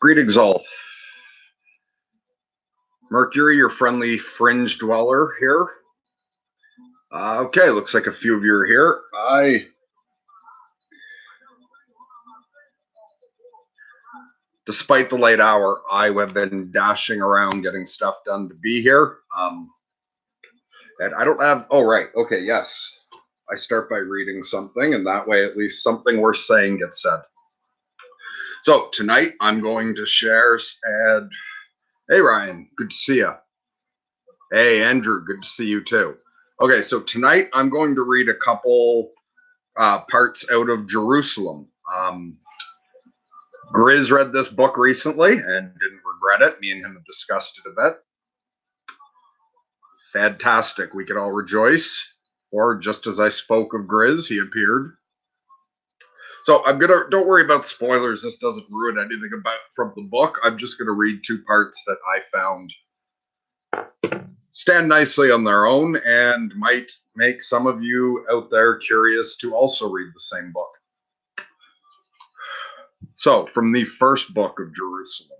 Greetings all. Mercury, your friendly fringe dweller here. Okay, looks like a few of you are here. Despite the late hour, I have been dashing around getting stuff done to be here. And I don't have, oh right, okay, yes. I start by reading something, and that way at least something worth saying gets said. So tonight I'm going to share, and hey Ryan, good to see you. Hey Andrew, good to see you too. Okay, so tonight I'm going to read a couple parts out of Jerusalem. Grizz read this book recently and didn't regret it. Me and him have discussed it a bit. Fantastic. We could all rejoice. Or just as I spoke of Grizz, he appeared. So don't worry about spoilers. This doesn't ruin anything from the book. I'm just gonna read two parts that I found stand nicely on their own and might make some of you out there curious to also read the same book. So, from the first book of Jerusalem.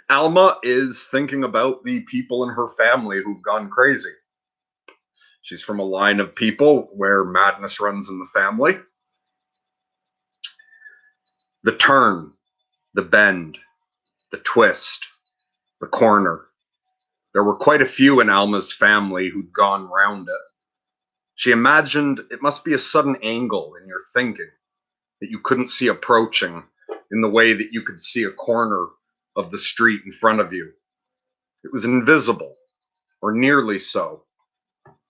Alma is thinking about the people in her family who've gone crazy. She's from a line of people where madness runs in the family. The turn, the bend, the twist, the corner. There were quite a few in Alma's family who'd gone round it. She imagined it must be a sudden angle in your thinking that you couldn't see approaching in the way that you could see a corner of the street in front of you. It was invisible, or nearly so,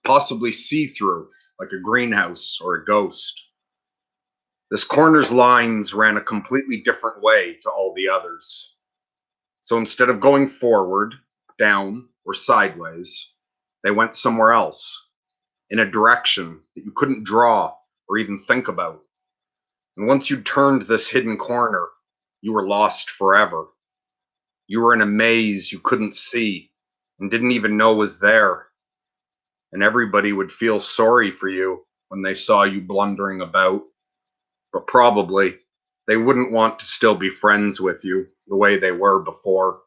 possibly see-through, like a greenhouse or a ghost. This corner's lines ran a completely different way to all the others. So instead of going forward, down, or sideways, they went somewhere else, in a direction that you couldn't draw or even think about. And once you turned this hidden corner, you were lost forever. You were in a maze you couldn't see and didn't even know was there. And everybody would feel sorry for you when they saw you blundering about. But probably they wouldn't want to still be friends with you the way they were before.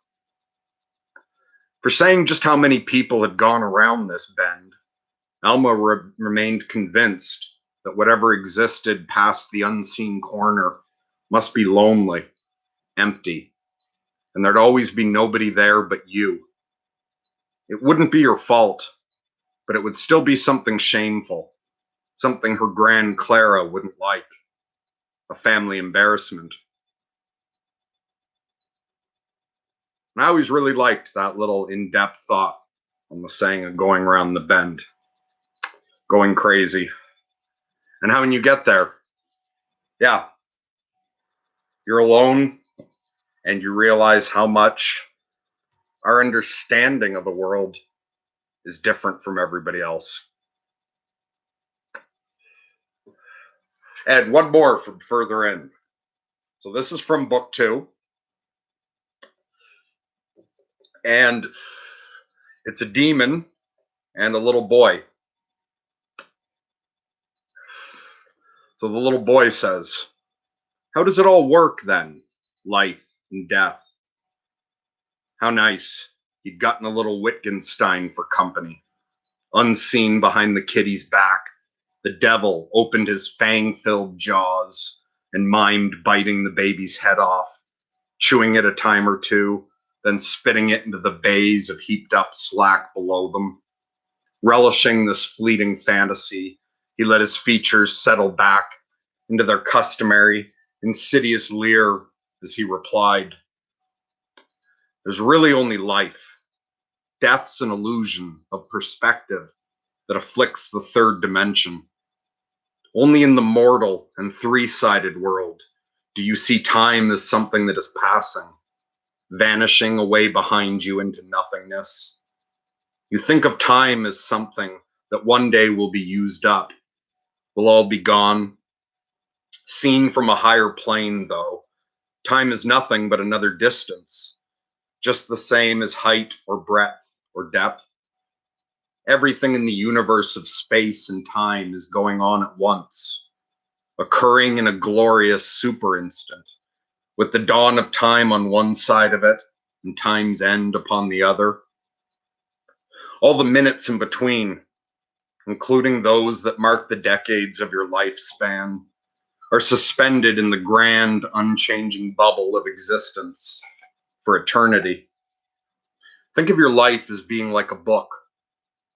For saying just how many people had gone around this bend, Alma remained convinced that whatever existed past the unseen corner must be lonely, empty, and there'd always be nobody there but you. It wouldn't be your fault, but it would still be something shameful, something her Grand Clara wouldn't like, a family embarrassment. And I always really liked that little in-depth thought on the saying of going around the bend, going crazy. And how when you get there, yeah, you're alone and you realize how much our understanding of the world is different from everybody else. And one more from further in. So this is from book 2. And it's a demon and a little boy. So the little boy says, "How does it all work then? Life and death." How nice. He'd gotten a little Wittgenstein for company. Unseen behind the kitty's back, the devil opened his fang-filled jaws and mimed biting the baby's head off, chewing it a time or two, then spitting it into the bays of heaped-up slack below them. Relishing this fleeting fantasy, he let his features settle back into their customary, insidious leer as he replied, "There's really only life. Death's an illusion of perspective that afflicts the third dimension. Only in the mortal and three-sided world do you see time as something that is passing, vanishing away behind you into nothingness. You think of time as something that one day will be used up, will all be gone. Seen from a higher plane, though, time is nothing but another distance, just the same as height or breadth or depth. Everything in the universe of space and time is going on at once, occurring in a glorious super instant, with the dawn of time on one side of it and time's end upon the other. All the minutes in between, including those that mark the decades of your lifespan, are suspended in the grand, unchanging bubble of existence for eternity. Think of your life as being like a book,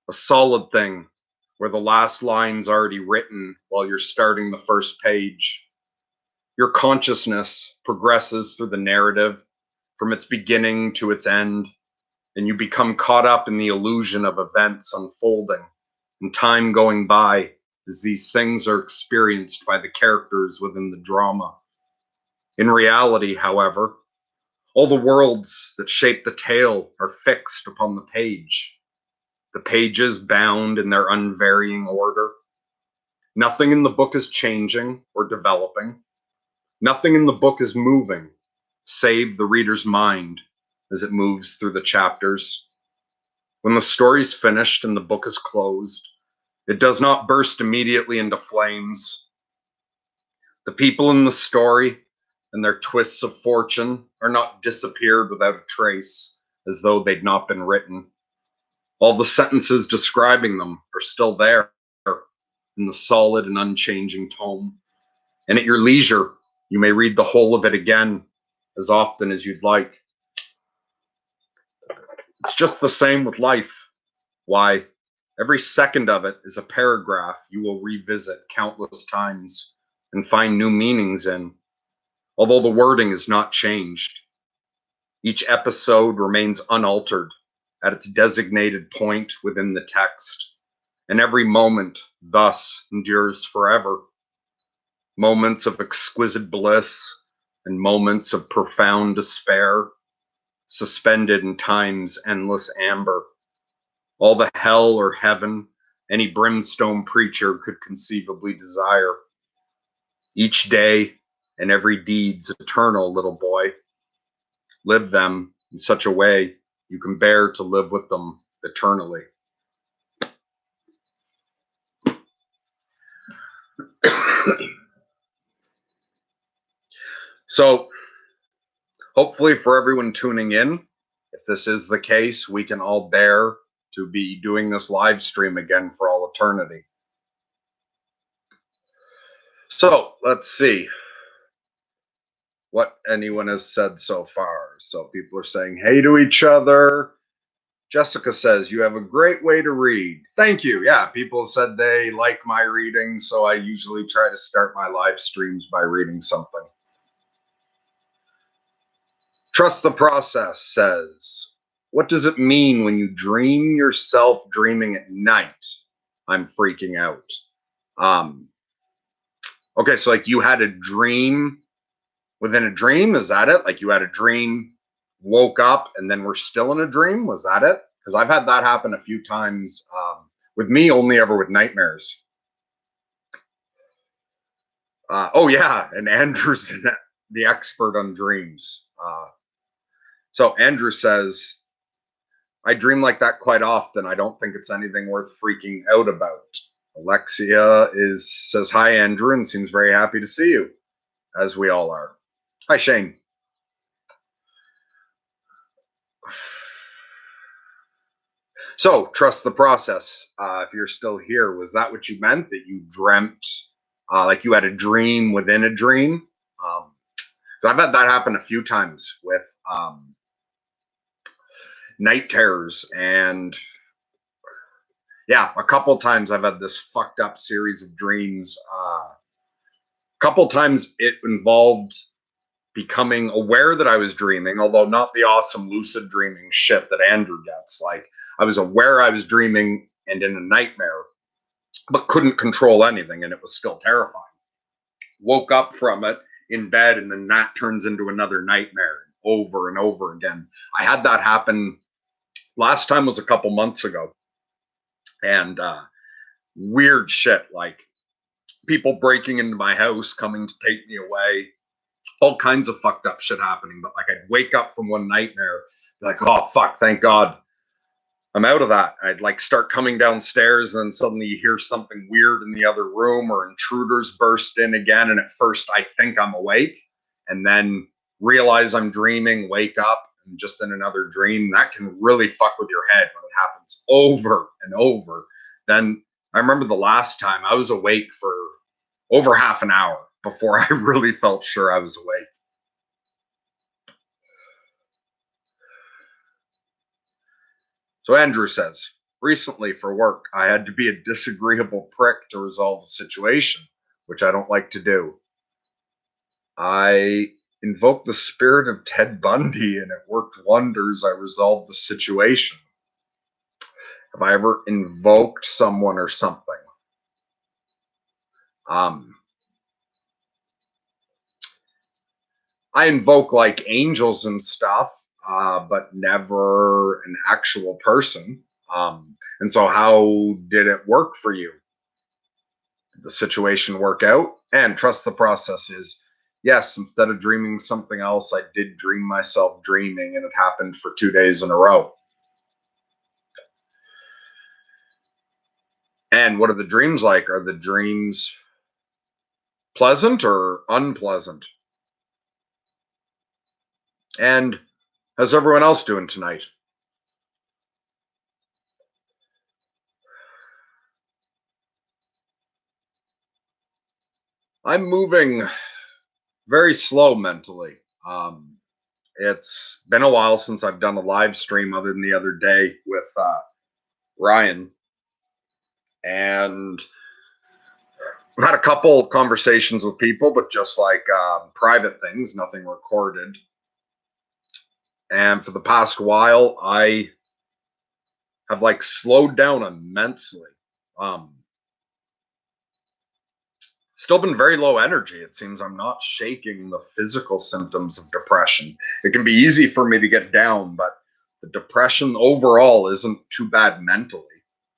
a solid thing where the last line's already written while you're starting the first page. Your consciousness progresses through the narrative from its beginning to its end, and you become caught up in the illusion of events unfolding and time going by as these things are experienced by the characters within the drama. In reality, however, all the worlds that shape the tale are fixed upon the page. The pages bound in their unvarying order. Nothing in the book is changing or developing. Nothing in the book is moving, save the reader's mind as it moves through the chapters. When the story's finished and the book is closed, it does not burst immediately into flames. The people in the story and their twists of fortune are not disappeared without a trace, as though they'd not been written. All the sentences describing them are still there in the solid and unchanging tome. And at your leisure, you may read the whole of it again as often as you'd like. It's just the same with life. Why, every second of it is a paragraph you will revisit countless times and find new meanings in, although the wording is not changed. Each episode remains unaltered at its designated point within the text, and every moment thus endures forever. Moments of exquisite bliss and moments of profound despair, suspended in time's endless amber. All the hell or heaven any brimstone preacher could conceivably desire. Each day and every deed's eternal, little boy. Live them in such a way you can bear to live with them eternally. So, hopefully, for everyone tuning in, if this is the case, we can all bear to be doing this live stream again for all eternity. So, let's see what anyone has said so far. So, people are saying hey to each other. Jessica says, you have a great way to read. Thank you. Yeah, people said they like my reading, so I usually try to start my live streams by reading something. Trust the Process says, what does it mean when you dream yourself dreaming at night? I'm freaking out. Okay, so like you had a dream within a dream, is that it? Like you had a dream, woke up, and then we're still in a dream, was that it? Because I've had that happen a few times, with me only ever with nightmares. Oh yeah, and Andrew's the expert on dreams. So Andrew says, I dream like that quite often. I don't think it's anything worth freaking out about. Alexia says hi, Andrew, and seems very happy to see you, as we all are. Hi, Shane. So, trust the process. If you're still here, was that what you meant? That you dreamt, like you had a dream within a dream? So I've had that happen a few times with night terrors, and yeah, a couple times I've had this fucked up series of dreams. A couple times it involved becoming aware that I was dreaming, although not the awesome lucid dreaming shit that Andrew gets. Like I was aware I was dreaming and in a nightmare, but couldn't control anything, and it was still terrifying. Woke up from it in bed, and then that turns into another nightmare over and over again. I had that happen last time was a couple months ago, and weird shit, like people breaking into my house, coming to take me away, all kinds of fucked up shit happening. But like I'd wake up from one nightmare, like, oh fuck, thank God I'm out of that. I'd like start coming downstairs, and then suddenly you hear something weird in the other room, or intruders burst in again. And at first I think I'm awake, and then realize I'm dreaming, wake up, and just in another dream. That can really fuck with your head when it happens over and over. Then I remember the last time I was awake for over half an hour before I really felt sure I was awake. So Andrew says, recently for work, I had to be a disagreeable prick to resolve a situation, which I don't like to do. I invoked the spirit of Ted Bundy and it worked wonders. I resolved the situation. Have I ever invoked someone or something? I invoke like angels and stuff, but never an actual person. And so, how did it work for you? Did the situation work out? And trust the process is yes, instead of dreaming something else, I did dream myself dreaming, and it happened for 2 days in a row. And what are the dreams like? Are the dreams pleasant or unpleasant? And how's everyone else doing tonight? I'm moving very slow mentally. It's been a while since I've done a live stream other than the other day with Ryan. And I've had a couple of conversations with people, but just like private things, nothing recorded. And for the past while, I have like slowed down immensely. Um, Still been very low energy. It seems I'm not shaking the physical symptoms of depression. It can be easy for me to get down, but the depression overall isn't too bad mentally.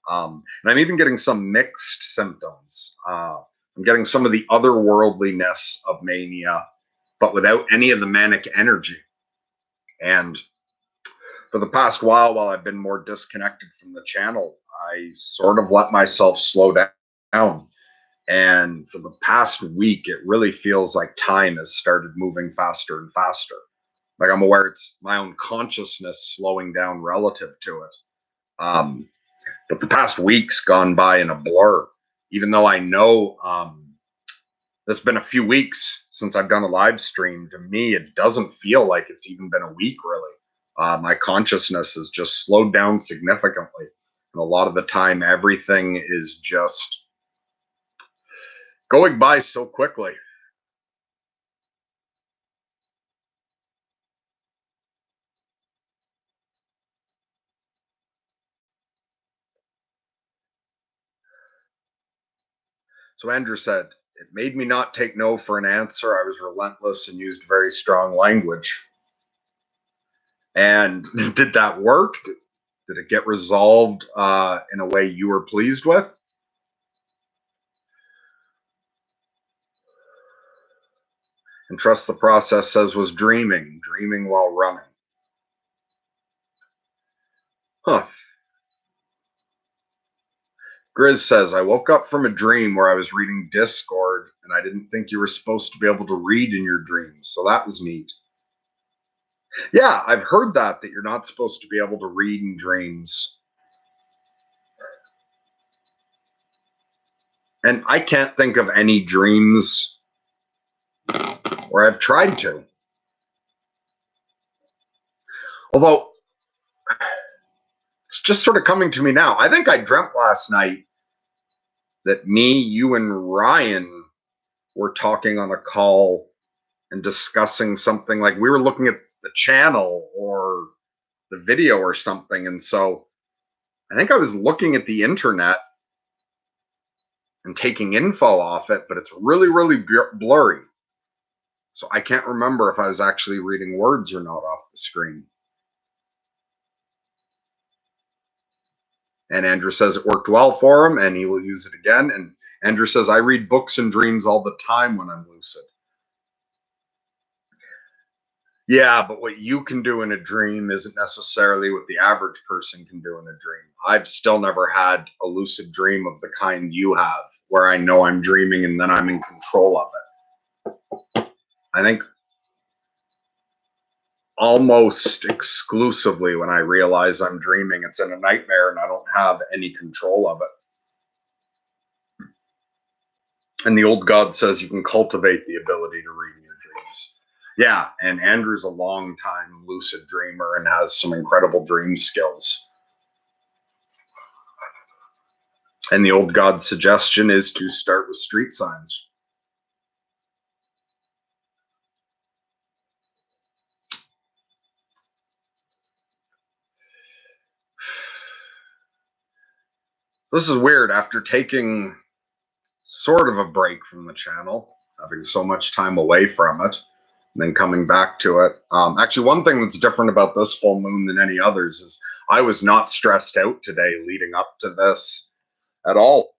And I'm even getting some mixed symptoms. I'm getting some of the otherworldliness of mania, but without any of the manic energy. And for the past while I've been more disconnected from the channel, I sort of let myself slow down. And for the past week, it really feels like time has started moving faster and faster. Like I'm aware it's my own consciousness slowing down relative to it. But the past week's gone by in a blur, even though I know it's been a few weeks since I've done a live stream. To me, it doesn't feel like it's even been a week, really. My consciousness has just slowed down significantly. And a lot of the time, everything is just going by so quickly. So Andrew said, it made me not take no for an answer. I was relentless and used very strong language. And did that work? Did it get resolved in a way you were pleased with? And trust the process says was dreaming while running. Huh. Grizz says, I woke up from a dream where I was reading Discord and I didn't think you were supposed to be able to read in your dreams. So that was neat. Yeah, I've heard that you're not supposed to be able to read in dreams. And I can't think of any dreams where I've tried to. Although it's just sort of coming to me now. I think I dreamt last night that me, you, and Ryan were talking on a call and discussing something like we were looking at the channel or the video or something. And so I think I was looking at the internet and taking info off it, but it's really, really blurry. So I can't remember if I was actually reading words or not off the screen. And Andrew says it worked well for him and he will use it again. And Andrew says, I read books and dreams all the time when I'm lucid. Yeah, but what you can do in a dream isn't necessarily what the average person can do in a dream. I've still never had a lucid dream of the kind you have, where I know I'm dreaming and then I'm in control of it. I think almost exclusively when I realize I'm dreaming, it's in a nightmare and I don't have any control of it. And the old god says you can cultivate the ability to read your dreams. Yeah, and Andrew's a long-time lucid dreamer and has some incredible dream skills. And the old god's suggestion is to start with street signs. This is weird. After taking sort of a break from the channel, having so much time away from it, and then coming back to it. Actually, one thing that's different about this full moon than any others is I was not stressed out today leading up to this at all.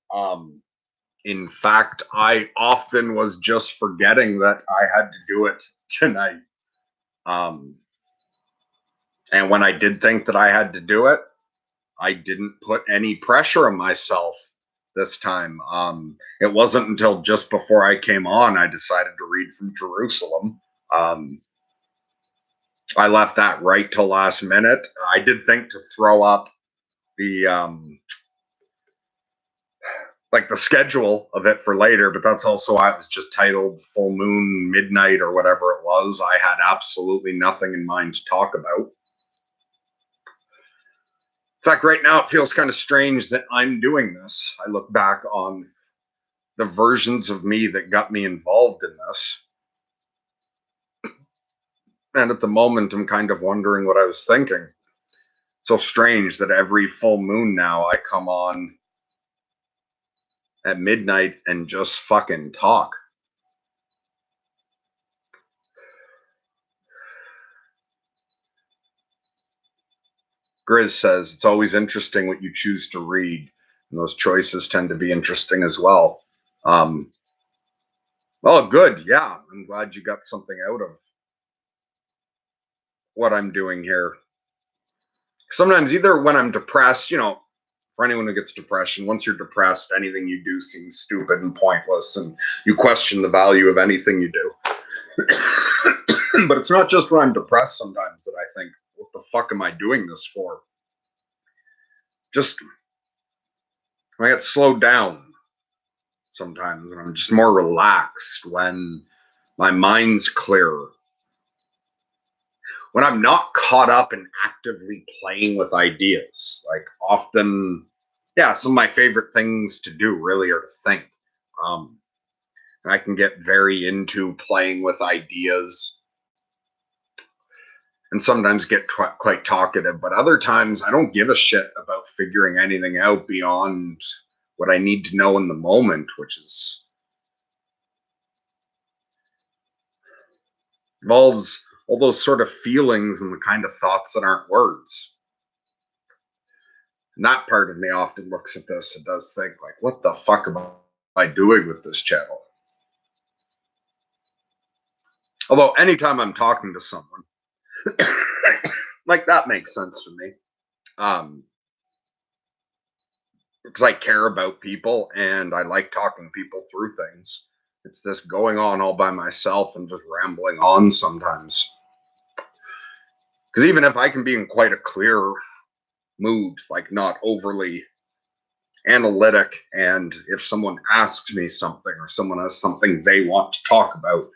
In fact, I often was just forgetting that I had to do it tonight. And when I did think that I had to do it, I didn't put any pressure on myself this time. It wasn't until just before I came on I decided to read from Jerusalem. I left that right till last minute. I did think to throw up the like the schedule of it for later, but that's also why it was just titled Full Moon Midnight or whatever it was. I had absolutely nothing in mind to talk about. In fact, right now it feels kind of strange that I'm doing this. I look back on the versions of me that got me involved in this. And at the moment, I'm kind of wondering what I was thinking. So strange that every full moon now I come on at midnight and just fucking talk. Grizz says, it's always interesting what you choose to read, and those choices tend to be interesting as well. Well, good. Yeah, I'm glad you got something out of what I'm doing here. Sometimes either when I'm depressed, for anyone who gets depression, once you're depressed, anything you do seems stupid and pointless, and you question the value of anything you do. But it's not just when I'm depressed sometimes that I think, what the fuck am I doing this for? Just when I get slowed down sometimes, when I'm just more relaxed, when my mind's clearer, when I'm not caught up in actively playing with ideas. Like often, yeah, some of my favorite things to do really are to think. I can get very into playing with ideas and sometimes get quite talkative, but other times I don't give a shit about figuring anything out beyond what I need to know in the moment, which involves all those sort of feelings and the kind of thoughts that aren't words. And that part of me often looks at this and does think, like, what the fuck am I doing with this channel? Although anytime I'm talking to someone, like that makes sense to me. Because I care about people and I like talking people through things. It's this going on all by myself and just rambling on sometimes. Because even if I can be in quite a clear mood, like not overly analytic, and if someone asks me something or someone has something they want to talk about,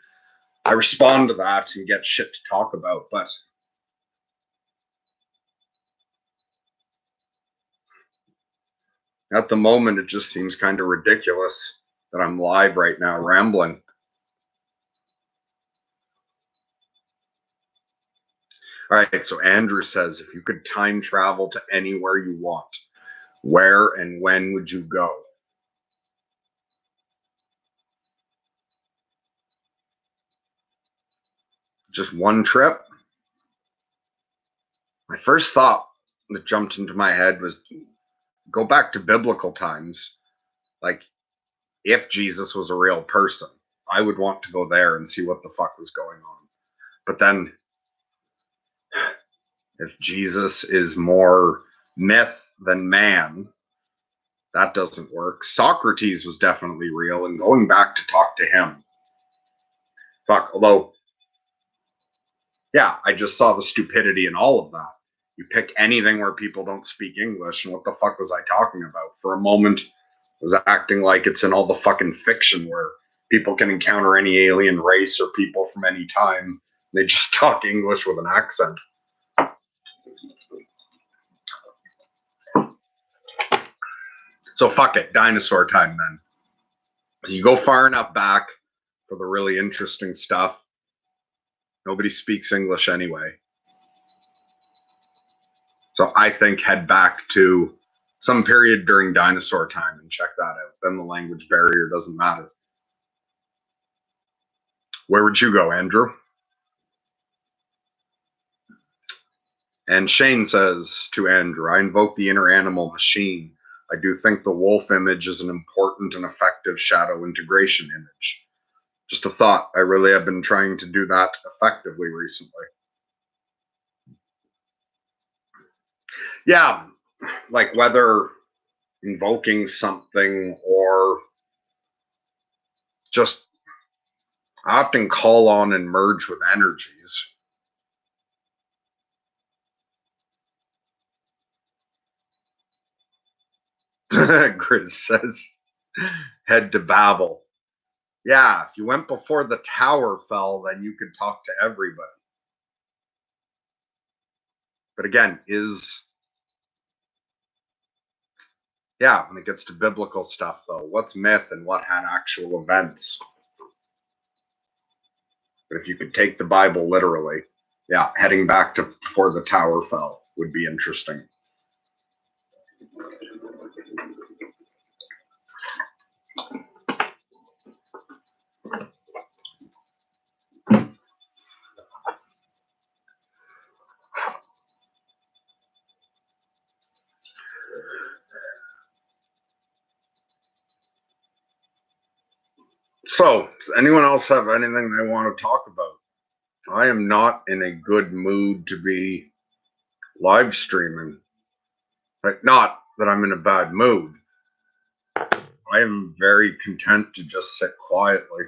I respond to that and get shit to talk about. But at the moment, it just seems kind of ridiculous that I'm live right now rambling. All right, so Andrew says, if you could time travel to anywhere you want, where and when would you go? Just one trip? My first thought that jumped into my head was go back to biblical times. Like, if Jesus was a real person, I would want to go there and see what the fuck was going on. But then, if Jesus is more myth than man, that doesn't work. Socrates was definitely real, and going back to talk to him. Fuck, although, Yeah, I just saw the stupidity in all of that. You pick anything where people don't speak English, and what the fuck was I talking about? For a moment, I was acting like it's in all the fucking fiction where people can encounter any alien race or people from any time. They just talk English with an accent. So fuck it, dinosaur time then. So you go far enough back for the really interesting stuff. Nobody speaks English anyway. So I think head back to some period during dinosaur time and check that out. Then the language barrier doesn't matter. Where would you go, Andrew? And Shane says to Andrew, I invoke the inner animal machine. I do think the wolf image is an important and effective shadow integration image. Just a thought. I really have been trying to do that effectively recently. Yeah, like whether invoking something or just I often call on and merge with energies. Grizz says, head to Babel. Yeah, if you went before the tower fell, then you could talk to everybody. But again, when it gets to biblical stuff, though, what's myth and what had actual events? But if you could take the Bible literally, yeah, heading back to before the tower fell would be interesting. So, does anyone else have anything they want to talk about? I am not in a good mood to be live streaming. Like, not that I'm in a bad mood. I am very content to just sit quietly,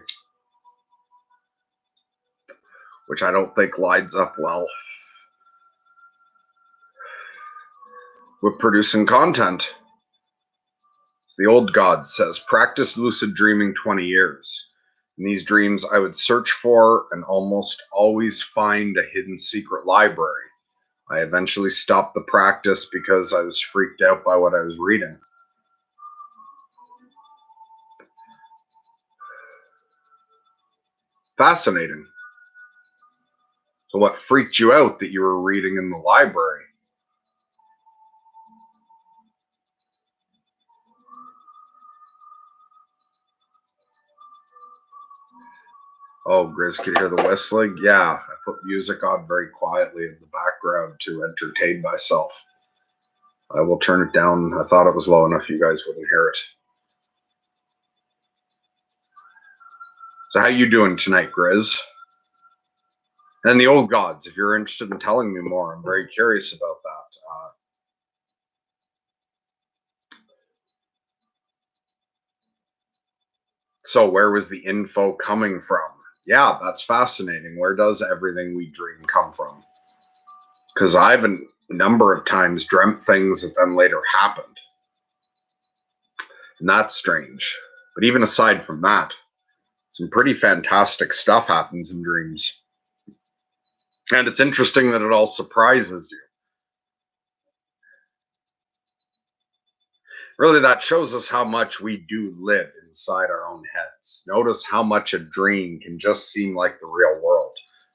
which I don't think lines up well with producing content. As the old god says, practice lucid dreaming 20 years. In these dreams, I would search for and almost always find a hidden secret library. I eventually stopped the practice because I was freaked out by what I was reading. Fascinating. So, what freaked you out that you were reading in the library? Oh, Grizz could hear the whistling? Yeah, I put music on very quietly in the background to entertain myself. I will turn it down. I thought it was low enough you guys wouldn't hear it. So how you doing tonight, Grizz? And the old gods, if you're interested in telling me more, I'm very curious about that. So where was the info coming from? Yeah, that's fascinating. Where does everything we dream come from? Because I've a number of times dreamt things that then later happened. And that's strange. But even aside from that, some pretty fantastic stuff happens in dreams. And it's interesting that it all surprises you. Really, that shows us how much we do live inside our own heads. Notice how much a dream can just seem like the real world.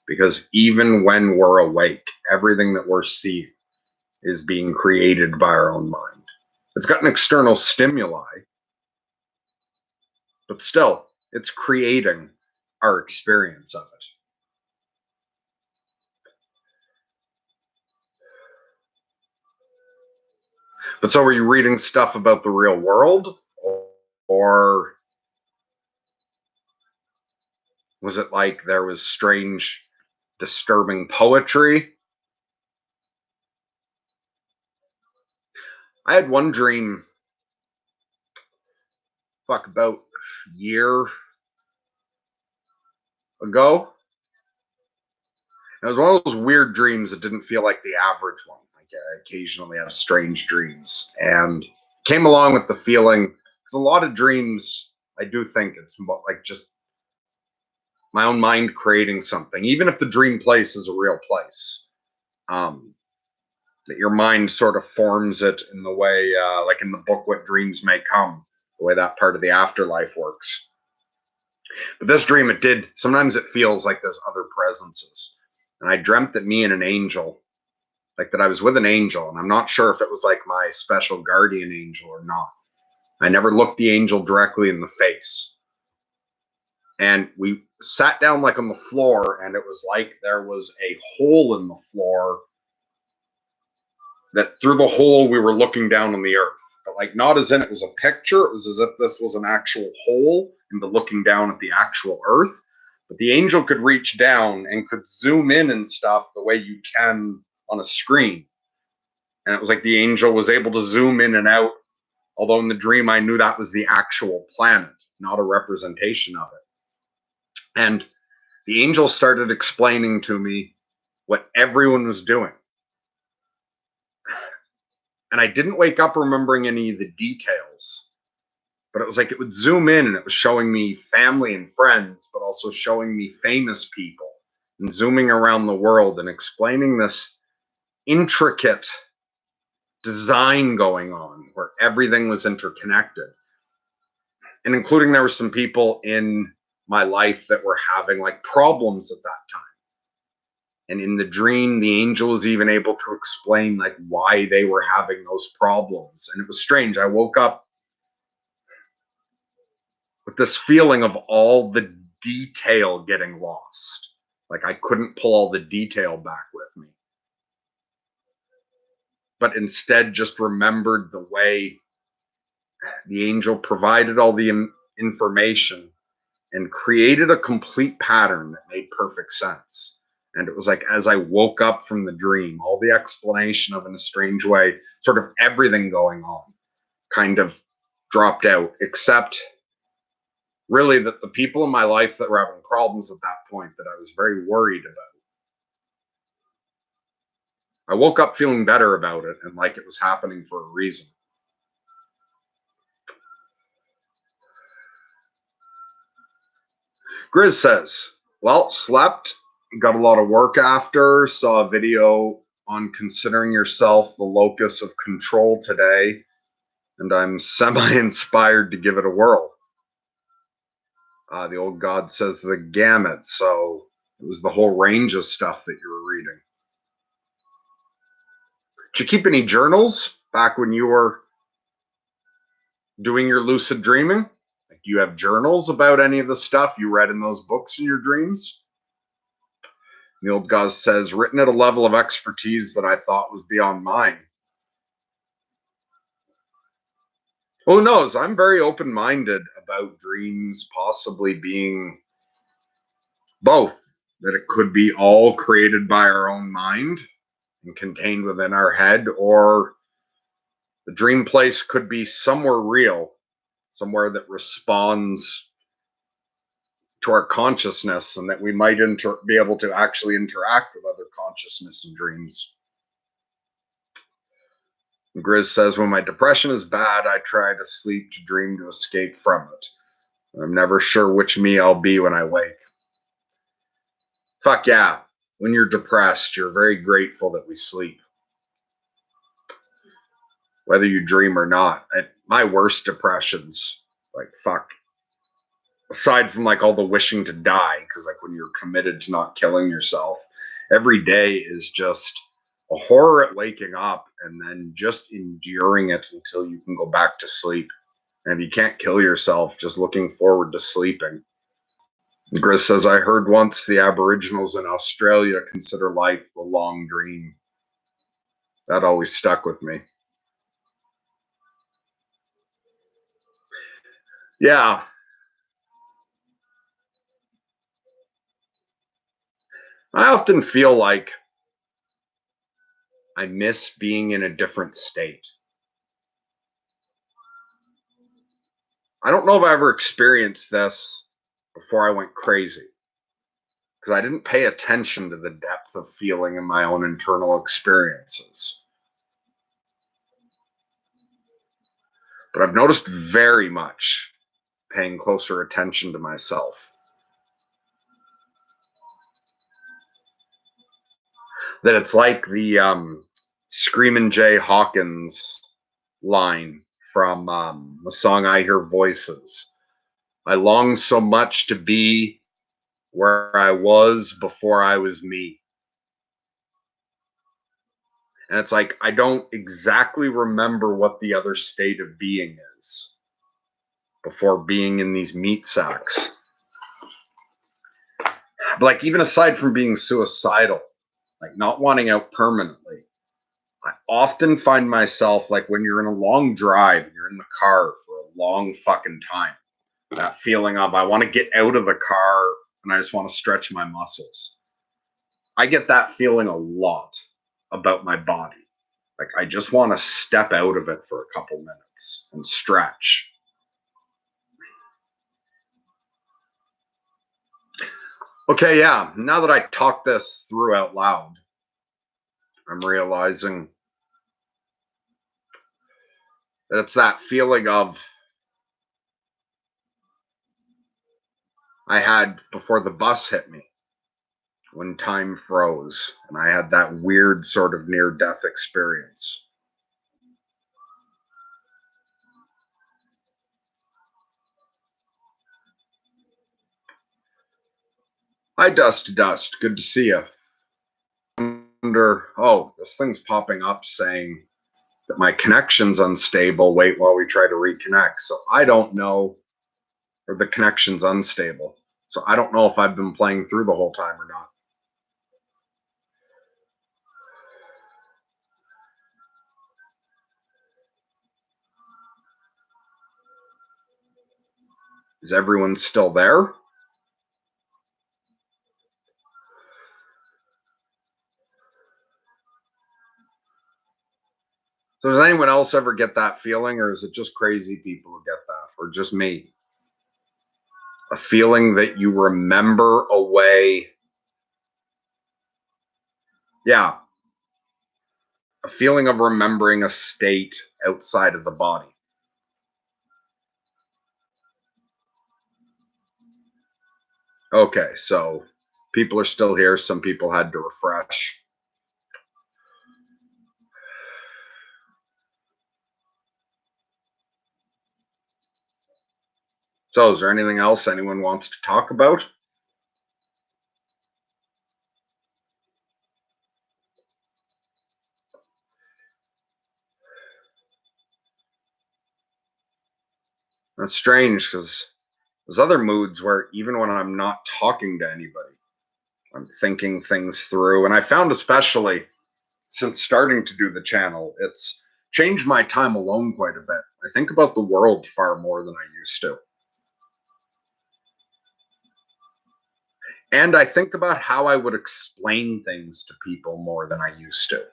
Because even when we're awake, everything that we're seeing is being created by our own mind. It's got an external stimuli, but still, it's creating our experience of it. But so, were you reading stuff about the real world? Or was it like there was strange, disturbing poetry? I had one dream, about a year ago. It was one of those weird dreams that didn't feel like the average one. Like I occasionally have strange dreams, and came along with the feeling because a lot of dreams, I do think it's like just my own mind creating something, even if the dream place is a real place. Um, that your mind sort of forms it in the way, like in the book, What Dreams May Come, the way that part of the afterlife works. But this dream, it did. Sometimes it feels like there's other presences. And I dreamt that me and an angel, like that I was with an angel, and I'm not sure if it was like my special guardian angel or not. I never looked the angel directly in the face. And we sat down like on the floor, and it was like there was a hole in the floor that through the hole we were looking down on the earth. But like not as in it was a picture, it was as if this was an actual hole into looking down at the actual earth. But the angel could reach down and could zoom in and stuff the way you can on a screen. And it was like the angel was able to zoom in and out, although in the dream I knew that was the actual planet, not a representation of it. And the angel started explaining to me what everyone was doing. And I didn't wake up remembering any of the details, but it was like it would zoom in and it was showing me family and friends, but also showing me famous people and zooming around the world and explaining this intricate design going on where everything was interconnected. And including there were some people in my life that were having like problems at that time. And in the dream, the angel was even able to explain like why they were having those problems. And it was strange. I woke up with this feeling of all the detail getting lost. Like I couldn't pull all the detail back with me. But instead just remembered the way the angel provided all the information and created a complete pattern that made perfect sense. And it was like as I woke up from the dream, all the explanation of in a strange way, sort of everything going on kind of dropped out, except really that the people in my life that were having problems at that point that I was very worried about. I woke up feeling better about it and like it was happening for a reason. Grizz says, well, slept, got a lot of work after, saw a video on considering yourself the locus of control today, and I'm semi-inspired to give it a whirl. The old god says the gamut, so it was the whole range of stuff that you were reading. Did you keep any journals back when you were doing your lucid dreaming? Like, do you have journals about any of the stuff you read in those books in your dreams? The old god says, written at a level of expertise that I thought was beyond mine. Who knows? I'm very open-minded about dreams possibly being both, that it could be all created by our own mind and contained within our head, or the dream place could be somewhere real, somewhere that responds to our consciousness and that we might be able to actually interact with other consciousness in dreams. And Grizz says, when my depression is bad, I try to sleep to dream to escape from it. I'm never sure which me I'll be when I wake. Fuck yeah. When you're depressed, you're very grateful that we sleep. Whether you dream or not. At my worst depressions, like fuck. Aside from like all the wishing to die, because like when you're committed to not killing yourself, every day is just a horror at waking up and then just enduring it until you can go back to sleep. And if you can't kill yourself, just looking forward to sleeping. Gris says, I heard once the Aboriginals in Australia consider life a long dream. That always stuck with me. Yeah. I often feel like I miss being in a different state. I don't know if I ever experienced this before I went crazy. because I didn't pay attention to the depth of feeling in my own internal experiences. But I've noticed very much paying closer attention to myself. That it's like the Screamin' Jay Hawkins line from the song I Hear Voices. I long so much to be where I was before I was me. And it's like, I don't exactly remember what the other state of being is before being in these meat sacks. But like, even aside from being suicidal, like not wanting out permanently, I often find myself like when you're in a long drive, you're in the car for a long fucking time, that feeling of I want to get out of the car and I just want to stretch my muscles. I get that feeling a lot about my body. Like I just want to step out of it for a couple minutes and stretch. Okay, yeah, now that I talk this through out loud, I'm realizing that it's that feeling of I had before the bus hit me when time froze and I had that weird sort of near death experience. Hi, Dust to Dust. Good to see you. Oh, this thing's popping up saying that my connection's unstable. Wait while we try to reconnect. So I don't know, or the connection's unstable. So I don't know if I've been playing through the whole time or not. Is everyone still there? So does anyone else ever get that feeling, or is it just crazy people who get that, or just me? A feeling that you remember a way. Yeah. A feeling of remembering a state outside of the body. Okay, so people are still here. Some people had to refresh. So is there anything else anyone wants to talk about? That's strange because there's other moods where even when I'm not talking to anybody, I'm thinking things through. And I found, especially since starting to do the channel, it's changed my time alone quite a bit. I think about the world far more than I used to. And I think about how I would explain things to people more than I used to.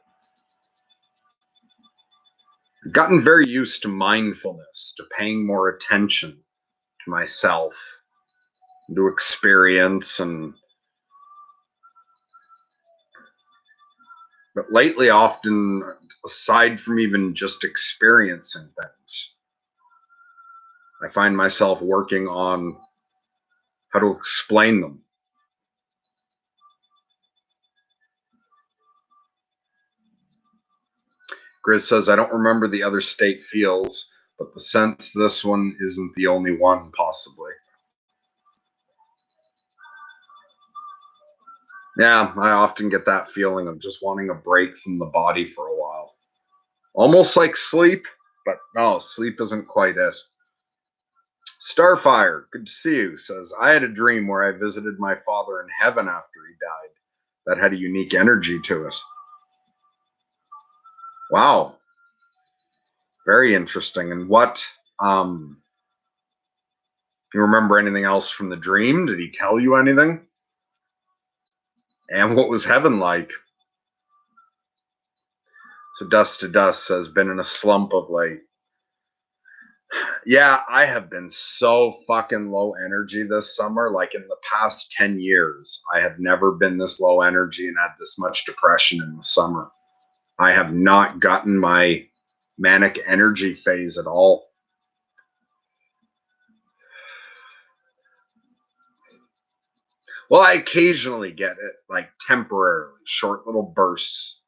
I've gotten very used to mindfulness, to paying more attention to myself, to experience, and but lately, often, aside from even just experiencing things, I find myself working on how to explain them. Grizz says, I don't remember the other state feels, but the sense this one isn't the only one, possibly. Yeah, I often get that feeling of just wanting a break from the body for a while. Almost like sleep, but no, sleep isn't quite it. Starfire, good to see you, says, I had a dream where I visited my father in heaven after he died. That had a unique energy to it. Wow. Very interesting. And what, you remember anything else from the dream? Did he tell you anything? And what was heaven like? So Dust to Dust says, been in a slump of late. Yeah, I have been so fucking low energy this summer. Like in the past 10 years, I have never been this low energy and had this much depression in the summer. I have not gotten my manic energy phase at all. Well, I occasionally get it, like temporarily, short little bursts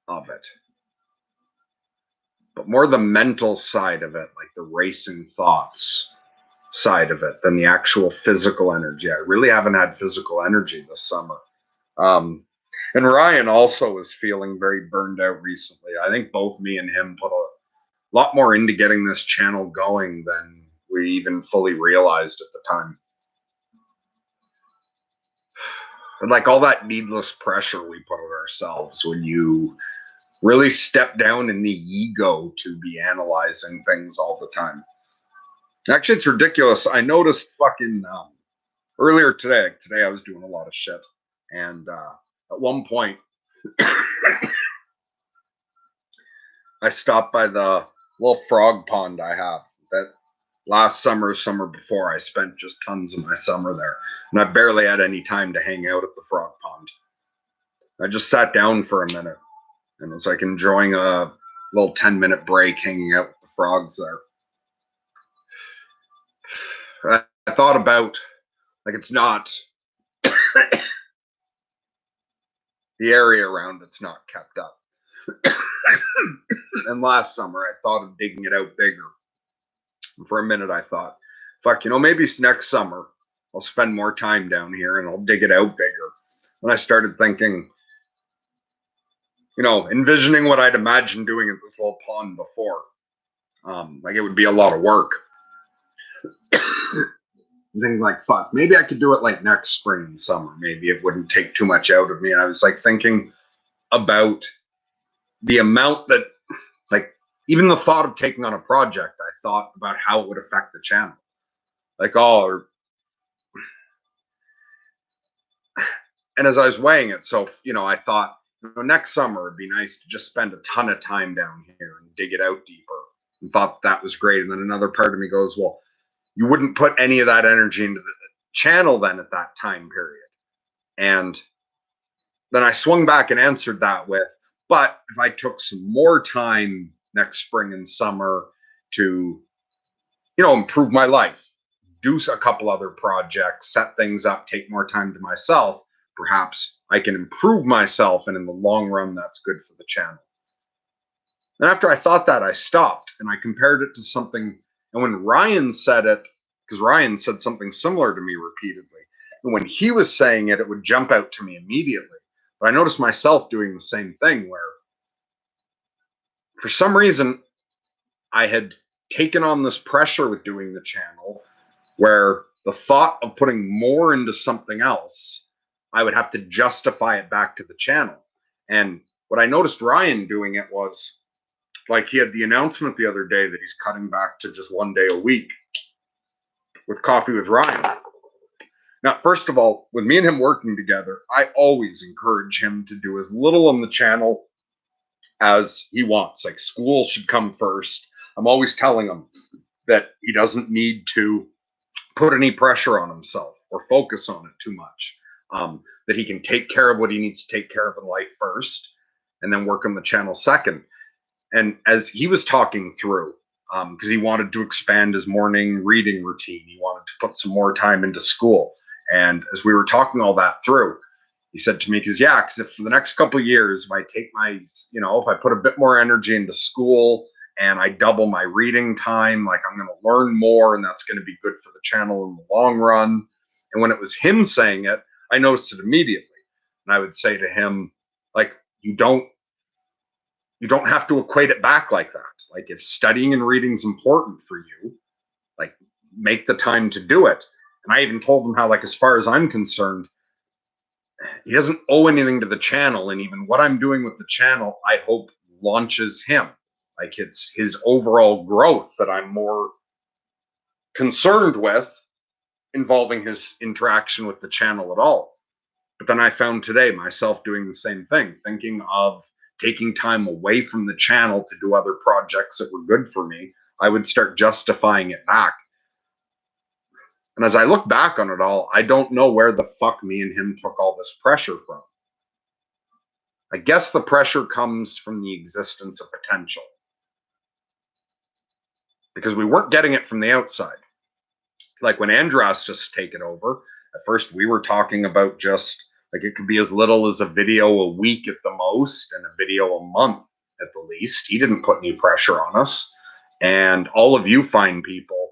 of it, but more the mental side of it, like the racing thoughts side of it than the actual physical energy. I really haven't had physical energy this summer. Um, and Ryan also is feeling very burned out recently. I think both me and him put a lot more into getting this channel going than we even fully realized at the time. And like all that needless pressure we put on ourselves when you really step down in the ego to be analyzing things all the time. Actually, it's ridiculous. I noticed fucking earlier today. Today, I was doing a lot of shit, and at one point, I stopped by the little frog pond I have. That last summer before, I spent just tons of my summer there, and I barely had any time to hang out at the frog pond. I just sat down for a minute and was like enjoying a little 10-minute break, hanging out with the frogs there. I thought about like it's not the area around it's not kept up. And last summer I thought of digging it out bigger. And for a minute I thought, fuck, maybe next summer I'll spend more time down here and I'll dig it out bigger. And I started thinking, envisioning what I'd imagined doing at this little pond before. Like it would be a lot of work. Things like, fuck, maybe I could do it like next spring and summer. Maybe it wouldn't take too much out of me. And I was like thinking about the amount that, like, even the thought of taking on a project, I thought about how it would affect the channel. Like, oh, and as I was weighing it, so, I thought, next summer it'd be nice to just spend a ton of time down here and dig it out deeper, and thought that was great. And then another part of me goes, well, you wouldn't put any of that energy into the channel then at that time period. And then I swung back and answered that with, but if I took some more time next spring and summer to, improve my life, do a couple other projects, set things up, take more time to myself, perhaps I can improve myself. And in the long run, that's good for the channel. And after I thought that, I stopped and I compared it to something. And when Ryan said it, because Ryan said something similar to me repeatedly, and when he was saying it, it would jump out to me immediately. But I noticed myself doing the same thing where for some reason I had taken on this pressure with doing the channel where the thought of putting more into something else, I would have to justify it back to the channel. And what I noticed Ryan doing it was like he had the announcement the other day that he's cutting back to just 1 day a week with Coffee with Ryan. Now, first of all, with me and him working together, I always encourage him to do as little on the channel as he wants. Like school should come first. I'm always telling him that he doesn't need to put any pressure on himself or focus on it too much. That he can take care of what he needs to take care of in life first and then work on the channel second. And as he was talking through, because he wanted to expand his morning reading routine, he wanted to put some more time into school. And as we were talking all that through, he said to me, because if for the next couple of years, if I take my, if I put a bit more energy into school and I double my reading time, like I'm going to learn more and that's going to be good for the channel in the long run. And when it was him saying it, I noticed it immediately. And I would say to him, like, you don't have to equate it back like that. Like if studying and reading is important for you, like make the time to do it. And I even told him how, like, as far as I'm concerned, he doesn't owe anything to the channel. And even what I'm doing with the channel, I hope launches him. Like it's his overall growth that I'm more concerned with involving his interaction with the channel at all. But then I found today myself doing the same thing, thinking of taking time away from the channel to do other projects that were good for me. I would start justifying it back. And as I look back on it all, I don't know where the fuck me and him took all this pressure from. I guess the pressure comes from the existence of potential, because we weren't getting it from the outside. Like when Andrew asked us to take it over, at first we were talking about just like it could be as little as a video a week at the most and a video a month at the least. He didn't put any pressure on us. And all of you fine people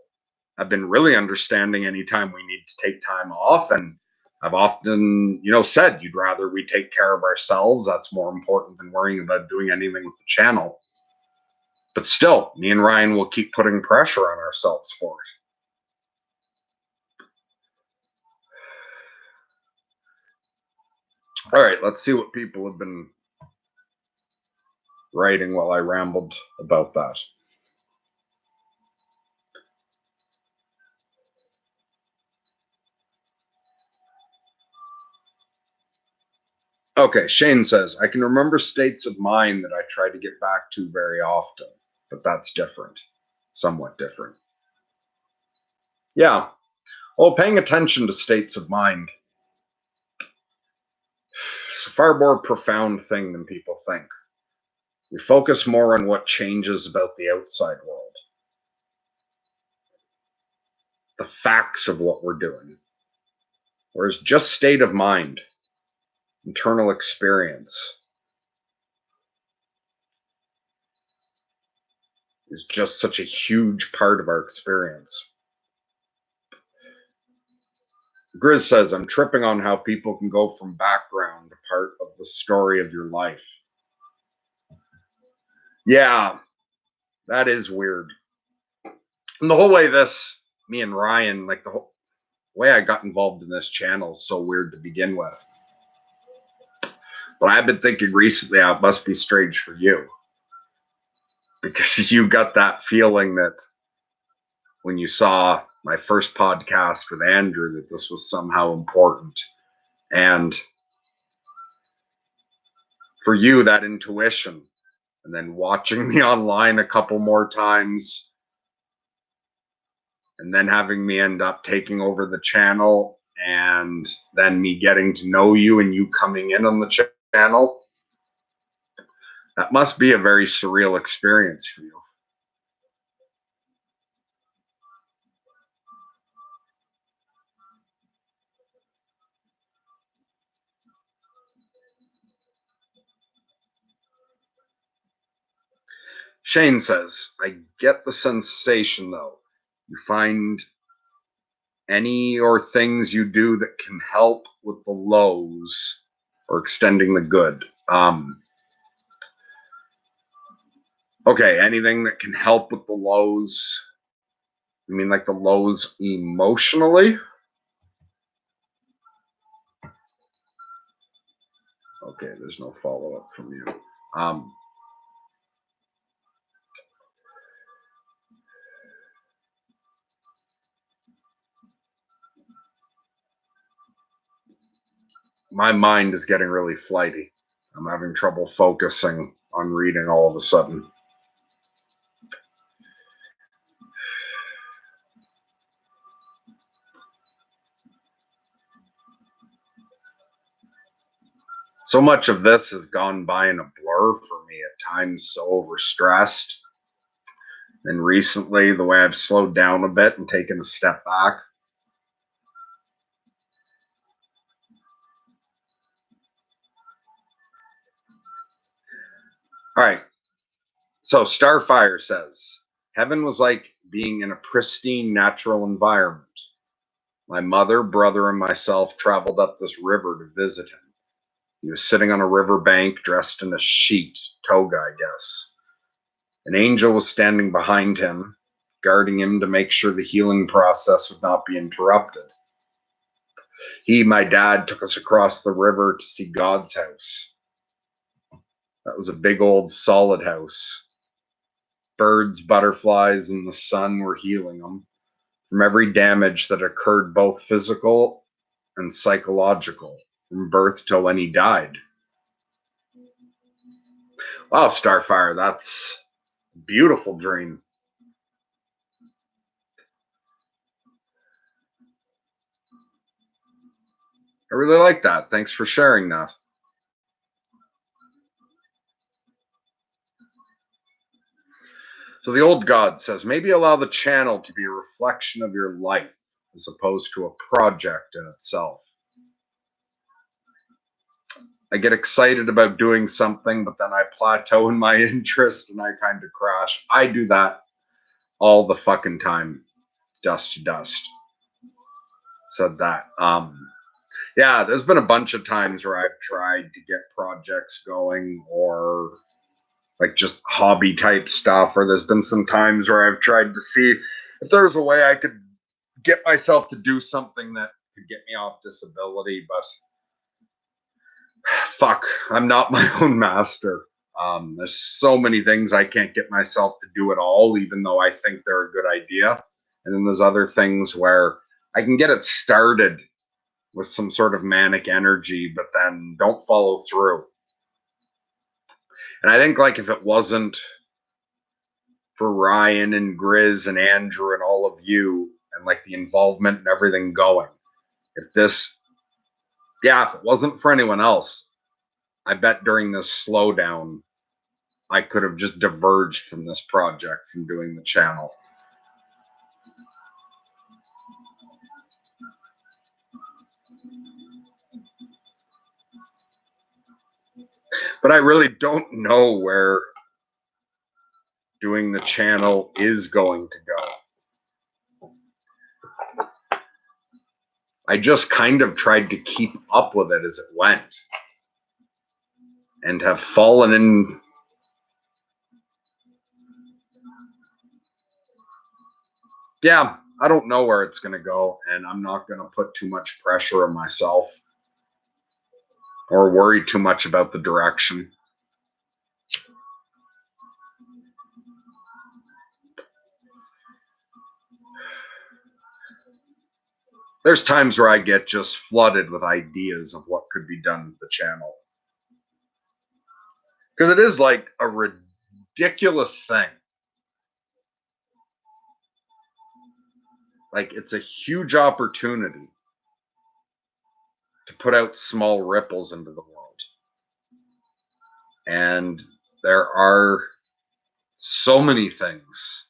have been really understanding anytime we need to take time off. And I've often, said you'd rather we take care of ourselves. That's more important than worrying about doing anything with the channel. But still, me and Ryan will keep putting pressure on ourselves for it. All right, let's see what people have been writing while I rambled about that. Okay, Shane says, I can remember states of mind that I try to get back to very often, but that's different, somewhat different. Yeah, well, paying attention to states of mind is a far more profound thing than people think. We focus more on what changes about the outside world, the facts of what we're doing, whereas just state of mind, internal experience, is just such a huge part of our experience. Grizz says, I'm tripping on how people can go from background to part of the story of your life. Yeah, that is weird. And the whole way me and Ryan, like the whole way I got involved in this channel is so weird to begin with. But I've been thinking recently how it must be strange for you. Because you got that feeling that when you saw my first podcast with Andrew, that this was somehow important. And for you, that intuition, and then watching me online a couple more times, and then having me end up taking over the channel, and then me getting to know you and you coming in on the channel, that must be a very surreal experience for you. Shane says, I get the sensation though. You find any or things you do that can help with the lows or extending the good. Okay, anything that can help with the lows. You mean like the lows emotionally? Okay, there's no follow-up from you. My mind is getting really flighty. I'm having trouble focusing on reading all of a sudden. So much of this has gone by in a blur for me at times, so overstressed. And recently, the way I've slowed down a bit and taken a step back. All right. So Starfire says, heaven was like being in a pristine natural environment. My mother, brother, and myself traveled up this river to visit him. He was sitting on a river bank dressed in a sheet, toga, I guess. An angel was standing behind him, guarding him to make sure the healing process would not be interrupted. He, my dad, took us across the river to see God's house. That was a big old solid house. Birds, butterflies, and the sun were healing him from every damage that occurred, both physical and psychological, from birth till when he died. Wow, Starfire, that's a beautiful dream. I really like that. Thanks for sharing that. So the old god says, maybe allow the channel to be a reflection of your life as opposed to a project in itself. I get excited about doing something, but then I plateau in my interest and I kind of crash. I do that all the fucking time. Dust to dust. Said that. Yeah, there's been a bunch of times where I've tried to get projects going or like just hobby type stuff, or there's been some times where I've tried to see if there's a way I could get myself to do something that could get me off disability, but fuck, I'm not my own master. There's so many things I can't get myself to do at all, even though I think they're a good idea. And then there's other things where I can get it started with some sort of manic energy, but then don't follow through. And I think like if it wasn't for Ryan and Grizz and Andrew and all of you and like the involvement and everything going, if it wasn't for anyone else, I bet during this slowdown, I could have just diverged from this project, from doing the channel. But I really don't know where doing the channel is going to go. I just kind of tried to keep up with it as it went and have fallen in. Yeah, I don't know where it's going to go, and I'm not going to put too much pressure on myself or worry too much about the direction. There's times where I get just flooded with ideas of what could be done with the channel. Because it is like a ridiculous thing. Like, it's a huge opportunity to put out small ripples into the world. And there are so many things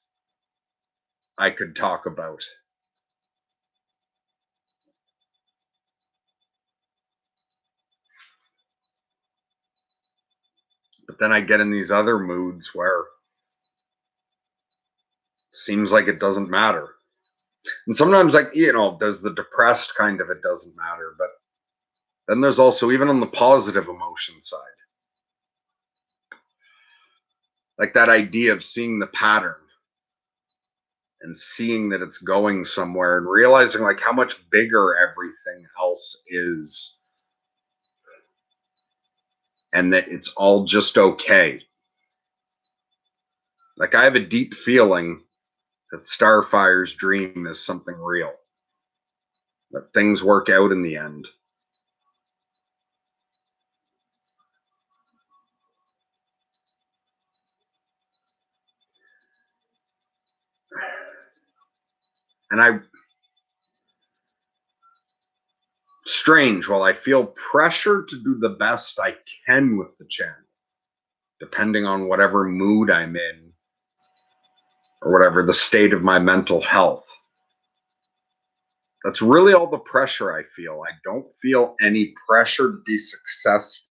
I could talk about. But then I get in these other moods where it seems like it doesn't matter. And sometimes, like, there's the depressed kind of it doesn't matter. But then there's also, even on the positive emotion side, like that idea of seeing the pattern and seeing that it's going somewhere and realizing like how much bigger everything else is and that it's all just okay. Like, I have a deep feeling that Starfire's dream is something real, that things work out in the end. And strange, while I feel pressure to do the best I can with the channel, depending on whatever mood I'm in or whatever the state of my mental health, that's really all the pressure I feel. I don't feel any pressure to be successful.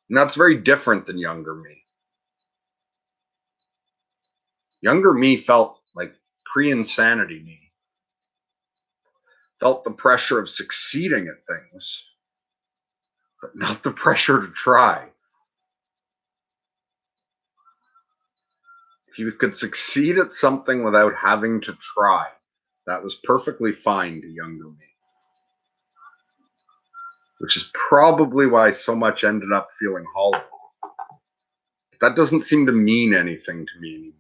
And that's very different than younger me. Younger me felt like pre-insanity me. Felt the pressure of succeeding at things, but not the pressure to try. If you could succeed at something without having to try, that was perfectly fine to younger me. Which is probably why so much ended up feeling hollow. But that doesn't seem to mean anything to me anymore.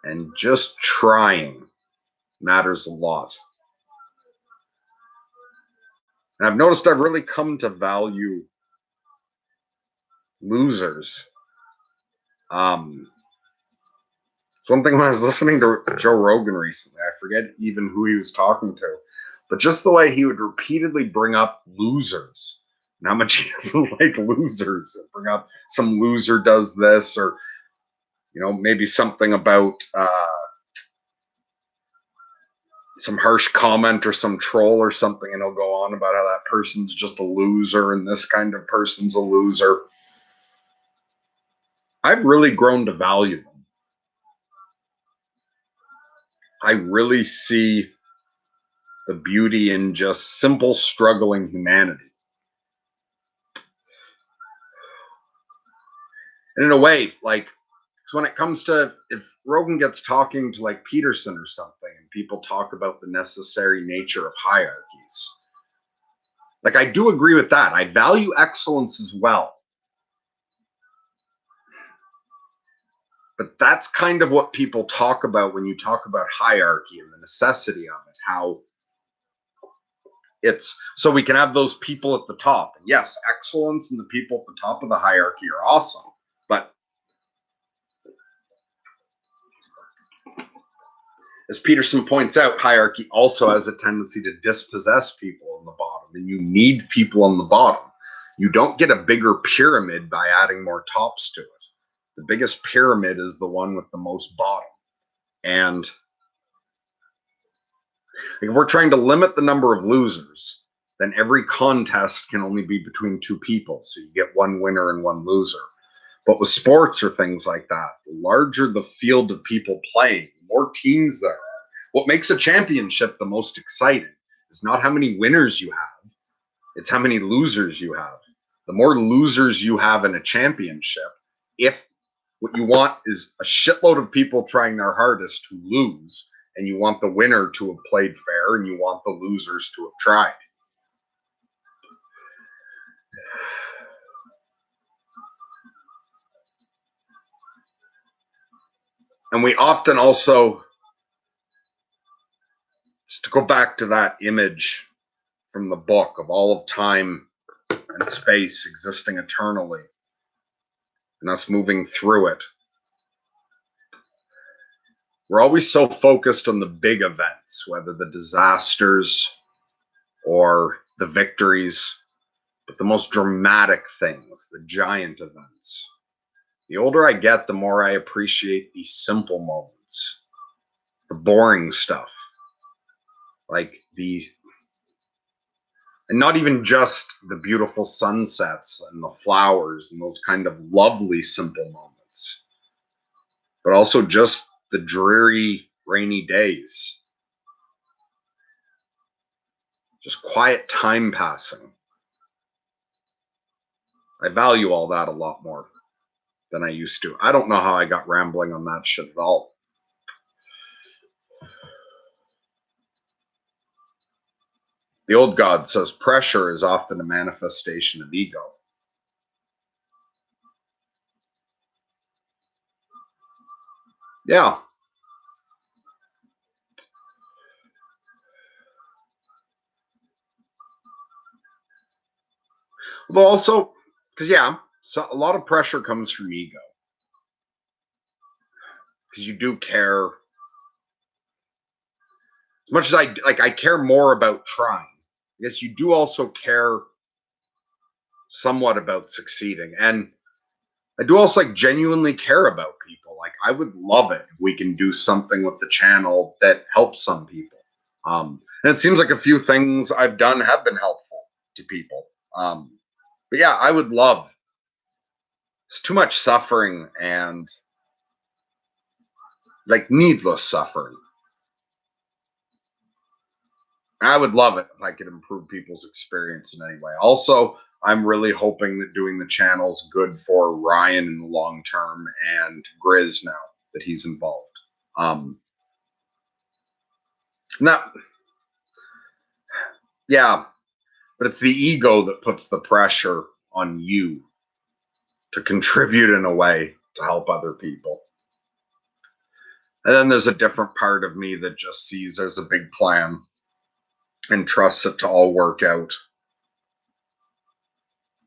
And just trying matters a lot. And I've noticed I've really come to value losers. It's one thing when I was listening to Joe Rogan recently, I forget even who he was talking to, but just the way he would repeatedly bring up losers and how much he doesn't like losers, and bring up some loser does this, or maybe something about some harsh comment or some troll or something, and he'll go on about how that person's just a loser and this kind of person's a loser. I've really grown to value them. I really see the beauty in just simple, struggling humanity. And in a way, like, so when it comes to, if Rogan gets talking to like Peterson or something, and people talk about the necessary nature of hierarchies, like, I do agree with that. I value excellence as well. But that's kind of what people talk about when you talk about hierarchy and the necessity of it, how it's so we can have those people at the top. And yes, excellence and the people at the top of the hierarchy are awesome. But as Peterson points out, hierarchy also has a tendency to dispossess people on the bottom, and you need people on the bottom. You don't get a bigger pyramid by adding more tops to it. The biggest pyramid is the one with the most bottom. And if we're trying to limit the number of losers, then every contest can only be between two people. So you get one winner and one loser. But with sports or things like that, the larger the field of people playing, the more teams there are. What makes a championship the most exciting is not how many winners you have, it's how many losers you have. The more losers you have in a championship, if what you want is a shitload of people trying their hardest to lose, and you want the winner to have played fair, and you want the losers to have tried. And we often also, just to go back to that image from the book of all of time and space existing eternally, and us moving through it, we're always so focused on the big events, whether the disasters or the victories, but the most dramatic things, the giant events. The older I get, the more I appreciate these simple moments, the boring stuff, like these, and not even just the beautiful sunsets and the flowers and those kind of lovely simple moments, but also just the dreary rainy days, just quiet time passing. I value all that a lot more than I used to. I don't know how I got rambling on that shit at all. The old god says pressure is often a manifestation of ego. Yeah. Well, also, because, yeah, so a lot of pressure comes from ego. Because you do care. As much as I care more about trying. Yes, you do also care somewhat about succeeding. And I do also genuinely care about people. Like, I would love it if we can do something with the channel that helps some people. And it seems like a few things I've done have been helpful to people. But yeah, I would love. It's too much suffering and needless suffering. I would love it if I could improve people's experience in any way. Also, I'm really hoping that doing the channel's good for Ryan in the long term, and Grizz now that he's involved. That, yeah, but it's the ego that puts the pressure on you to contribute in a way to help other people. And then there's a different part of me that just sees there's a big plan and trusts it to all work out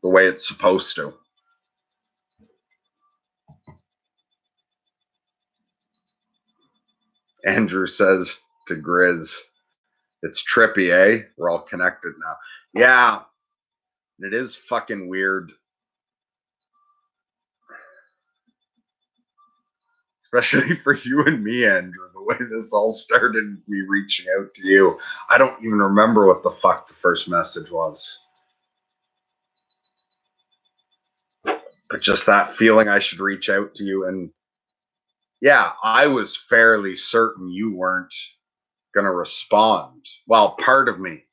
the way it's supposed to. Andrew says to Grizz, it's trippy, eh? We're all connected now. Yeah, it is fucking weird. Especially for you and me, Andrew, the way this all started, me reaching out to you. I don't even remember what the fuck the first message was. But just that feeling I should reach out to you. And yeah, I was fairly certain you weren't going to respond. Well, part of me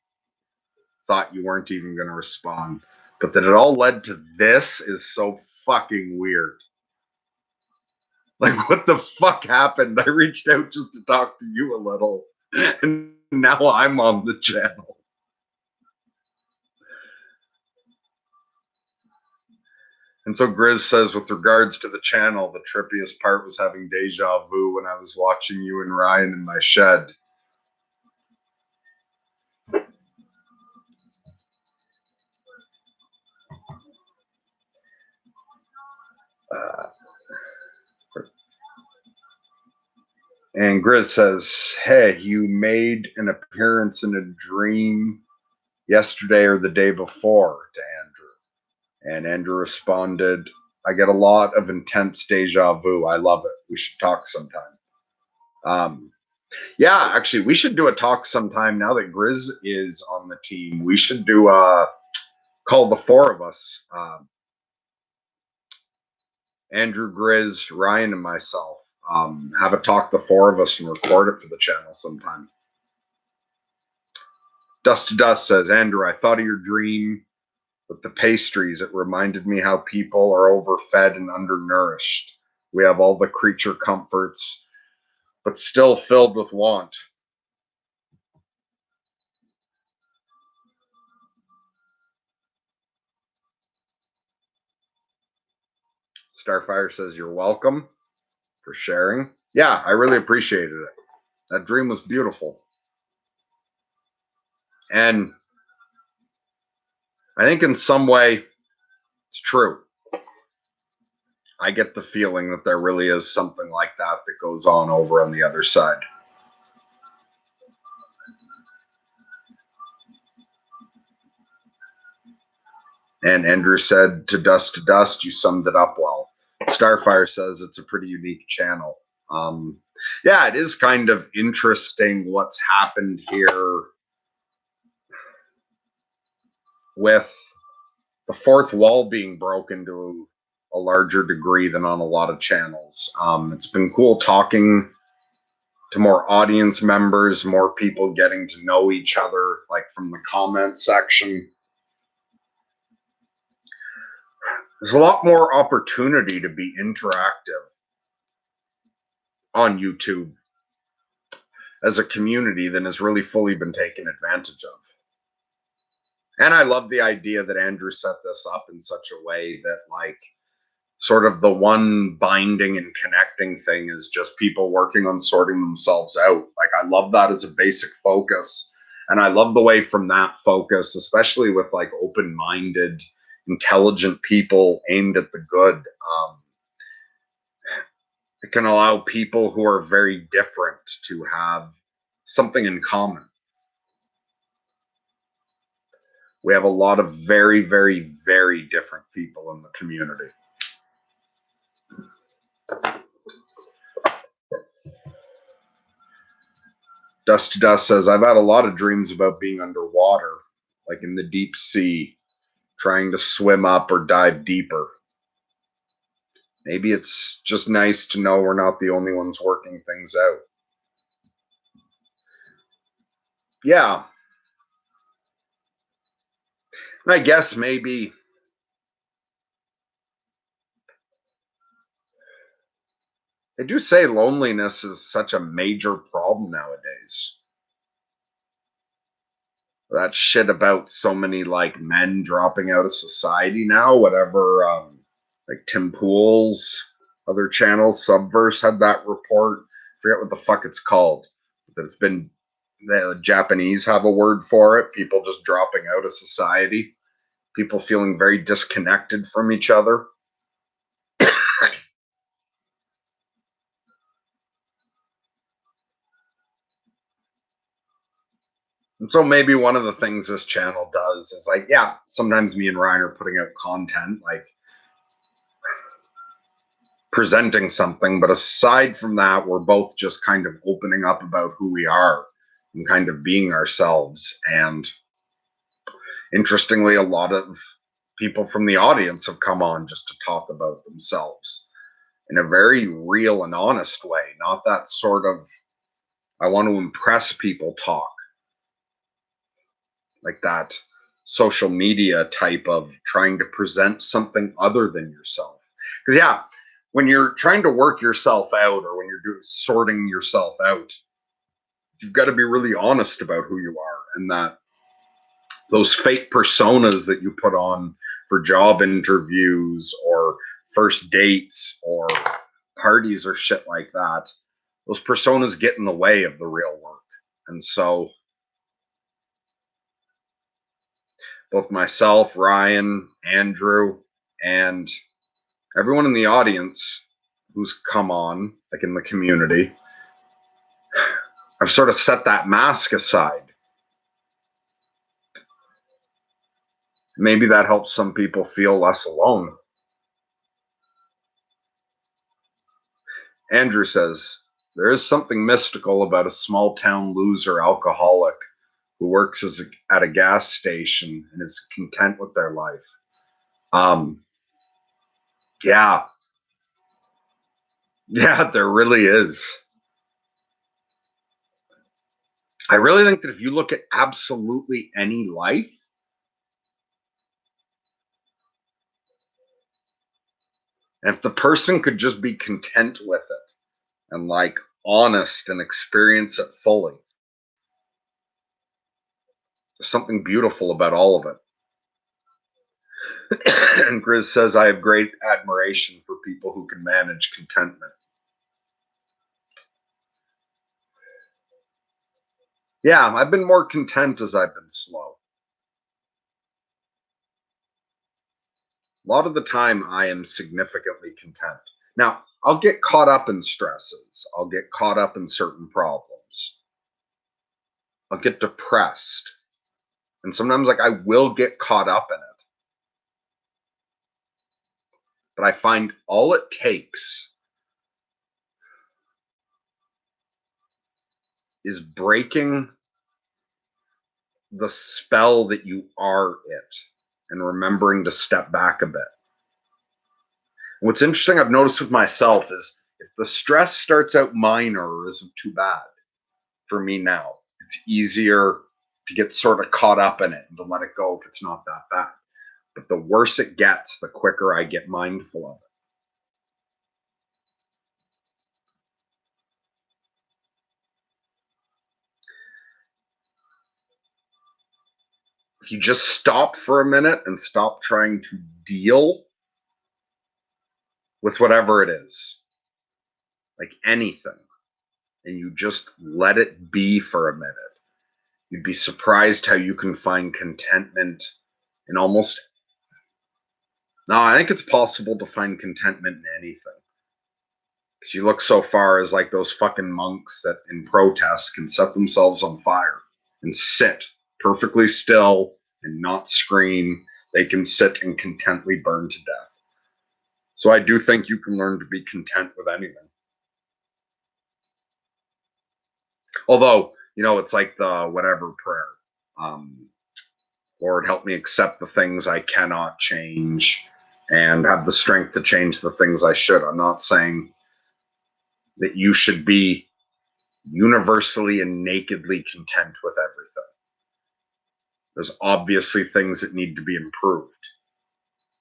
thought you weren't even going to respond. But that it all led to this is so fucking weird. Like, what the fuck happened? I reached out just to talk to you a little. And now I'm on the channel. And so Grizz says, with regards to the channel, the trippiest part was having deja vu when I was watching you and Ryan in my shed. And Grizz says, hey, you made an appearance in a dream yesterday or the day before to Andrew. And Andrew responded, I get a lot of intense deja vu. I love it. We should talk sometime. Yeah, actually, we should do a talk sometime now that Grizz is on the team. We should do call the four of us. Andrew, Grizz, Ryan, and myself. Have a talk, the four of us, and record it for the channel sometime. Dust to Dust says, Andrew, I thought of your dream with the pastries. It reminded me how people are overfed and undernourished. We have all the creature comforts, but still filled with want. Starfire says, you're welcome for sharing. Yeah, I really appreciated it. That dream was beautiful. And I think in some way it's true. I get the feeling that there really is something like that that goes on over on the other side. And Andrew said, to Dust, you summed it up well. Starfire says it's a pretty unique channel. Yeah, it is kind of interesting what's happened here with the fourth wall being broken to a larger degree than on a lot of channels. It's been cool talking to more audience members, more people getting to know each other, like from the comment section. There's a lot more opportunity to be interactive on YouTube as a community than has really fully been taken advantage of. And I love the idea that Andrew set this up in such a way that, like, sort of the one binding and connecting thing is just people working on sorting themselves out. Like, I love that as a basic focus. And I love the way from that focus, especially with like open-minded, intelligent people aimed at the good, it can allow people who are very different to have something in common. We have a lot of very, very, very different people in the community. Dust to Dust says, I've had a lot of dreams about being underwater, like in the deep sea, trying to swim up or dive deeper. Maybe it's just nice to know we're not the only ones working things out. Yeah. And I guess maybe they do say loneliness is such a major problem nowadays. That shit about so many like men dropping out of society now, whatever, like Tim Pool's other channels, Subverse had that report. I forget what the fuck it's called. That it's been, the Japanese have a word for it. People just dropping out of society. People feeling very disconnected from each other. And so maybe one of the things this channel does is like, yeah, sometimes me and Ryan are putting out content, like presenting something. But aside from that, we're both just kind of opening up about who we are and kind of being ourselves. And interestingly, a lot of people from the audience have come on just to talk about themselves in a very real and honest way, not that sort of I want to impress people talk, like that social media type of trying to present something other than yourself. Because, yeah, when you're trying to work yourself out or when you're sorting yourself out, you've got to be really honest about who you are, and that those fake personas that you put on for job interviews or first dates or parties or shit like that, those personas get in the way of the real work. And so both myself, Ryan, Andrew, and everyone in the audience who's come on, like in the community, I've sort of set that mask aside. Maybe that helps some people feel less alone. Andrew says, there is something mystical about a small town loser alcoholic who works at a gas station and is content with their life. Yeah. Yeah, there really is. I really think that if you look at absolutely any life, and if the person could just be content with it and like honest and experience it fully, there's something beautiful about all of it. And Grizz says, I have great admiration for people who can manage contentment. Yeah, I've been more content as I've been slow. A lot of the time, I am significantly content. Now, I'll get caught up in stresses, I'll get caught up in certain problems, I'll get depressed. And sometimes, like, I will get caught up in it. But I find all it takes is breaking the spell that you are it and remembering to step back a bit. And what's interesting I've noticed with myself is if the stress starts out minor or isn't too bad for me now, it's easier to get sort of caught up in it and to let it go if it's not that bad. But the worse it gets, the quicker I get mindful of it. If you just stop for a minute and stop trying to deal with whatever it is, like anything, and you just let it be for a minute, you'd be surprised how you can find contentment in almost. No, I think it's possible to find contentment in anything. Because you look so far as like those fucking monks that in protest can set themselves on fire and sit perfectly still and not scream. They can sit and contently burn to death. So I do think you can learn to be content with anything. Although, it's like the whatever prayer. Lord, help me accept the things I cannot change and have the strength to change the things I should. I'm not saying that you should be universally and nakedly content with everything. There's obviously things that need to be improved,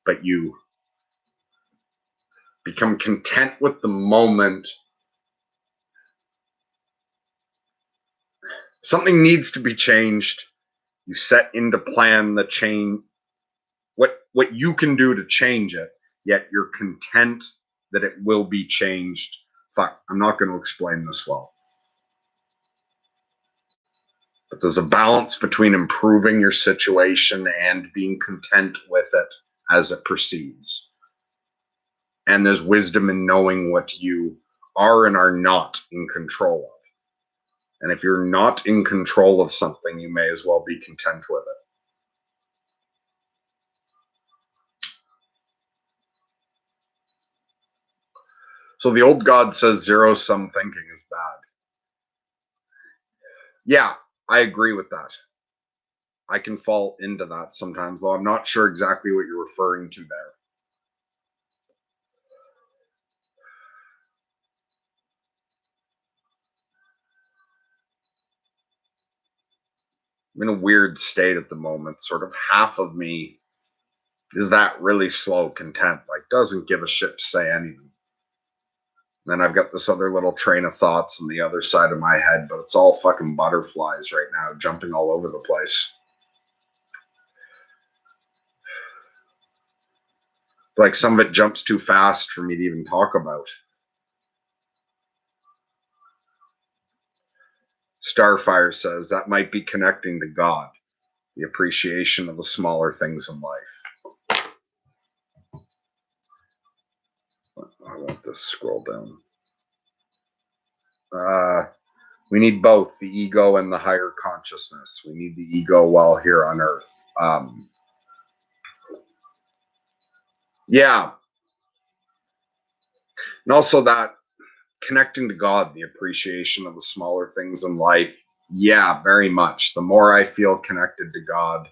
but you become content with the moment. Something needs to be changed. You set into plan the change, what you can do to change it, yet you're content that it will be changed. Fuck, I'm not going to explain this well. But there's a balance between improving your situation and being content with it as it proceeds. And there's wisdom in knowing what you are and are not in control of. And if you're not in control of something, you may as well be content with it. So the old god says zero-sum thinking is bad. Yeah, I agree with that. I can fall into that sometimes, though I'm not sure exactly what you're referring to there. I'm in a weird state at the moment. Sort of half of me is that really slow content, like doesn't give a shit to say anything. And then I've got this other little train of thoughts on the other side of my head, but it's all fucking butterflies right now, jumping all over the place. Like some of it jumps too fast for me to even talk about. Starfire says that might be connecting to God, the appreciation of the smaller things in life. I want this scroll down. We need both the ego and the higher consciousness. We need the ego while here on Earth. Yeah. And also that connecting to God, the appreciation of the smaller things in life. Yeah, very much. The more I feel connected to God,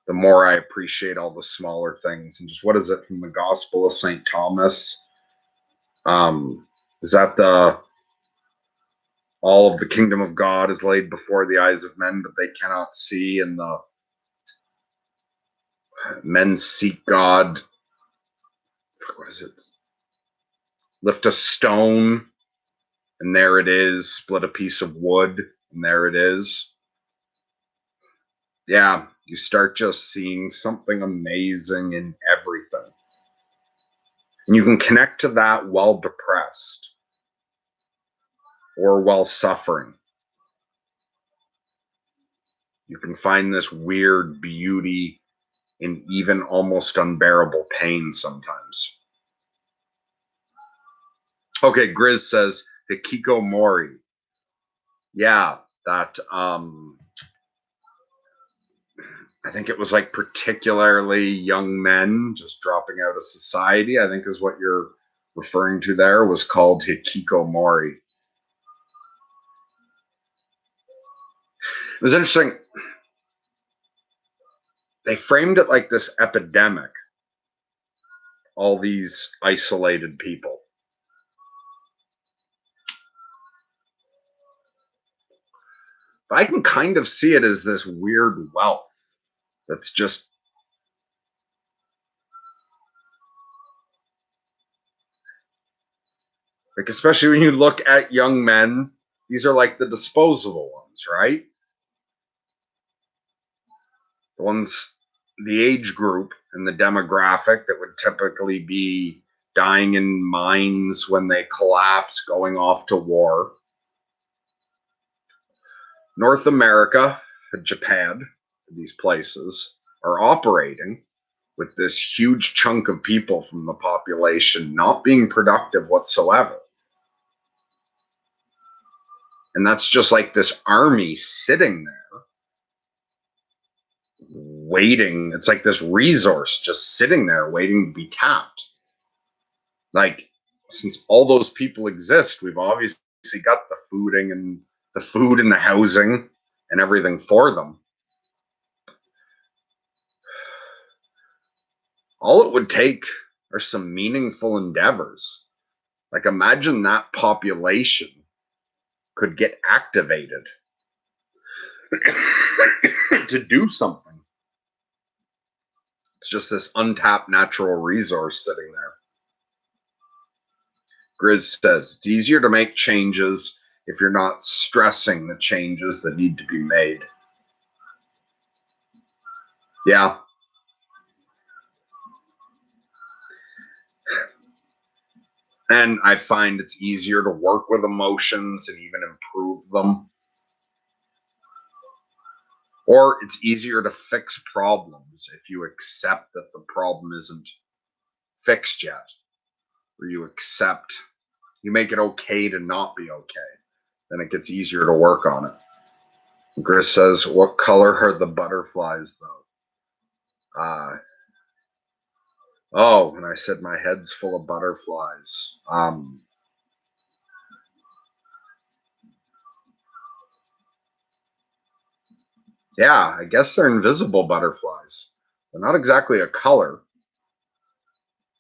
the more I appreciate all the smaller things. And just what is it from the Gospel of St. Thomas? Is that the all of the kingdom of God is laid before the eyes of men, but they cannot see, and the men seek God. What is it? Lift a stone, and there it is. Split a piece of wood, and there it is. Yeah, you start just seeing something amazing in everything. And you can connect to that while depressed or while suffering. You can find this weird beauty in even almost unbearable pain sometimes. Okay, Grizz says hikikomori. Yeah, that I think it was like particularly young men just dropping out of society, I think is what you're referring to there, was called hikikomori. It was interesting. They framed it like this epidemic, all these isolated people. But I can kind of see it as this weird wealth that's just like, especially when you look at young men, these are like the disposable ones, right? The ones, the age group and the demographic that would typically be dying in mines when they collapse, going off to war. North America, Japan, these places are operating with this huge chunk of people from the population not being productive whatsoever. And that's just like this army sitting there waiting. It's like this resource just sitting there waiting to be tapped. Like, since all those people exist, we've obviously got the fooding and the food and the housing and everything for them. All it would take are some meaningful endeavors. Like, imagine that population could get activated to do something. It's just this untapped natural resource sitting there. Grizz says it's easier to make changes if you're not stressing the changes that need to be made. Yeah. And I find it's easier to work with emotions and even improve them. Or it's easier to fix problems if you accept that the problem isn't fixed yet. Or you accept, you make it okay to not be okay. then it gets easier to work on it. Grizz says, what color are the butterflies, though? Oh, and I said my head's full of butterflies. Yeah, I guess they're invisible butterflies. They're not exactly a color.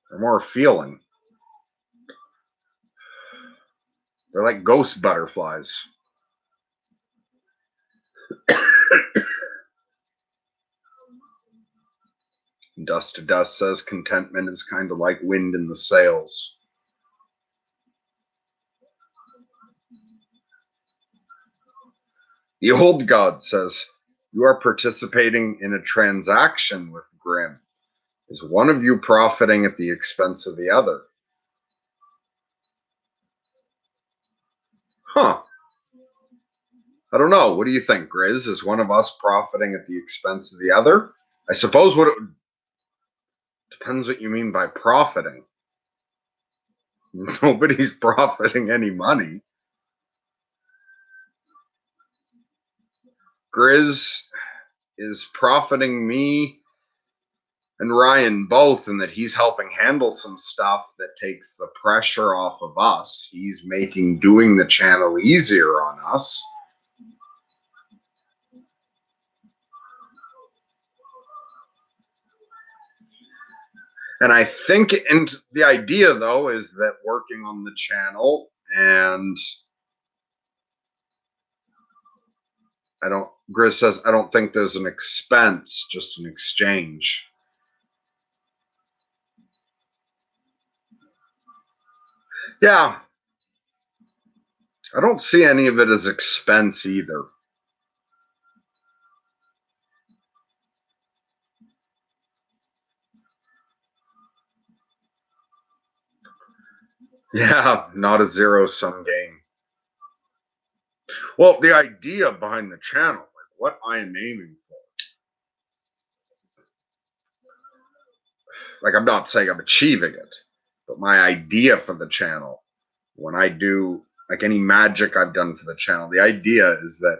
They're more a feeling. They're like ghost butterflies. Dust to Dust says contentment is kind of like wind in the sails. The Old God says, you are participating in a transaction with Grimm. Is one of you profiting at the expense of the other? Huh. I don't know. What do you think, Grizz? Is one of us profiting at the expense of the other? I suppose what it depends what you mean by profiting. Nobody's profiting any money. Grizz is profiting me and Ryan both in that he's helping handle some stuff that takes the pressure off of us. He's making doing the channel easier on us. And I think, and the idea though is that working on the channel, and Grizz says, I don't think there's an expense, just an exchange. Yeah. I don't see any of it as expense either. Yeah, not a zero-sum game. Well, the idea behind the channel, like what I am aiming for, like I'm not saying I'm achieving it, but my idea for the channel, when I do like any magic I've done for the channel, the idea is that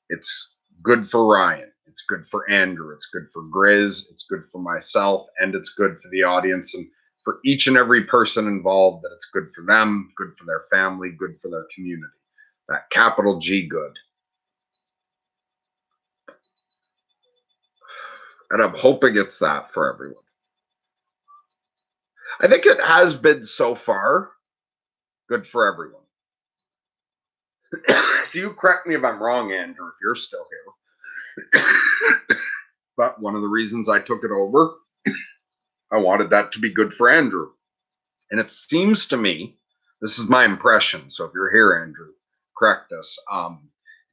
it's good for Ryan, it's good for Andrew, it's good for Grizz, it's good for myself, and it's good for the audience and for each and every person involved, that it's good for them, good for their family, good for their community. That capital G good. And I'm hoping it's that for everyone. I think it has been so far good for everyone. So you correct me if I'm wrong, Andrew, if you're still here. But one of the reasons I took it over, I wanted that to be good for Andrew. And it seems to me, this is my impression, so if you're here, Andrew, correct this. It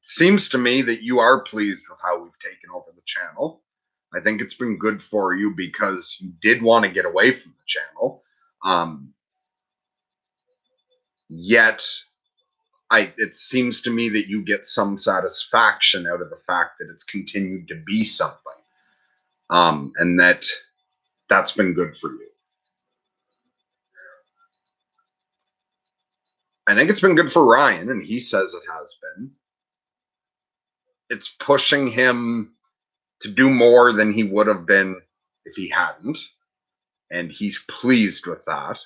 seems to me that you are pleased with how we've taken over the channel. I think it's been good for you because you did want to get away from the channel. Yet it seems to me that you get some satisfaction out of the fact that it's continued to be something, and that's been good for you. I think it's been good for Ryan, and he says it has been. It's pushing him to do more than he would have been if he hadn't, and he's pleased with that.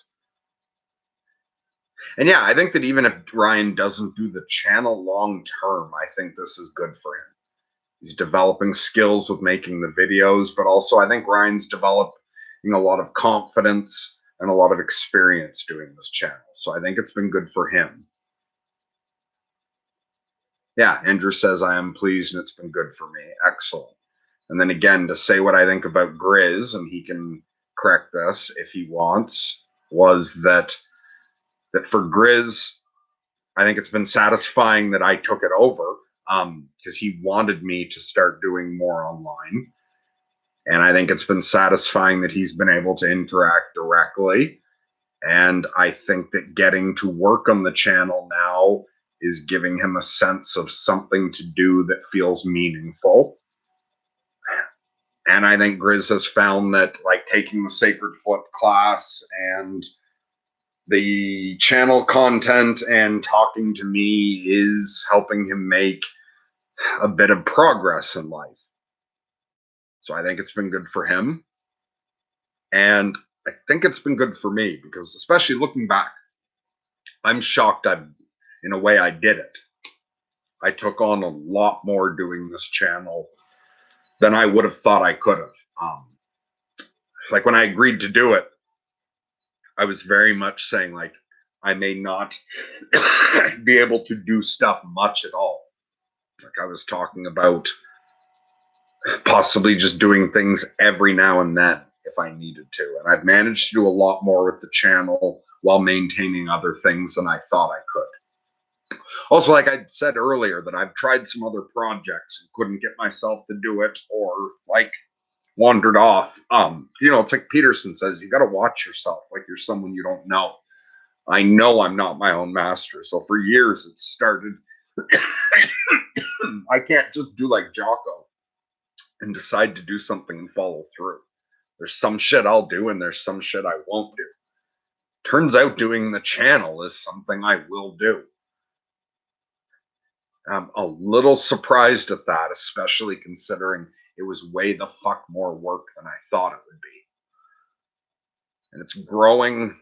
And yeah, I think that even if Ryan doesn't do the channel long term, I think this is good for him. He's developing skills with making the videos, but also I think Ryan's developing a lot of confidence and a lot of experience doing this channel. So I think it's been good for him. Yeah, Andrew says, I am pleased and it's been good for me. Excellent. And then again, to say what I think about Grizz, and he can correct this if he wants, was that for Grizz, I think it's been satisfying that I took it over, because he wanted me to start doing more online. And I think it's been satisfying that he's been able to interact directly. And I think that getting to work on the channel now is giving him a sense of something to do that feels meaningful. And I think Grizz has found that, like taking the Sacred Foot class and the channel content and talking to me is helping him make a bit of progress in life. So I think it's been good for him. And I think it's been good for me because, especially looking back, I'm shocked in a way I did it. I took on a lot more doing this channel than I would have thought I could have. Like when I agreed to do it, I was very much saying, like, I may not be able to do stuff much at all. Like I was talking about possibly just doing things every now and then if I needed to. And I've managed to do a lot more with the channel while maintaining other things than I thought I could. Also, like I said earlier, that I've tried some other projects and couldn't get myself to do it, or like wandered off. It's like Peterson says, you got to watch yourself like you're someone you don't know. I know I'm not my own master. So for years it started. I can't just do like Jocko and decide to do something and follow through. There's some shit I'll do and there's some shit I won't do. Turns out doing the channel is something I will do. I'm a little surprised at that, especially considering it was way the fuck more work than I thought it would be. And it's growing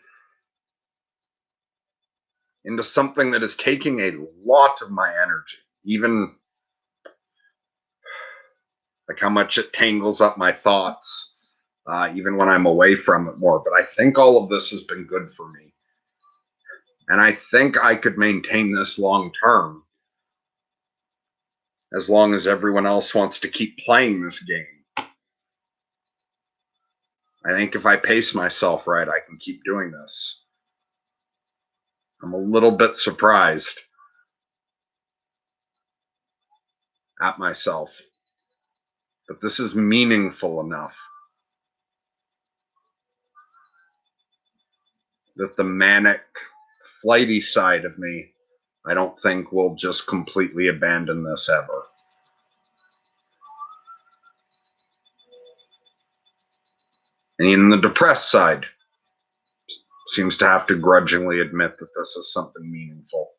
into something that is taking a lot of my energy, even like how much it tangles up my thoughts, even when I'm away from it more. But I think all of this has been good for me. And I think I could maintain this long term as long as everyone else wants to keep playing this game. I think if I pace myself right, I can keep doing this. I'm a little bit surprised at myself, but this is meaningful enough that the manic, flighty side of me, I don't think will just completely abandon this ever. And even the depressed side seems to have to grudgingly admit that this is something meaningful.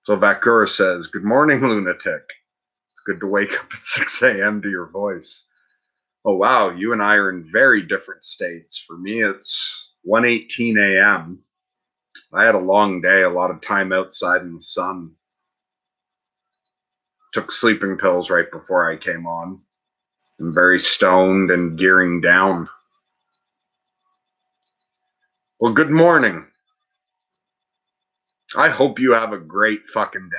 So Vakura says, "Good morning, Lunatic. It's good to wake up at 6 a.m. to your voice." Oh, wow, you and I are in very different states. For me, it's 1:18 a.m. I had a long day, a lot of time outside in the sun. Took sleeping pills right before I came on. I'm very stoned and gearing down. Well, good morning. I hope you have a great fucking day.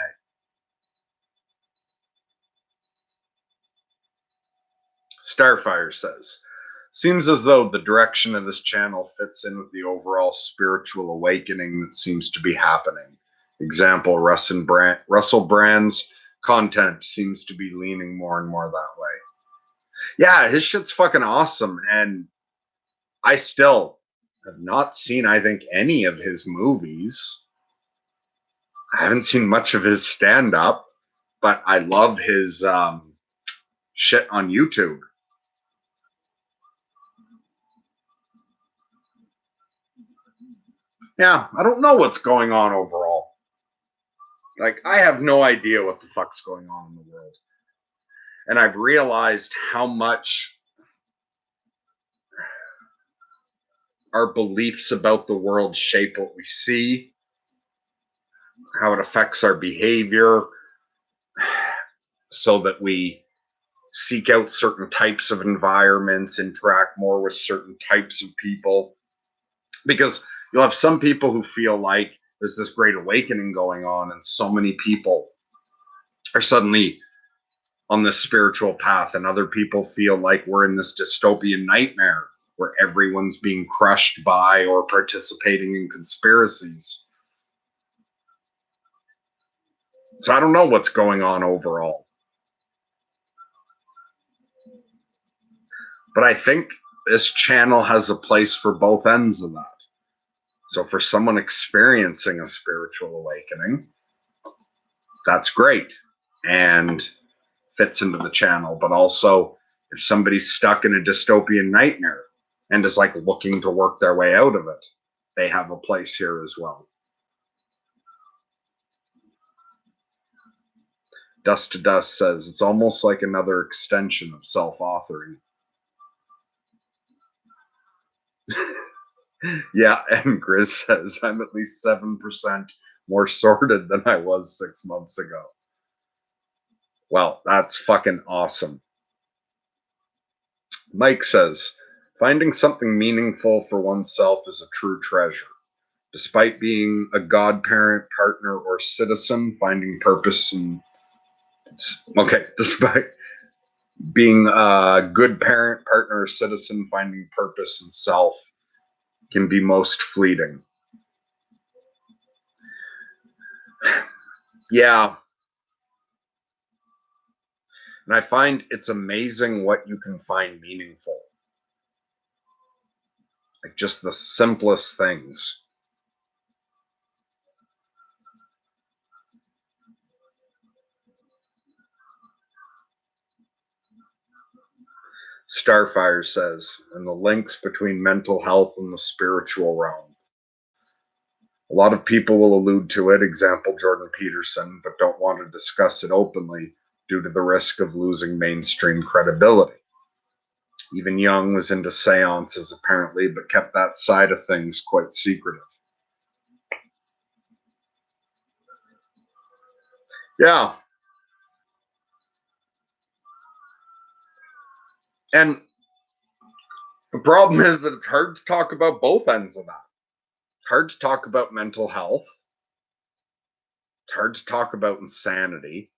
Starfire says, seems as though the direction of this channel fits in with the overall spiritual awakening that seems to be happening. Example, Russell Brand's content seems to be leaning more and more that way. Yeah, his shit's fucking awesome. And I still have not seen, I think, any of his movies. I haven't seen much of his stand-up, but I love his shit on YouTube. Yeah, I don't know what's going on overall. Like, I have no idea what the fuck's going on in the world. And I've realized how much our beliefs about the world shape what we see, how it affects our behavior, so that we seek out certain types of environments, interact more with certain types of people. Because you'll have some people who feel like there's this great awakening going on, and so many people are suddenly on this spiritual path, and other people feel like we're in this dystopian nightmare where everyone's being crushed by or participating in conspiracies. So I don't know what's going on overall. But I think this channel has a place for both ends of that. So for someone experiencing a spiritual awakening, that's great and fits into the channel. But also, if somebody's stuck in a dystopian nightmare and is like looking to work their way out of it, they have a place here as well. Dust to Dust says it's almost like another extension of self-authoring. Yeah, and Grizz says I'm at least 7% more sorted than I was 6 months ago. Well, that's fucking awesome. Mike says, finding something meaningful for oneself is a true treasure. Despite being a godparent, partner, or citizen, finding purpose in despite being a good parent, partner, or citizen, finding purpose in self can be most fleeting. Yeah. And I find it's amazing what you can find meaningful. Like just the simplest things. Starfire says, and the links between mental health and the spiritual realm. A lot of people will allude to it, example Jordan Peterson, but don't want to discuss it openly due to the risk of losing mainstream credibility. Even Jung was into seances apparently, but kept that side of things quite secretive. Yeah. And the problem is that it's hard to talk about both ends of that. It's hard to talk about mental health. It's hard to talk about insanity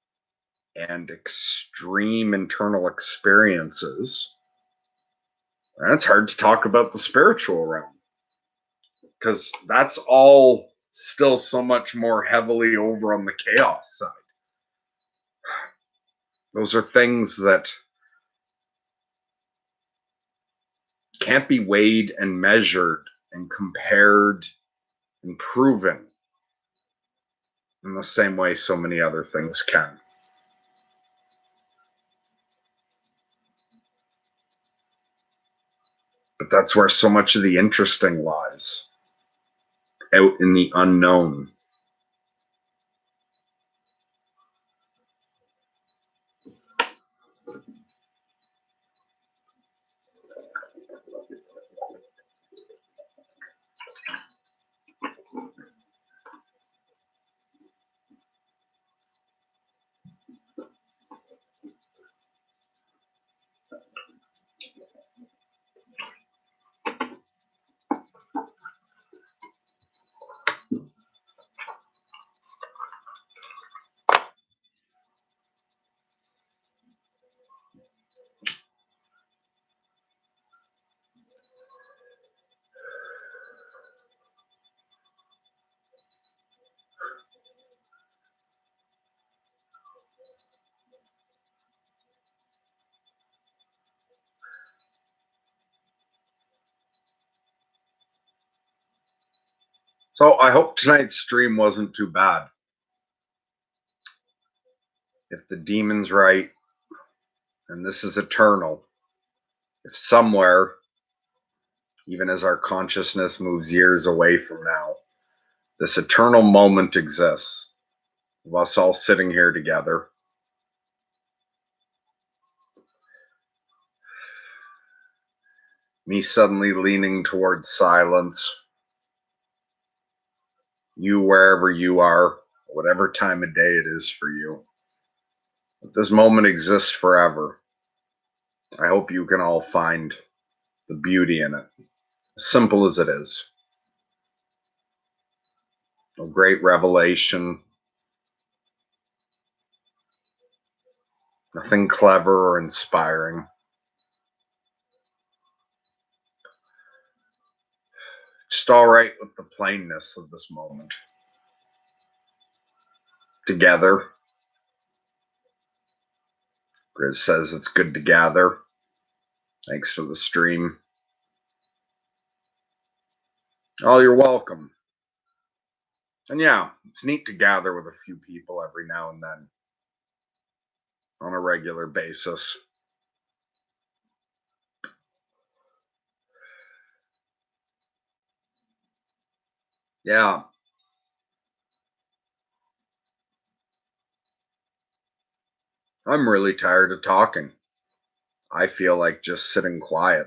and extreme internal experiences. And it's hard to talk about the spiritual realm because that's all still so much more heavily over on the chaos side. Those are things that can't be weighed and measured and compared and proven in the same way so many other things can. But that's where so much of the interesting lies, out in the unknown. So I hope tonight's stream wasn't too bad. If the demon's right, and this is eternal, if somewhere, even as our consciousness moves years away from now, this eternal moment exists of us all sitting here together. Me suddenly leaning towards silence. You wherever you are, whatever time of day it is for you. If this moment exists forever, I hope you can all find the beauty in it. As simple as it is. A great revelation. Nothing clever or inspiring. Just all right with the plainness of this moment. Together. Grizz says it's good to gather. Thanks for the stream. Oh, you're welcome. And yeah, it's neat to gather with a few people every now and then on a regular basis. Yeah, I'm really tired of talking. I feel like just sitting quiet.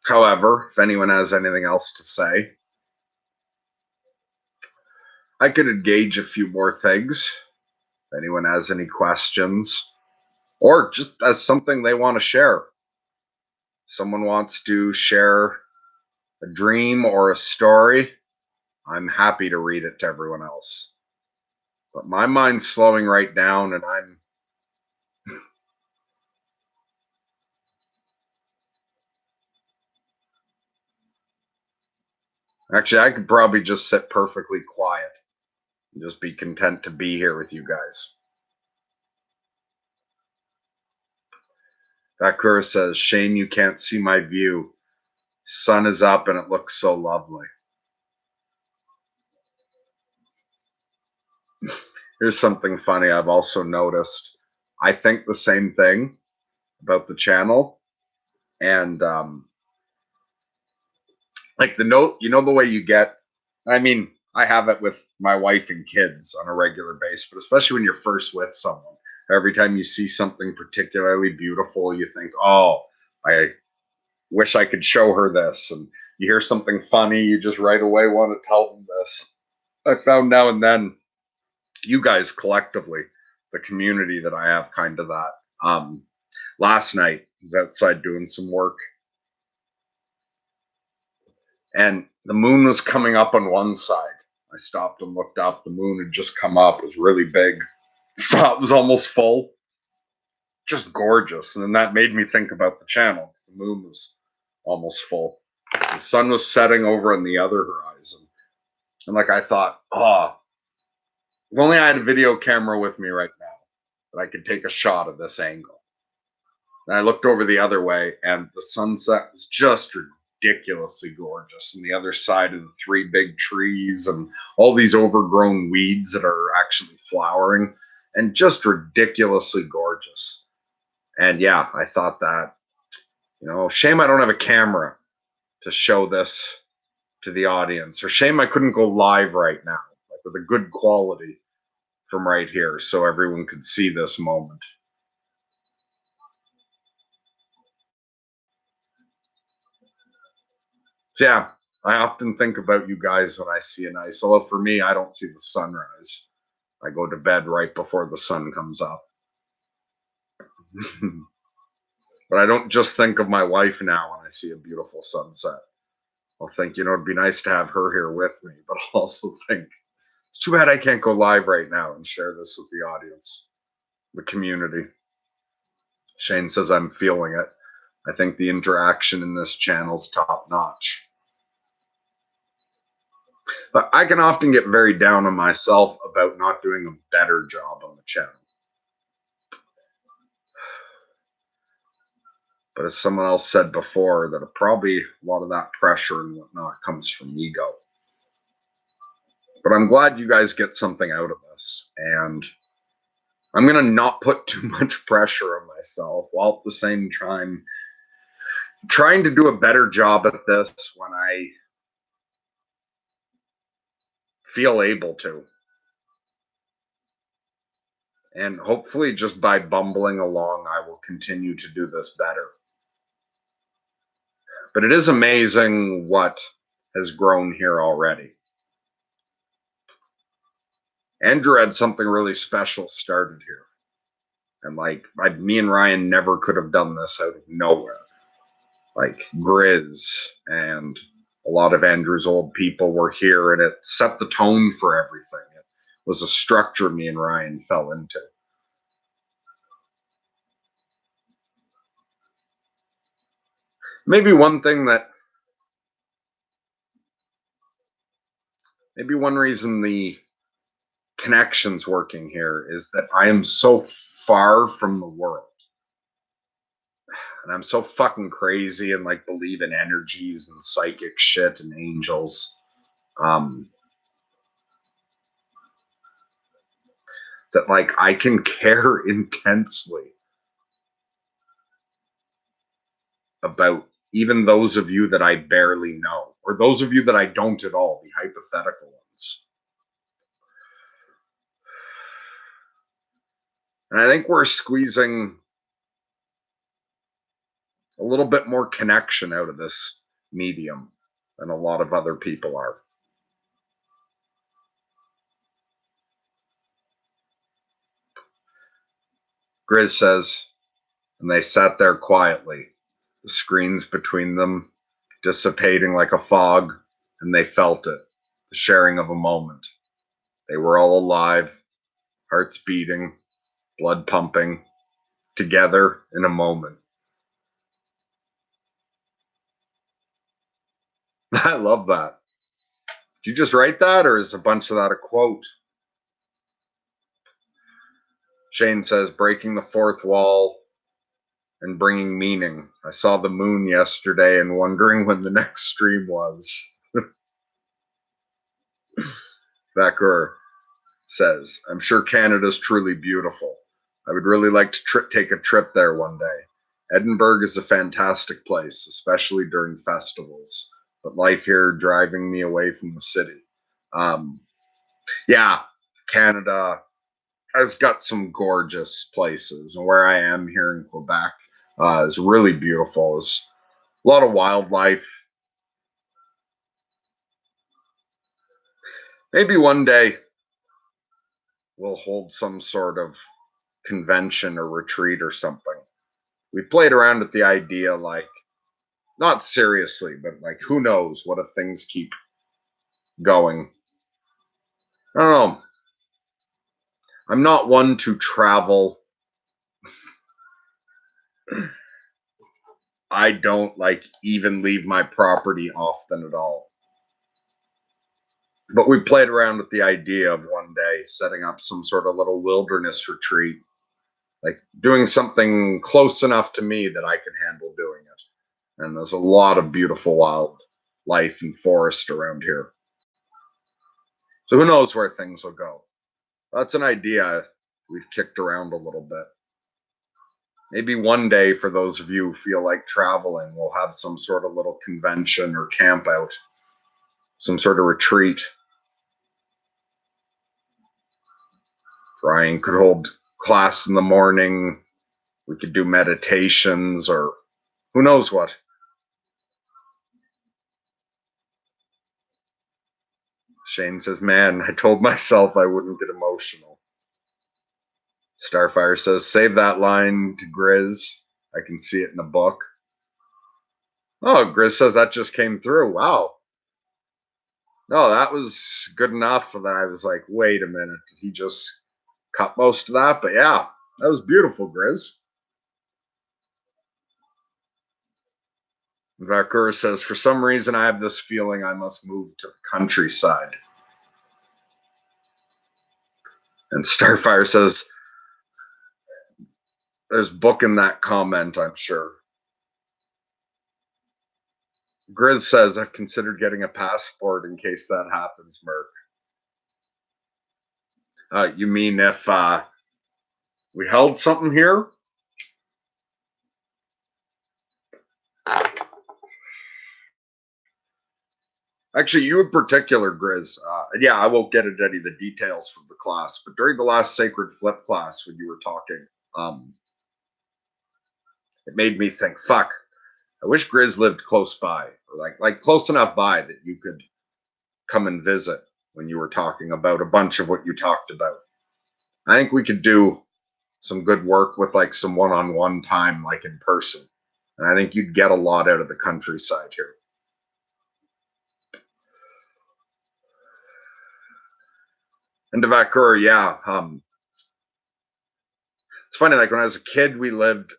However, if anyone has anything else to say, I could engage a few more things. If anyone has any questions, or just as something they want to share. Someone wants to share a dream or a story, I'm happy to read it to everyone else. But my mind's slowing right down, and I'm actually, I could probably just sit perfectly quiet and just be content to be here with you guys. Bakura says, "Shame you can't see my view. Sun is up and it looks so lovely." Here's something funny I've also noticed. I think the same thing about the channel. And like the note, the way you get, I mean, I have it with my wife and kids on a regular basis, but especially when you're first with someone, every time you see something particularly beautiful, you think, oh, I wish I could show her this. And you hear something funny, you just right away want to tell them this. I found now and then, you guys collectively, the community that I have, kind of that. Last night, I was outside doing some work, and the moon was coming up on one side. I stopped and looked up. The moon had just come up. It was really big. So it was almost full. Just gorgeous. And then that made me think about the channel. The moon was almost full. The sun was setting over on the other horizon. And like I thought, oh, if only I had a video camera with me right now, that I could take a shot of this angle. And I looked over the other way, and the sunset was just ridiculously gorgeous. And the other side of the three big trees, and all these overgrown weeds that are actually flowering, and just ridiculously gorgeous. And yeah, I thought that, shame I don't have a camera to show this to the audience, or shame I couldn't go live right now, like with a good quality from right here, so everyone could see this moment. So yeah, I often think about you guys when I see a nice. Although for me, I don't see the sunrise. I go to bed right before the sun comes up. But I don't just think of my wife now when I see a beautiful sunset. I'll think, it'd be nice to have her here with me. But I'll also think, it's too bad I can't go live right now and share this with the audience, the community. Shane says I'm feeling it. I think the interaction in this channel's top notch. But I can often get very down on myself about not doing a better job on the channel. But as someone else said before, that probably a lot of that pressure and whatnot comes from ego. But I'm glad you guys get something out of this. And I'm going to not put too much pressure on myself, while at the same time trying to do a better job at this when I feel able to. And hopefully, just by bumbling along, I will continue to do this better. But it is amazing what has grown here already. Andrew had something really special started here. And me and Ryan never could have done this out of nowhere. Like Grizz and a lot of Andrew's old people were here, and it set the tone for everything. It was a structure me and Ryan fell into. Maybe one thing that, maybe one reason the connections working here is that I am so far from the world. And I'm so fucking crazy and believe in energies and psychic shit and angels. Um, that I can care intensely about even those of you that I barely know, or those of you that I don't at all, the hypothetical ones. And I think we're squeezing a little bit more connection out of this medium than a lot of other people are. Grizz says, and they sat there quietly, the screens between them dissipating like a fog, and they felt it, the sharing of a moment. They were all alive, hearts beating, blood pumping, together in a moment. I love that. Did you just write that, or is a bunch of that a quote? Shane says, breaking the fourth wall and bringing meaning. I saw the moon yesterday and wondering when the next stream was. Becker says, I'm sure Canada's truly beautiful. I would really like to take a trip there one day. Edinburgh is a fantastic place, especially during festivals, but life here driving me away from the city. Yeah, Canada has got some gorgeous places, and where I am here in Quebec is really beautiful. There's a lot of wildlife. Maybe one day we'll hold some sort of convention or retreat or something. We played around with the idea, like, not seriously, but like, who knows what if things keep going. I don't know. I'm not one to travel. I don't like even leave my property often at all. But we played around with the idea of one day setting up some sort of little wilderness retreat, like doing something close enough to me that I could handle doing it. And there's a lot of beautiful wildlife and forest around here. So who knows where things will go. That's an idea we've kicked around a little bit. Maybe one day, for those of you who feel like traveling, we'll have some sort of little convention or camp out, some sort of retreat. Brian could hold class in the morning. We could do meditations or who knows what. Shane says, man, I told myself I wouldn't get emotional. Starfire says, save that line to Grizz. I can see it in the book. Oh, Grizz says that just came through. Wow. No, that was good enough that I was like, wait a minute. Did he just cut most of that? But yeah, that was beautiful, Grizz. Vakur says, for some reason, I have this feeling I must move to the countryside. And Starfire says, there's book in that comment, I'm sure. Grizz says, I've considered getting a passport in case that happens, Merc. You mean if we held something here? Actually, you in particular, Grizz. Yeah, I won't get into any of the details from the class, but during the last Sacred Flip class, when you were talking, it made me think, fuck, I wish Grizz lived close by, or like close enough by that you could come and visit when you were talking about a bunch of what you talked about. I think we could do some good work with like some one-on-one time, like in person. And I think you'd get a lot out of the countryside here. And Devakar, yeah. It's funny, like when I was a kid, we lived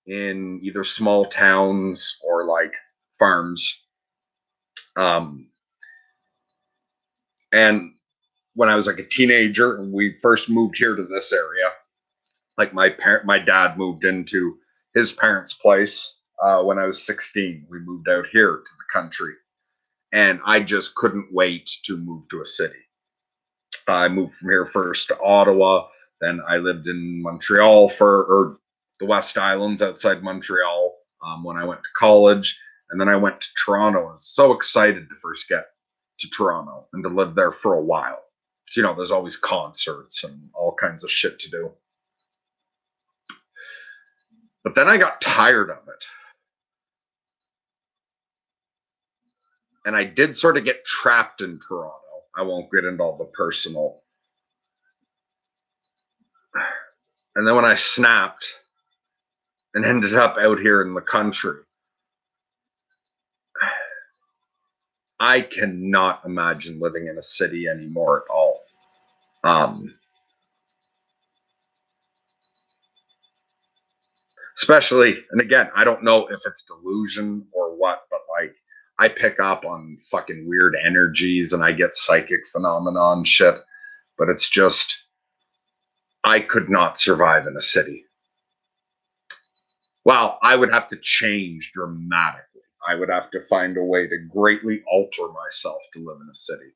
in either small towns or like farms. And when I was like a teenager and we first moved here to this area, like my dad moved into his parents' place when I was 16. We moved out here to the country, and I just couldn't wait to move to a city. I moved from here first to Ottawa, then I lived in Montreal or the West Islands outside Montreal when I went to college, and then I went to Toronto. I was so excited to first get to Toronto and to live there for a while. You know, there's always concerts and all kinds of shit to do. But then I got tired of it. And I did sort of get trapped in Toronto. I won't get into all the personal. And then when I snapped and ended up out here in the country, I cannot imagine living in a city anymore at all. Especially, and again, I don't know if it's delusion or what, but like I pick up on fucking weird energies and I get psychic phenomenon shit, but it's just I could not survive in a city. Well, I would have to change dramatically. I would have to find a way to greatly alter myself to live in a city.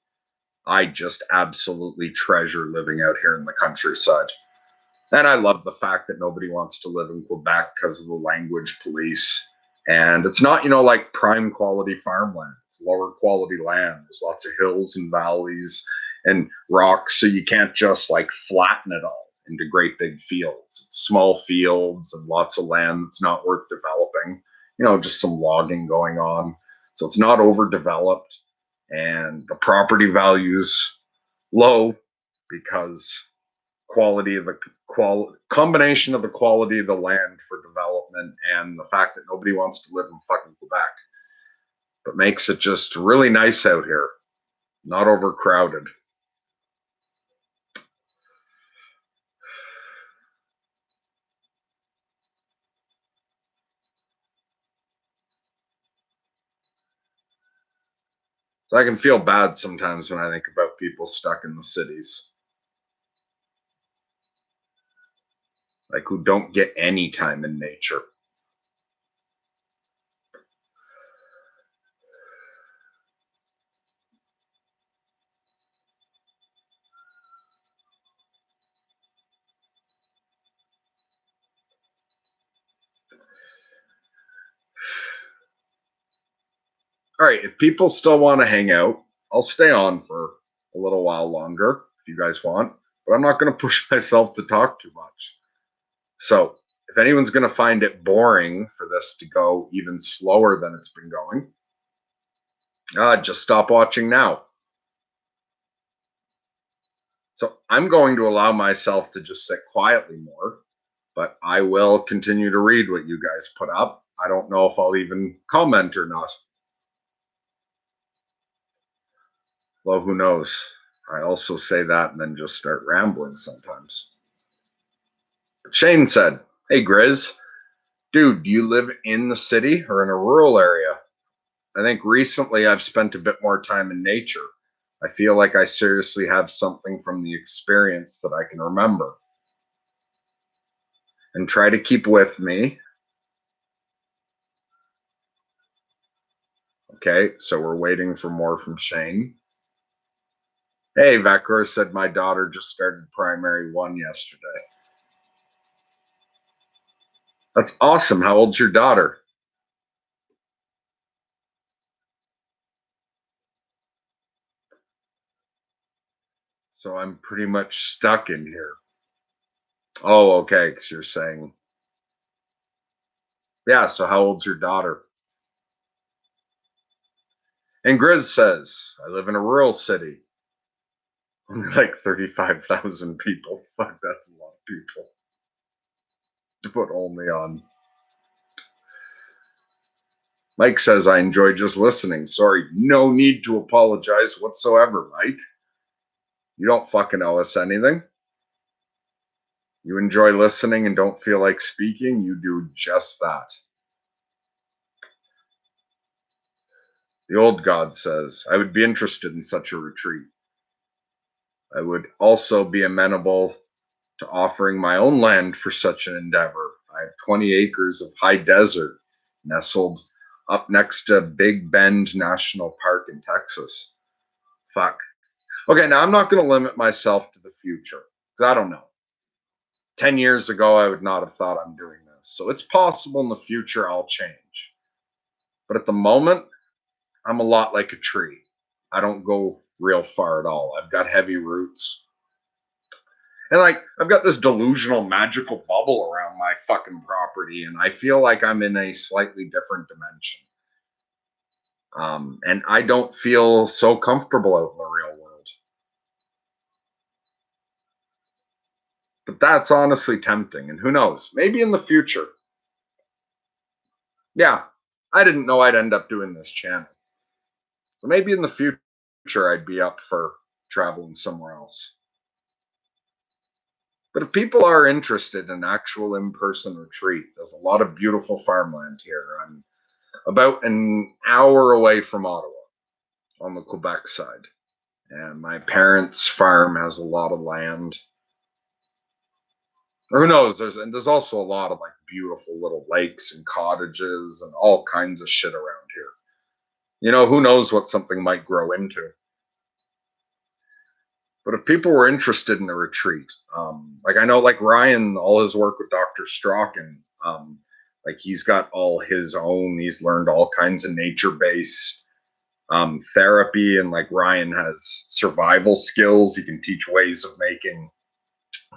I just absolutely treasure living out here in the countryside. And I love the fact that nobody wants to live in Quebec because of the language police. And it's not, you know, like prime quality farmland. It's lower quality land. There's lots of hills and valleys and rocks. So you can't just like flatten it all into great big fields. It's small fields and lots of land that's not worth developing. You know, just some logging going on. So it's not overdeveloped. And the property value's low because quality of the combination of the quality of the land for development and the fact that nobody wants to live in fucking Quebec, but makes it just really nice out here, not overcrowded. So I can feel bad sometimes when I think about people stuck in the cities, like who don't get any time in nature. All right, if people still want to hang out, I'll stay on for a little while longer if you guys want, but I'm not going to push myself to talk too much. So if anyone's going to find it boring for this to go even slower than it's been going, just stop watching now. So I'm going to allow myself to just sit quietly more, but I will continue to read what you guys put up. I don't know if I'll even comment or not. Well, who knows? I also say that and then just start rambling sometimes. But Shane said, "Hey, Grizz, dude, do you live in the city or in a rural area? I think recently I've spent a bit more time in nature. I feel like I seriously have something from the experience that I can remember. And try to keep with me." Okay, so we're waiting for more from Shane. Hey, Vekor said my daughter just started primary one yesterday. That's awesome. How old's your daughter? So I'm pretty much stuck in here. Oh, okay, because you're saying, yeah, so how old's your daughter? And Grizz says, I live in a rural city. Only like 35,000 people. Fuck, that's a lot of people to put only on. Mike says, I enjoy just listening. Sorry, no need to apologize whatsoever, Mike. You don't fucking owe us anything. You enjoy listening and don't feel like speaking, you do just that. The old god says, I would be interested in such a retreat. I would also be amenable to offering my own land for such an endeavor. I have 20 acres of high desert nestled up next to Big Bend National Park in Texas. Fuck. Okay, now I'm not going to limit myself to the future because I don't know. 10 years ago, I would not have thought I'm doing this. this. So it's possible in the future I'll change. But at the moment, I'm a lot like a tree. I don't go real far at all. I've got heavy roots. And like I've got this delusional magical bubble around my fucking property, and I feel like I'm in a slightly different dimension. And I don't feel so comfortable out in the real world. But that's honestly tempting. And who knows? Maybe in the future. Yeah, I didn't know I'd end up doing this channel. But maybe in the future I'd be up for traveling somewhere else. But if people are interested in actual in-person retreat, there's a lot of beautiful farmland here. I'm about an hour away from Ottawa on the Quebec side. And my parents' farm has a lot of land. Or who knows? There's also a lot of like beautiful little lakes and cottages and all kinds of shit around here. You know, who knows what something might grow into. But if people were interested in a retreat, like I know, like Ryan, all his work with Dr. Strachan, like he's got all his own. He's learned all kinds of nature-based therapy, and like Ryan has survival skills. He can teach ways of making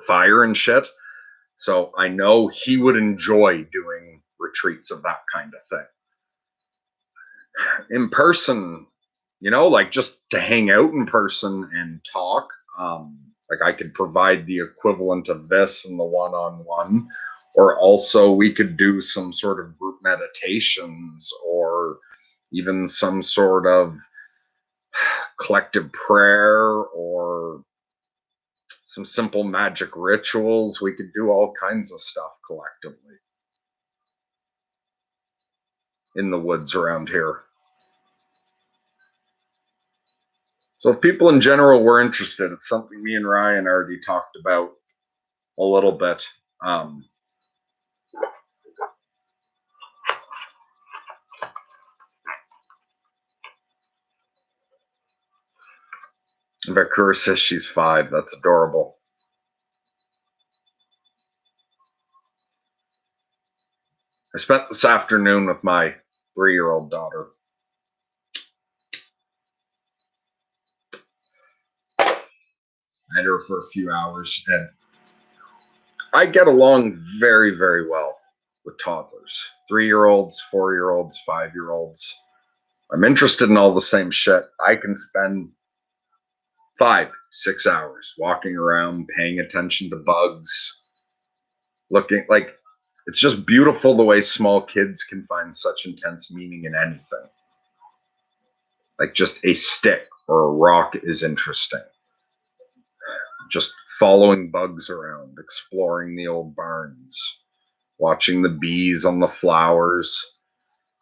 fire and shit. So I know he would enjoy doing retreats of that kind of thing. In person, you know, like just to hang out in person and talk. Like I could provide the equivalent of this in the one-on-one, or also we could do some sort of group meditations or even some sort of collective prayer or some simple magic rituals. We could do all kinds of stuff collectively in the woods around here. So if people in general were interested, it's something me and Ryan already talked about a little bit. Mercury says she's 5. That's adorable. I spent this afternoon with my 3-year-old daughter. I had her for a few hours, and I get along very, very well with toddlers. 3-year-olds, 4-year-olds, 5-year-olds. I'm interested in all the same shit. I can spend 5, 6 hours walking around, paying attention to bugs, looking like it's just beautiful the way small kids can find such intense meaning in anything. Like just a stick or a rock is interesting. Just following bugs around, exploring the old barns, watching the bees on the flowers.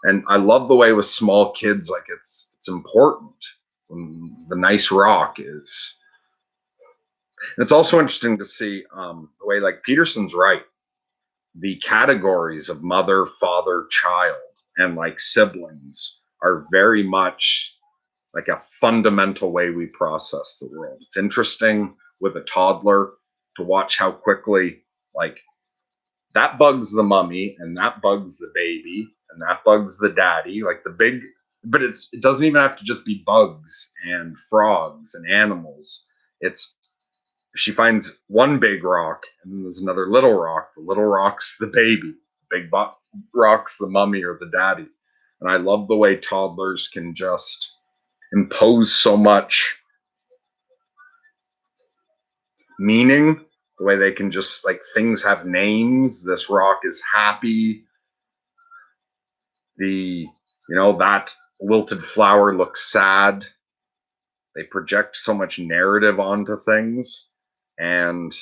And I love the way with small kids, like it's important when the nice rock is. And it's also interesting to see the way, like Peterson's right, the categories of mother, father, child, and like siblings are very much like a fundamental way we process the world. It's interesting with a toddler to watch how quickly, like, that bugs the mummy and that bugs the baby and that bugs the daddy, like the big, but it doesn't even have to just be bugs and frogs and animals. It's she finds one big rock and then there's another little rock. The little rock's the baby, big rock's the mummy or the daddy. And I love the way toddlers can just impose so much meaning, the way they can just, like, things have names. This rock is happy. That wilted flower looks sad. They project so much narrative onto things. And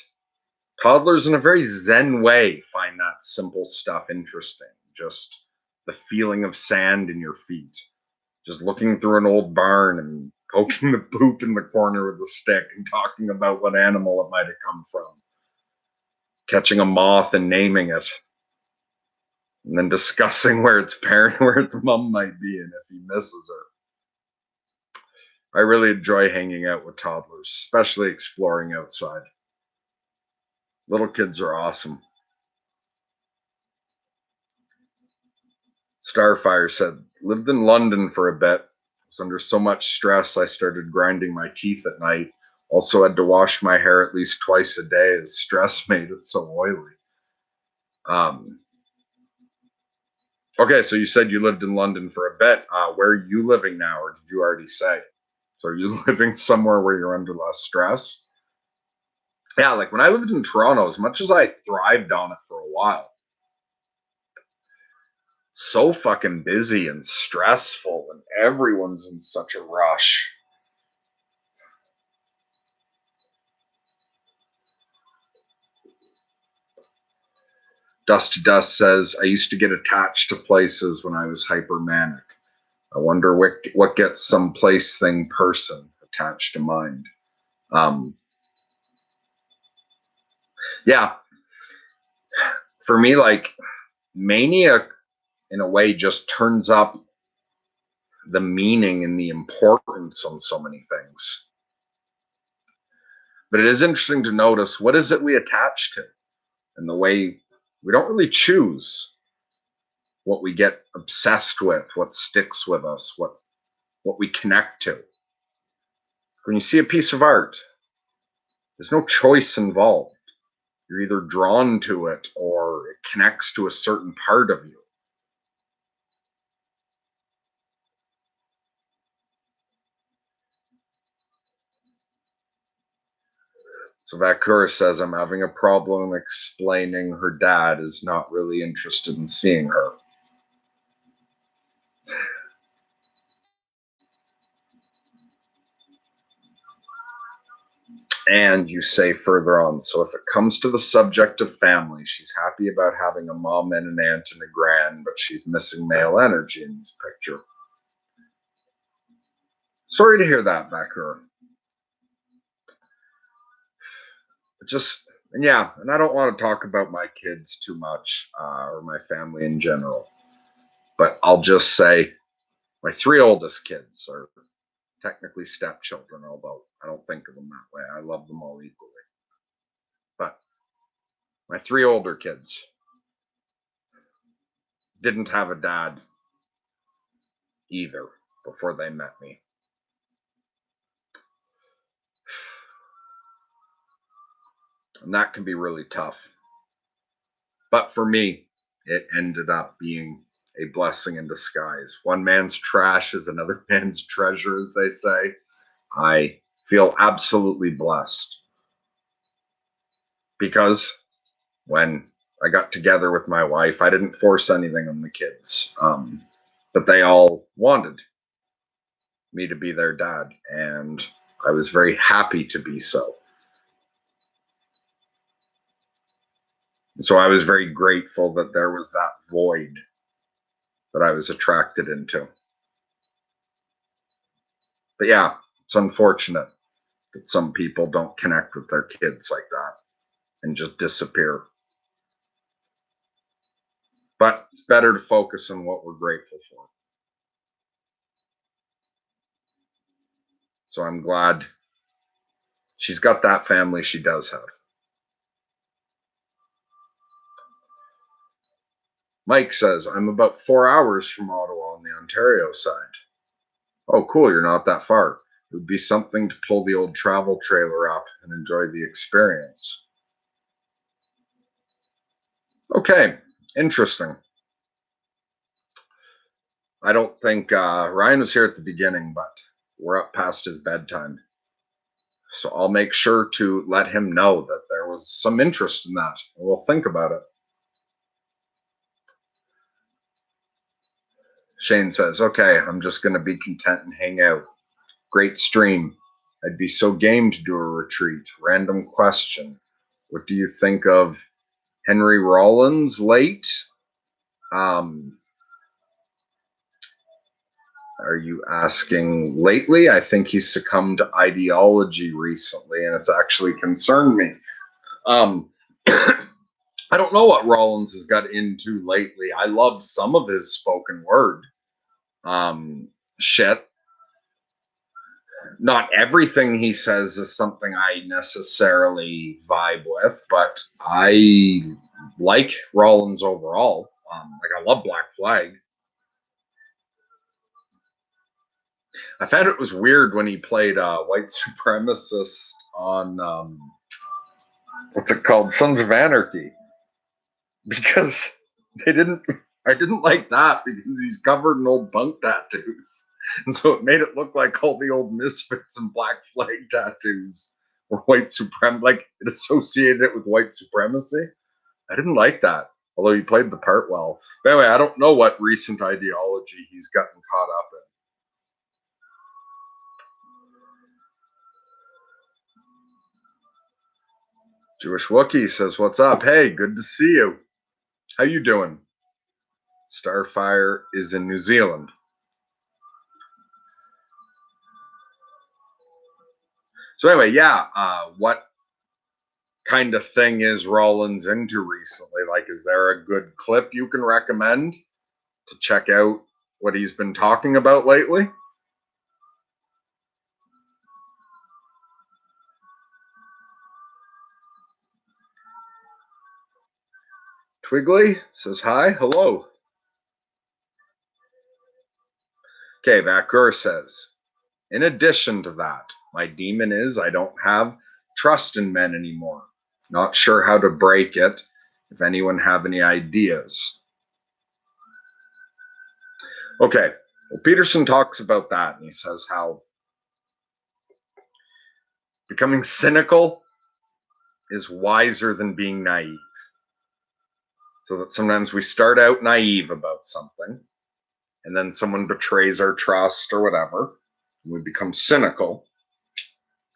toddlers, in a very zen way, find that simple stuff interesting. Just the feeling of sand in your feet. Just looking through an old barn and poking the poop in the corner with a stick and talking about what animal it might have come from. Catching a moth and naming it. And then discussing where its mom might be and if he misses her. I really enjoy hanging out with toddlers, especially exploring outside. Little kids are awesome. Starfire said, lived in London for a bit. Was under so much stress I started grinding my teeth at night. Also had to wash my hair at least twice a day as stress made it so oily. Okay, so you said you lived in London for a bit. Where are you living now, or did you already say? So are you living somewhere where you're under less stress? Yeah, like when I lived in Toronto, as much as I thrived on it for a while, so fucking busy and stressful, and everyone's in such a rush. Dusty Dust says, I used to get attached to places when I was hypermanic. I wonder what gets some place, thing, person attached to mind. Yeah, for me, like mania in a way just turns up the meaning and the importance on so many things. But it is interesting to notice, what is it we attach to, and the way we don't really choose what we get obsessed with, what sticks with us, what we connect to. When you see a piece of art, there's no choice involved. You're either drawn to it or it connects to a certain part of you. So Vakura says, I'm having a problem explaining her dad is not really interested in seeing her. And you say further on, so if it comes to the subject of family, she's happy about having a mom and an aunt and a grand, but she's missing male energy in this picture. Sorry to hear that, Vakura. And I don't want to talk about my kids too much, or my family in general, but I'll just say my three oldest kids are technically stepchildren, although I don't think of them that way. I love them all equally. But my three older kids didn't have a dad either before they met me. And that can be really tough. But for me, it ended up being a blessing in disguise. One man's trash is another man's treasure, as they say. I feel absolutely blessed because when I got together with my wife, I didn't force anything on the kids, but they all wanted me to be their dad, and I was very happy to be so. So I was very grateful that there was that void that I was attracted into. But yeah, it's unfortunate that some people don't connect with their kids like that and just disappear. But it's better to focus on what we're grateful for. So I'm glad she's got that family she does have. Mike says, I'm about 4 hours from Ottawa on the Ontario side. Oh, cool, you're not that far. It would be something to pull the old travel trailer up and enjoy the experience. Okay, interesting. I don't think Ryan was here at the beginning, but we're up past his bedtime. So I'll make sure to let him know that there was some interest in that. And we'll think about it. Shane says, okay, I'm just going to be content and hang out. Great stream. I'd be so game to do a retreat. Random question. What do you think of Henry Rollins late? Are you asking lately? I think he's succumbed to ideology recently, and it's actually concerned me. I don't know what Rollins has got into lately. I love some of his spoken word shit. Not everything he says is something I necessarily vibe with, but I like Rollins overall. Like I love Black Flag. I found it was weird when he played white supremacist on what's it called, Sons of Anarchy, because they didn't. I didn't like that because he's covered in old bunk tattoos, and so it made it look like all the old misfits and black flag tattoos were white supremacy. Like it associated it with white supremacy. I didn't like that, although he played the part well. But anyway, I don't know what recent ideology he's gotten caught up in. Jewish Wookie says, "What's up? Hey, good to see you. How you doing?" Starfire is in New Zealand. So anyway, yeah, what kind of thing is Rollins into recently? Like, is there a good clip you can recommend to check out what he's been talking about lately? Twiggly says hi, hello. Okay, Vakur says, in addition to that, my demon is I don't have trust in men anymore. Not sure how to break it. If anyone have any ideas. Okay, well, Peterson talks about that, and he says how becoming cynical is wiser than being naive. So that sometimes we start out naive about something, and then someone betrays our trust or whatever, and we become cynical,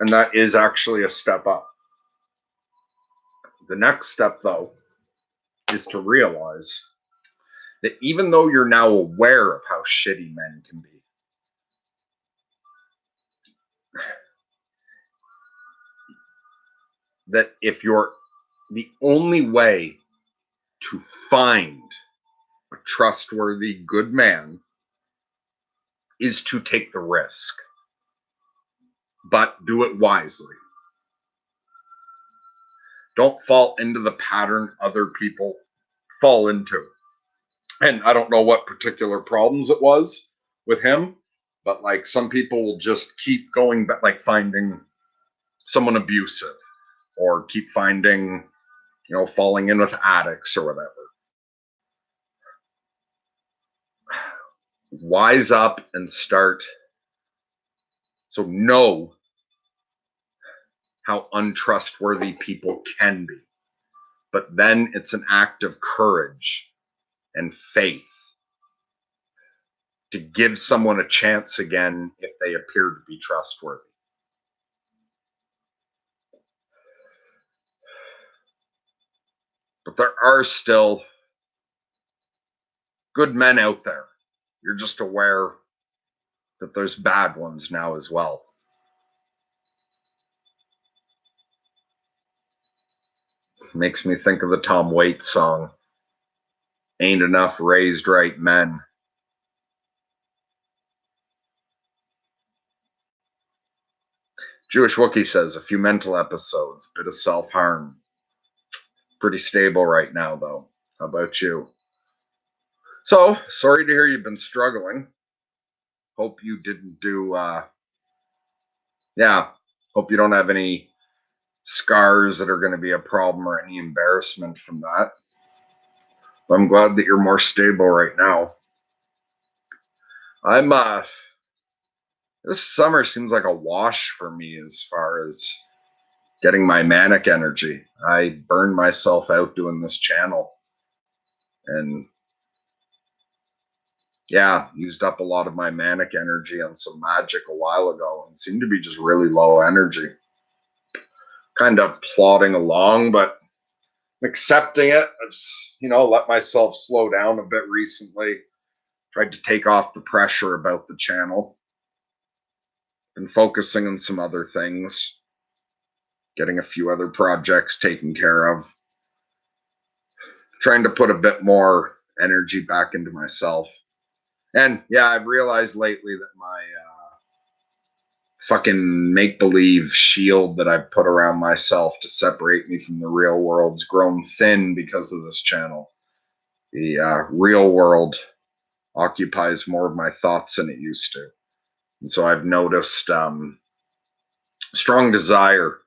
and that is actually a step up. The next step, though, is to realize that even though you're now aware of how shitty men can be, that if you're the only way to find a trustworthy, good man is to take the risk, but do it wisely. Don't fall into the pattern other people fall into. And I don't know what particular problems it was with him, but like some people will just keep going back, like finding someone abusive or keep finding, falling in with addicts or whatever. Wise up and start. So know how untrustworthy people can be. But then it's an act of courage and faith to give someone a chance again if they appear to be trustworthy. But there are still good men out there. You're just aware that there's bad ones now as well. Makes me think of the Tom Waits song, Ain't Enough Raised Right Men. Jewish Wookie says, a few mental episodes, bit of self-harm. Pretty stable right now, though. How about you? So, sorry to hear you've been struggling. Hope you didn't do, hope you don't have any scars that are going to be a problem or any embarrassment from that. But I'm glad that you're more stable right now. I'm, this summer seems like a wash for me as far as getting my manic energy. I burned myself out doing this channel and used up a lot of my manic energy on some magic a while ago and seemed to be just really low energy. Kind of plodding along, but accepting it. I've, let myself slow down a bit recently. Tried to take off the pressure about the channel. Been focusing on some other things. Getting a few other projects taken care of. Trying to put a bit more energy back into myself. And I've realized lately that my fucking make-believe shield that I've put around myself to separate me from the real world's grown thin because of this channel. The real world occupies more of my thoughts than it used to. And so I've noticed strong desire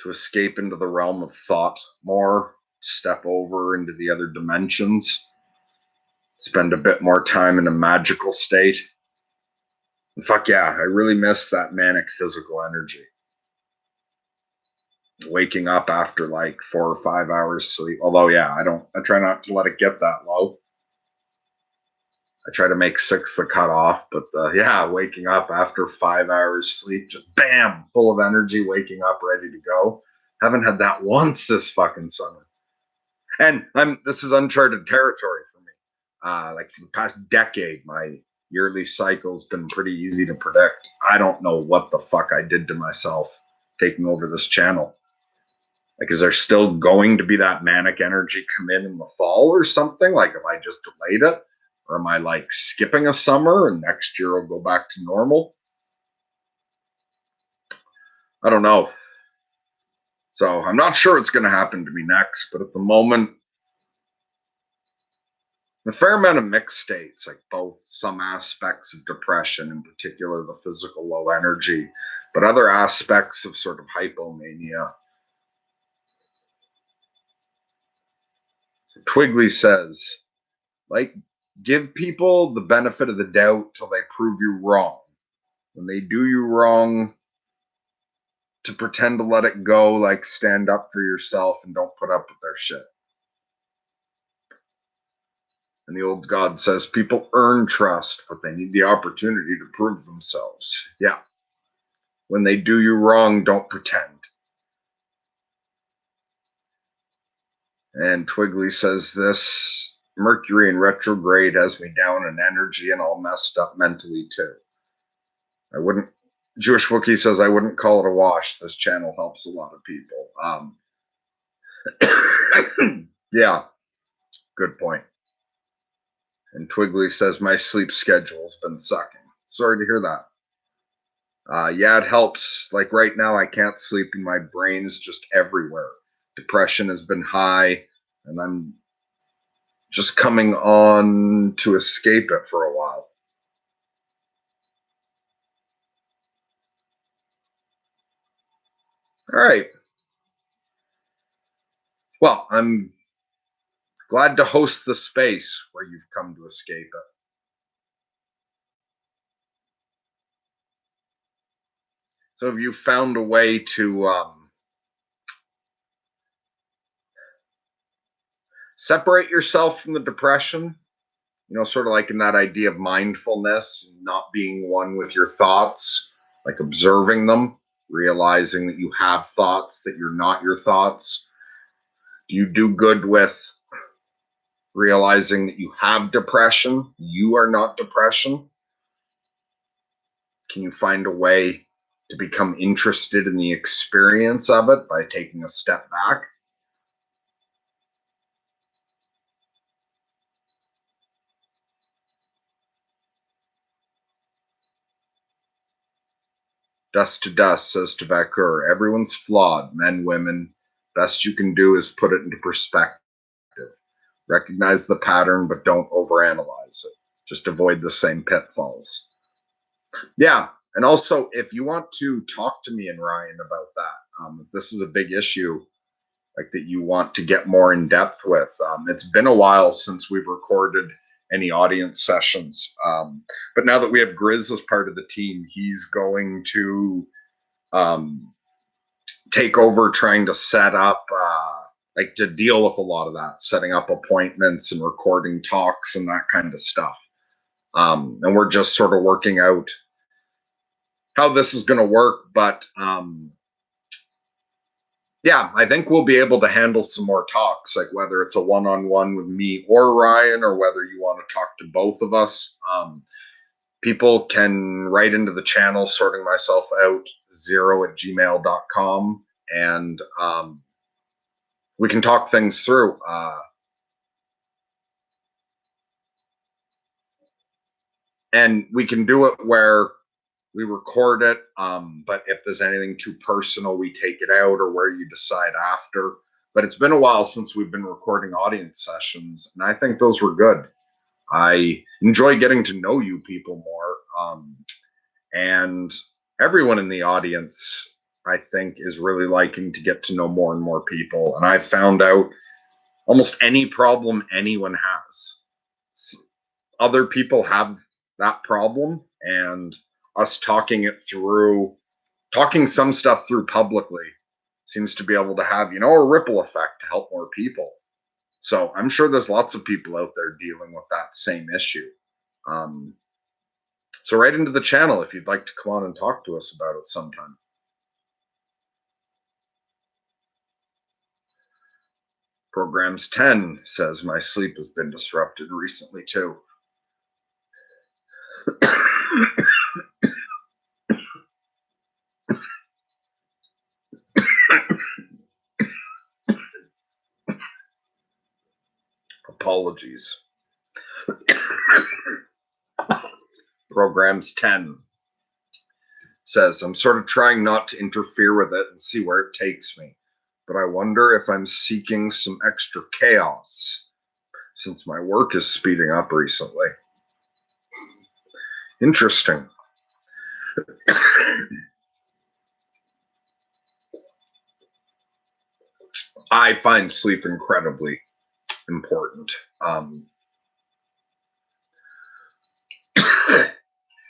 to escape into the realm of thought more, step over into the other dimensions, spend a bit more time in a magical state. And fuck yeah, I really miss that manic physical energy. Waking up after like 4 or 5 hours sleep. Although, yeah, I try not to let it get that low. I try to make 6 the cutoff, but yeah, waking up after 5 hours sleep, just bam, full of energy, waking up ready to go. Haven't had that once this fucking summer. And this is uncharted territory for me. Like for the past decade, my yearly cycle's been pretty easy to predict. I don't know what the fuck I did to myself taking over this channel. Like, is there still going to be that manic energy come in the fall or something? Like, have I just delayed it? Or am I like skipping a summer and next year I'll go back to normal? I don't know. So I'm not sure what's going to happen to me next, but at the moment, a fair amount of mixed states, like both some aspects of depression, in particular the physical low energy, but other aspects of sort of hypomania. Twiggly says, like, give people the benefit of the doubt till they prove you wrong. When they do you wrong, to pretend to let it go, like stand up for yourself and don't put up with their shit. And the old god says people earn trust, but they need the opportunity to prove themselves. Yeah. When they do you wrong, don't pretend. And Twiggly says this Mercury in retrograde has me down in energy and all messed up mentally too. I wouldn't, Jewish Wookiee says, I wouldn't call it a wash. This channel helps a lot of people. Yeah, good point. And Twiggly says, my sleep schedule's been sucking. Sorry to hear that. Yeah, it helps. Like right now, I can't sleep and my brain is just everywhere. Depression has been high, and I'm just coming on to escape it for a while. All right. Well, I'm glad to host the space where you've come to escape it. So, have you found a way to separate yourself from the depression? You know, sort of like in that idea of mindfulness, not being one with your thoughts, like observing them, realizing that you have thoughts, that you're not your thoughts. Do you do good with realizing that you have depression? You are not depression. Can you find a way to become interested in the experience of it by taking a step back? Dust to Dust says to Vakur, everyone's flawed, men, women. Best you can do is put it into perspective. Recognize the pattern, but don't overanalyze it. Just avoid the same pitfalls. Yeah. And also, if you want to talk to me and Ryan about that, if this is a big issue, like that you want to get more in depth with, it's been a while since we've recorded any audience sessions. But now that we have Grizz as part of the team, he's going to take over trying to set up like to deal with a lot of that, setting up appointments and recording talks and that kind of stuff. And we're just sort of working out how this is going to work. But yeah, I think we'll be able to handle some more talks, like whether it's a one-on-one with me or Ryan, or whether you want to talk to both of us. People can write into the channel, sorting myself out 0@gmail.com, and we can talk things through. And we can do it where we record it, but if there's anything too personal, we take it out, or where you decide after. But it's been a while since we've been recording audience sessions, and I think those were good. I enjoy getting to know you people more. And everyone in the audience, I think, is really liking to get to know more and more people. And I've found out almost any problem anyone has, other people have that problem, and us talking it through, talking some stuff through publicly seems to be able to have, a ripple effect to help more people. So I'm sure there's lots of people out there dealing with that same issue. Um, so right into the channel if you'd like to come on and talk to us about it sometime. Programs 10 says my sleep has been disrupted recently too. Apologies. Programs 10 says, I'm sort of trying not to interfere with it and see where it takes me, but I wonder if I'm seeking some extra chaos since my work is speeding up recently. Interesting. I find sleep incredibly important.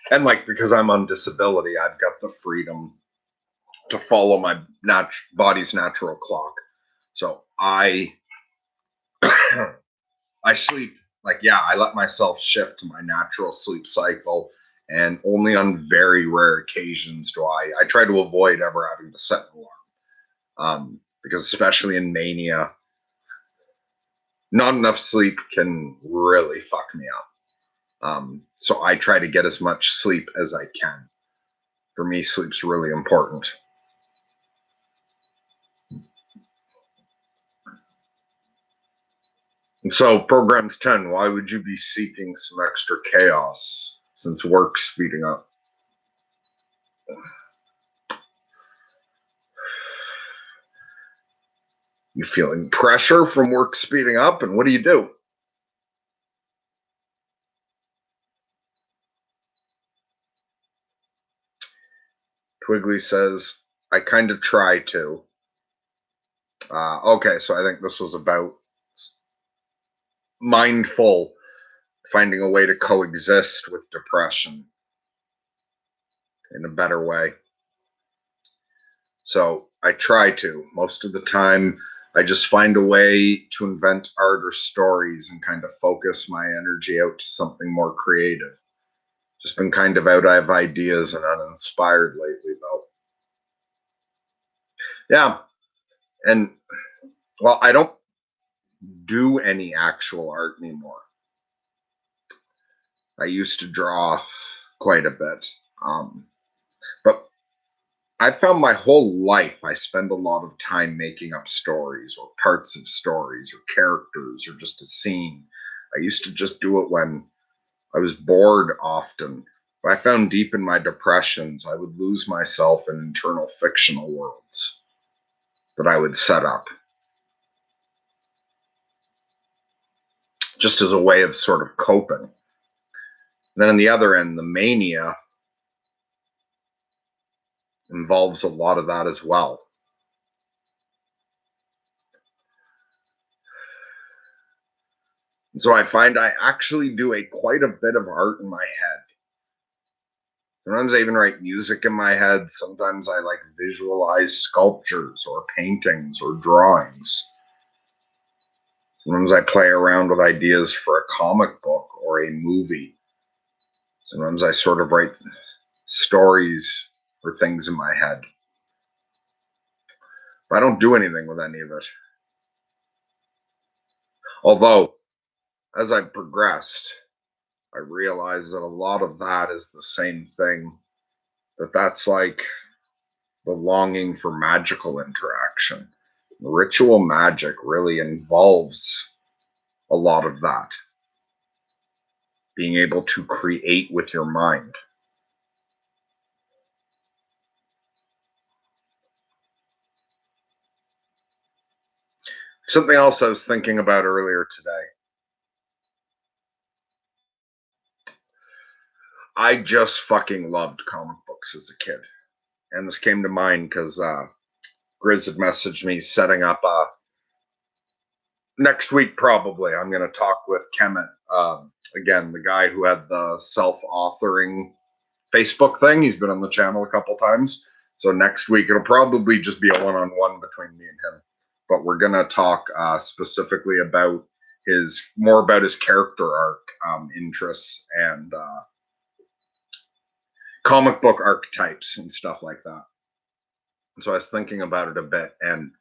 And because I'm on disability, I've got the freedom to follow my body's natural clock. So I I sleep I let myself shift to my natural sleep cycle, and only on very rare occasions do I try to avoid ever having to set an alarm. Because especially in mania, not enough sleep can really fuck me up. So I try to get as much sleep as I can. For me, sleep's really important. And so, programs 10, why would you be seeking some extra chaos since work's speeding up? You feeling pressure from work speeding up, and what do you do? Twiggly says, I kind of try to. Okay, so I think this was about mindful, finding a way to coexist with depression in a better way. So I try to. Most of the time, I just find a way to invent art or stories and kind of focus my energy out to something more creative. Just been kind of out of ideas and uninspired lately, though. Yeah. And, well, I don't do any actual art anymore. I used to draw quite a bit. But I found my whole life I spend a lot of time making up stories or parts of stories or characters or just a scene. I used to just do it when I was bored often. But I found deep in my depressions, I would lose myself in internal fictional worlds that I would set up just as a way of sort of coping. And then on the other end, the mania involves a lot of that as well. And so I find I actually do quite a bit of art in my head. Sometimes I even write music in my head. Sometimes I visualize sculptures or paintings or drawings. Sometimes I play around with ideas for a comic book or a movie. Sometimes I sort of write stories or things in my head. But I don't do anything with any of it. Although, as I've progressed, I realize that a lot of that is the same thing. That's like the longing for magical interaction. Ritual magic really involves a lot of that. Being able to create with your mind. Something else I was thinking about earlier today. I just fucking loved comic books as a kid. And this came to mind because Grizz had messaged me setting up next week. Probably I'm going to talk with Kemet, again, the guy who had the self-authoring Facebook thing. He's been on the channel a couple times. So next week it'll probably just be a one-on-one between me and him. But we're going to talk specifically about more about his character arc interests and comic book archetypes and stuff like that. And so I was thinking about it a bit, and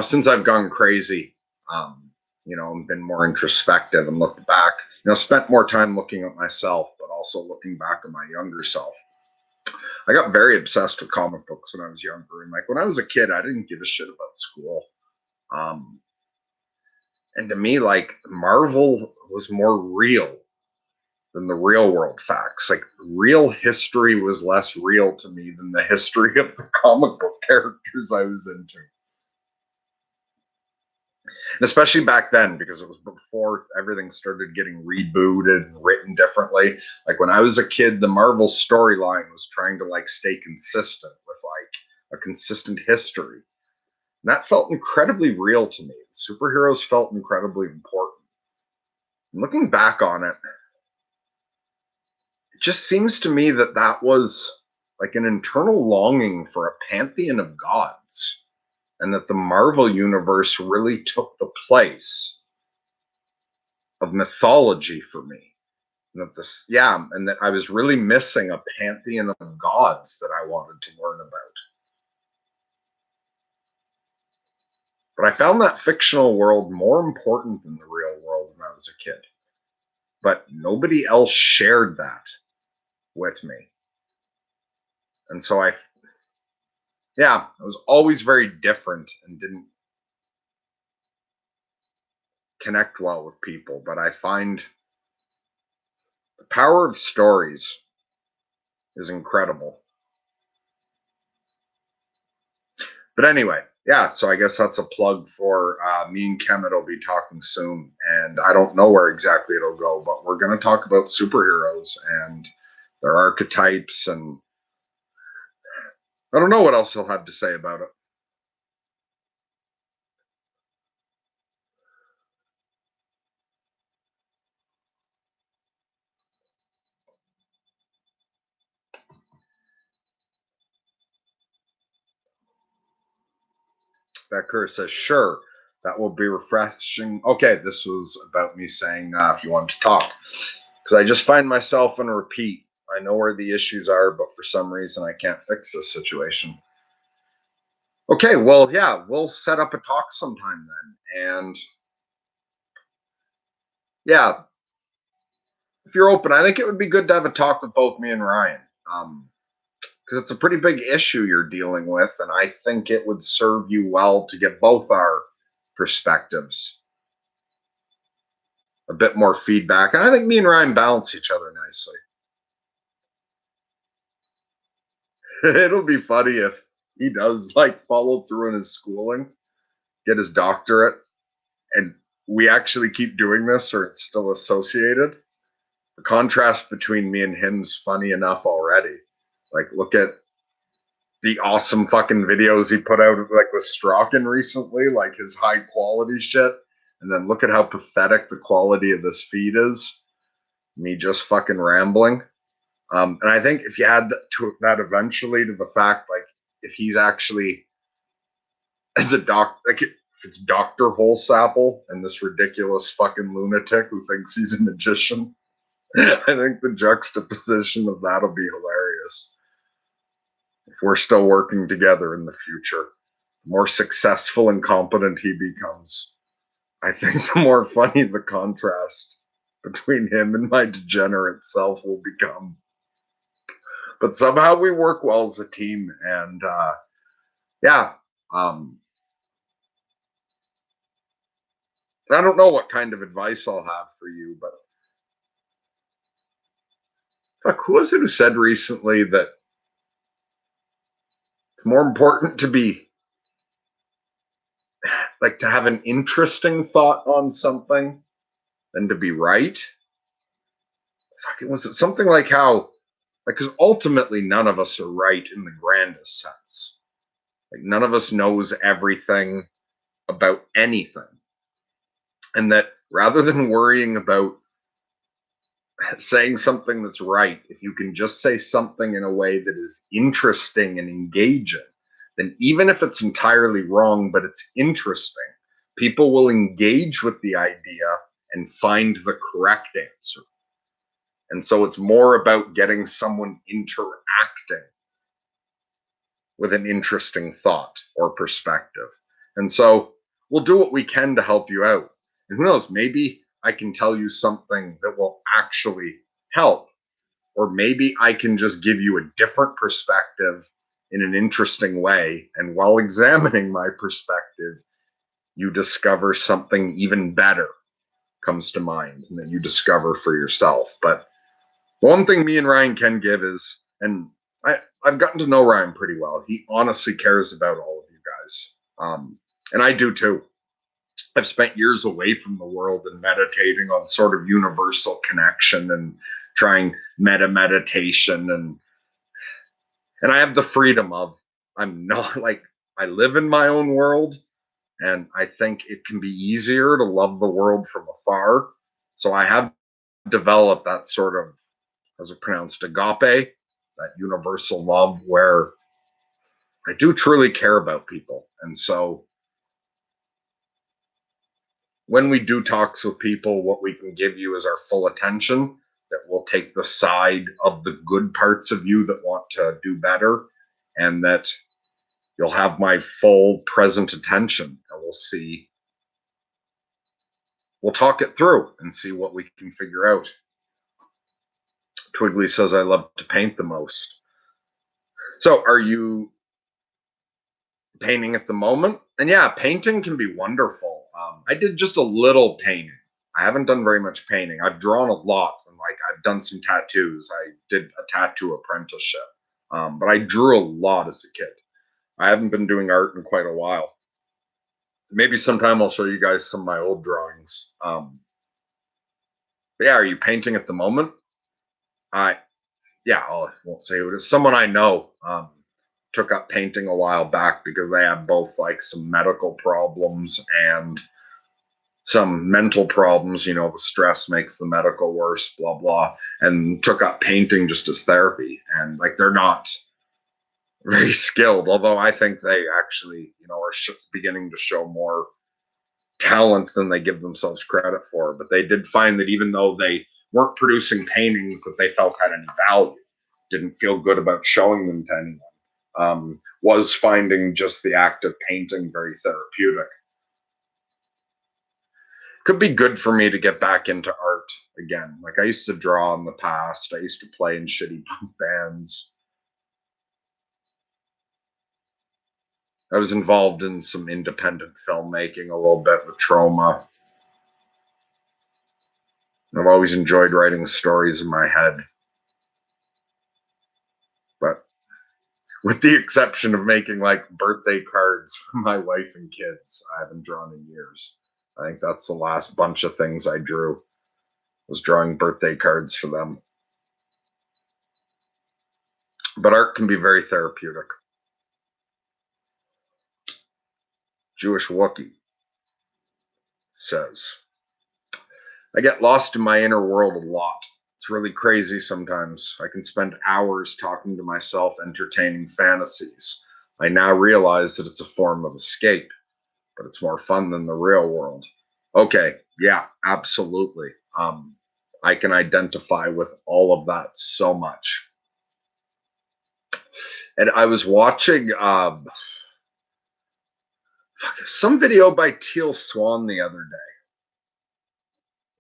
since I've gone crazy, and been more introspective and looked back, spent more time looking at myself, but also looking back at my younger self. I got very obsessed with comic books when I was younger, and like when I was a kid, I didn't give a shit about school. And to me, like Marvel was more real than the real world facts. Like real history was less real to me than the history of the comic book characters I was into. And especially back then, because it was before everything started getting rebooted and written differently. Like when I was a kid, the Marvel storyline was trying to like stay consistent with like a consistent history. And that felt incredibly real to me. The superheroes felt incredibly important. And looking back on it, it just seems to me that that was like an internal longing for a pantheon of gods, and that the Marvel universe really took the place of mythology for me. And that I was really missing a pantheon of gods that I wanted to learn about. But I found that fictional world more important than the real world when I was a kid. But nobody else shared that with me. And so I was always very different and didn't connect well with people. But I find the power of stories is incredible. But anyway, so I guess that's a plug for me and Kemet will be talking soon. And I don't know where exactly it'll go, but we're going to talk about superheroes and their archetypes. And I don't know what else he'll have to say about it. Becker says, sure, that will be refreshing. Okay, this was about me saying if you want to talk. Because I just find myself in a repeat. I know where the issues are, but for some reason I can't fix this situation. Okay, well, we'll set up a talk sometime then. And if you're open, I think it would be good to have a talk with both me and Ryan. Because it's a pretty big issue you're dealing with, and I think it would serve you well to get both our perspectives, a bit more feedback. And I think me and Ryan balance each other nicely. It'll be funny if he does like follow through in his schooling, get his doctorate, and we actually keep doing this or it's still associated. The contrast between me and him's funny enough already. Like, look at the awesome fucking videos he put out like with Strachan recently, like his high quality shit. And then look at how pathetic the quality of this feed is. Me just fucking rambling. And I think if you add that eventually to the fact, like, if he's actually as a like if it's Dr. Holsapple and this ridiculous fucking lunatic who thinks he's a magician, I think the juxtaposition of that'll be hilarious. If we're still working together in the future, the more successful and competent he becomes, I think the more funny the contrast between him and my degenerate self will become. But somehow we work well as a team, and I don't know what kind of advice I'll have for you, but who was it who said recently that it's more important to be like to have an interesting thought on something than to be right? I was it something like how, like, because ultimately none of us are right in the grandest sense. Like, none of us knows everything about anything. And that rather than worrying about saying something that's right, if you can just say something in a way that is interesting and engaging, then even if it's entirely wrong, but it's interesting, people will engage with the idea and find the correct answer. And so it's more about getting someone interacting with an interesting thought or perspective. And so we'll do what we can to help you out. And who knows, maybe I can tell you something that will actually help. Or maybe I can just give you a different perspective in an interesting way. And while examining my perspective, you discover something even better comes to mind and that you discover for yourself. But one thing me and Ryan can give is, and I've gotten to know Ryan pretty well. He honestly cares about all of you guys. And I do too. I've spent years away from the world and meditating on sort of universal connection and trying meta meditation, and I have the freedom of, I'm not like, I live in my own world, and I think it can be easier to love the world from afar. So I have developed that sort of, as it pronounced, agape, that universal love where I do truly care about people. And so when we do talks with people, what we can give you is our full attention, that we'll take the side of the good parts of you that want to do better, and that you'll have my full present attention, and we'll talk it through and see what we can figure out. Twiggly says I love to paint the most. So are you painting at the moment? And yeah, painting can be wonderful. I did just a little painting. I haven't done very much painting. I've drawn a lot, and like I've done some tattoos. I did a tattoo apprenticeship, but I drew a lot as a kid. I haven't been doing art in quite a while. Maybe sometime I'll show you guys some of my old drawings. But yeah, are you painting at the moment? I Yeah, I won't say who it is. Someone I know took up painting a while back because they had both like some medical problems and some mental problems. You know, the stress makes the medical worse, blah, blah, and took up painting just as therapy. And like they're not very skilled, although I think they actually, are beginning to show more talent than they give themselves credit for. But they did find that even though they weren't producing paintings that they felt had any value, didn't feel good about showing them to anyone, was finding just the act of painting very therapeutic. Could be good for me to get back into art again. Like I used to draw in the past. I used to play in shitty punk bands. I was involved in some independent filmmaking a little bit with Trauma. I've always enjoyed writing stories in my head. But with the exception of making like birthday cards for my wife and kids, I haven't drawn in years. I think that's the last bunch of things I drew, was drawing birthday cards for them. But art can be very therapeutic. Jewish Wookie says, I get lost in my inner world a lot. It's really crazy sometimes. I can spend hours talking to myself, entertaining fantasies. I now realize that it's a form of escape, but it's more fun than the real world. Okay, yeah, absolutely. I can identify with all of that so much. And I was watching some video by Teal Swan the other day,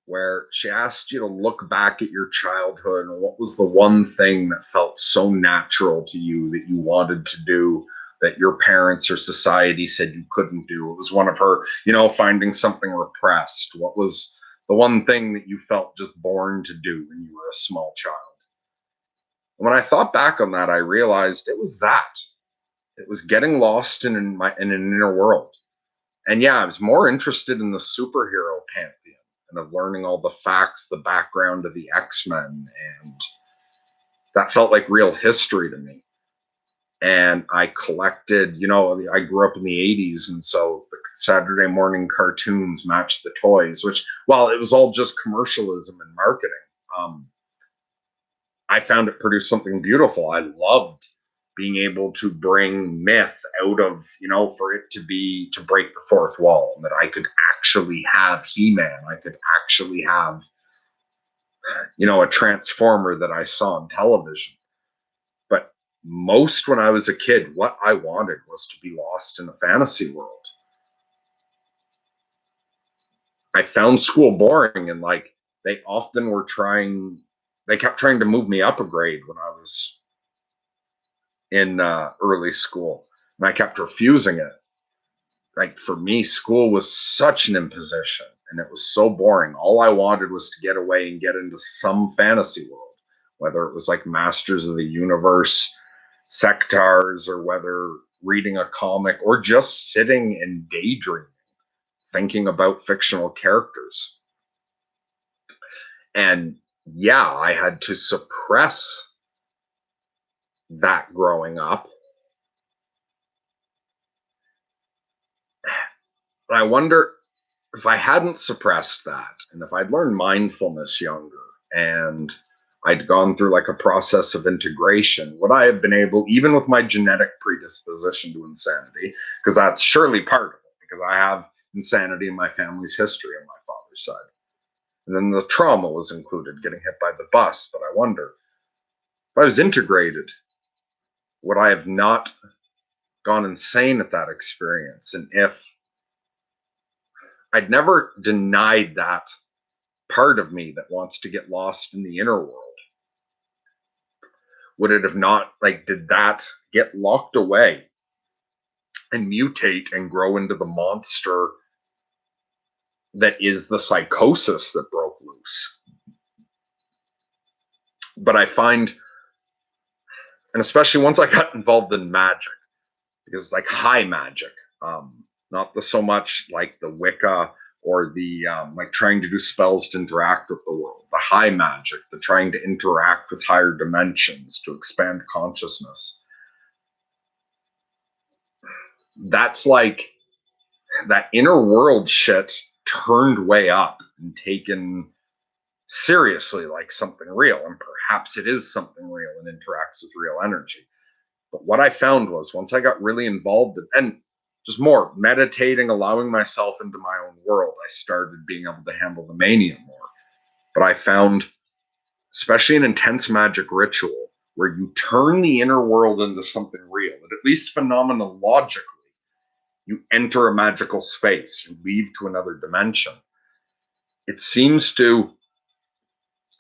where she asked you to look back at your childhood and what was the one thing that felt so natural to you that you wanted to do that your parents or society said you couldn't do. It was one of her, finding something repressed. What was the one thing that you felt just born to do when you were a small child? When I thought back on that, I realized it was that. It was getting lost in an inner world. And yeah, I was more interested in the superhero pantheon and of learning all the facts, the background of the X-Men, and that felt like real history to me. And I collected, I grew up in the 80s, and so the Saturday morning cartoons matched the toys, which, while it was all just commercialism and marketing, um, I found it produced something beautiful. I loved being able to bring myth out of, for it to break the fourth wall, and that I could actually have He-Man. I could actually have, a Transformer that I saw on television. But most when I was a kid, what I wanted was to be lost in a fantasy world. I found school boring, and like they often were they kept trying to move me up a grade when I was in early school, and I kept refusing it. Like for me, school was such an imposition, and it was so boring. All I wanted was to get away and get into some fantasy world, whether it was like Masters of the Universe, Sectars, or whether reading a comic or just sitting and daydreaming, thinking about fictional characters. And yeah, I had to suppress that growing up. But I wonder if I hadn't suppressed that, and if I'd learned mindfulness younger, and I'd gone through like a process of integration, would I have been able, even with my genetic predisposition to insanity, because that's surely part of it, because I have insanity in my family's history on my father's side. And then the trauma was included, getting hit by the bus. But I wonder, if I was integrated, would I have not gone insane at that experience? And if I'd never denied that part of me that wants to get lost in the inner world, would it have not, like, did that get locked away and mutate and grow into the monster that is the psychosis that broke loose? But I find, and especially once I got involved in magic, because it's like high magic, not the so much like the Wicca or the like trying to do spells to interact with the world, the high magic, the trying to interact with higher dimensions to expand consciousness. That's like that inner world shit turned way up and taken seriously like something real. And perhaps it is something real and interacts with real energy. But what I found was, once I got really involved and just more meditating, allowing myself into my own world, I started being able to handle the mania more. But I found, especially an intense magic ritual, where you turn the inner world into something real, and at least phenomenologically, you enter a magical space, you leave to another dimension. It seems to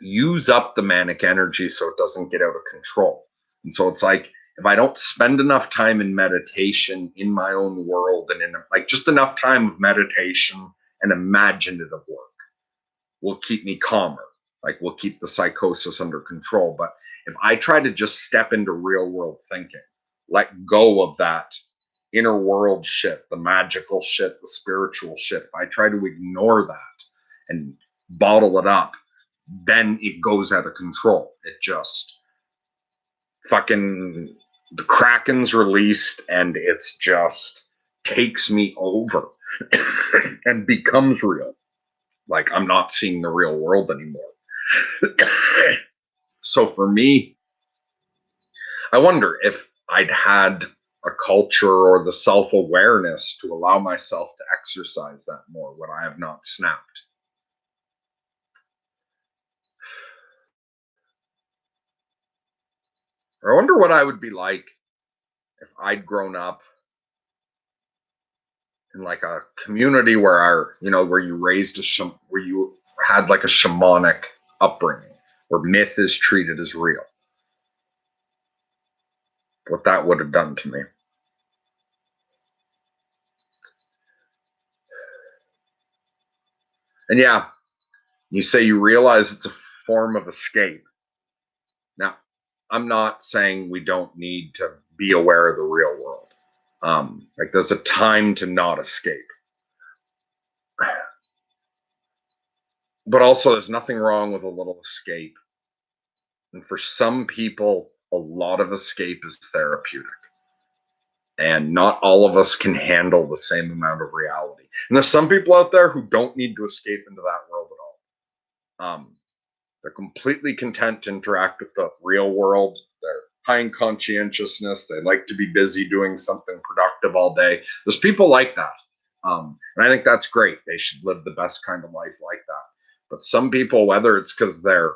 use up the manic energy so it doesn't get out of control. And so it's like, if I don't spend enough time in meditation in my own world, and in like just enough time of meditation and imaginative work, will keep me calmer, like will keep the psychosis under control. But if I try to just step into real world thinking, let go of that inner world shit, the magical shit, the spiritual shit, if I try to ignore that and bottle it up, then it goes out of control. It just fucking, the Kraken's released, and it's just takes me over and becomes real. Like I'm not seeing the real world anymore. So for me, I wonder if I'd had a culture or the self-awareness to allow myself to exercise that more, would I have not snapped? I wonder what I would be like if I'd grown up in like a community where where you raised where you had like a shamanic upbringing, where myth is treated as real. What that would have done to me. And yeah, you say you realize it's a form of escape. Now, I'm not saying we don't need to be aware of the real world. Like there's a time to not escape. But also, there's nothing wrong with a little escape. And for some people, a lot of escape is therapeutic. And not all of us can handle the same amount of reality. And there's some people out there who don't need to escape into that world at all. They're completely content to interact with the real world. They're high in conscientiousness. They like to be busy doing something productive all day. There's people like that. And I think that's great. They should live the best kind of life like that. But some people, whether it's because they're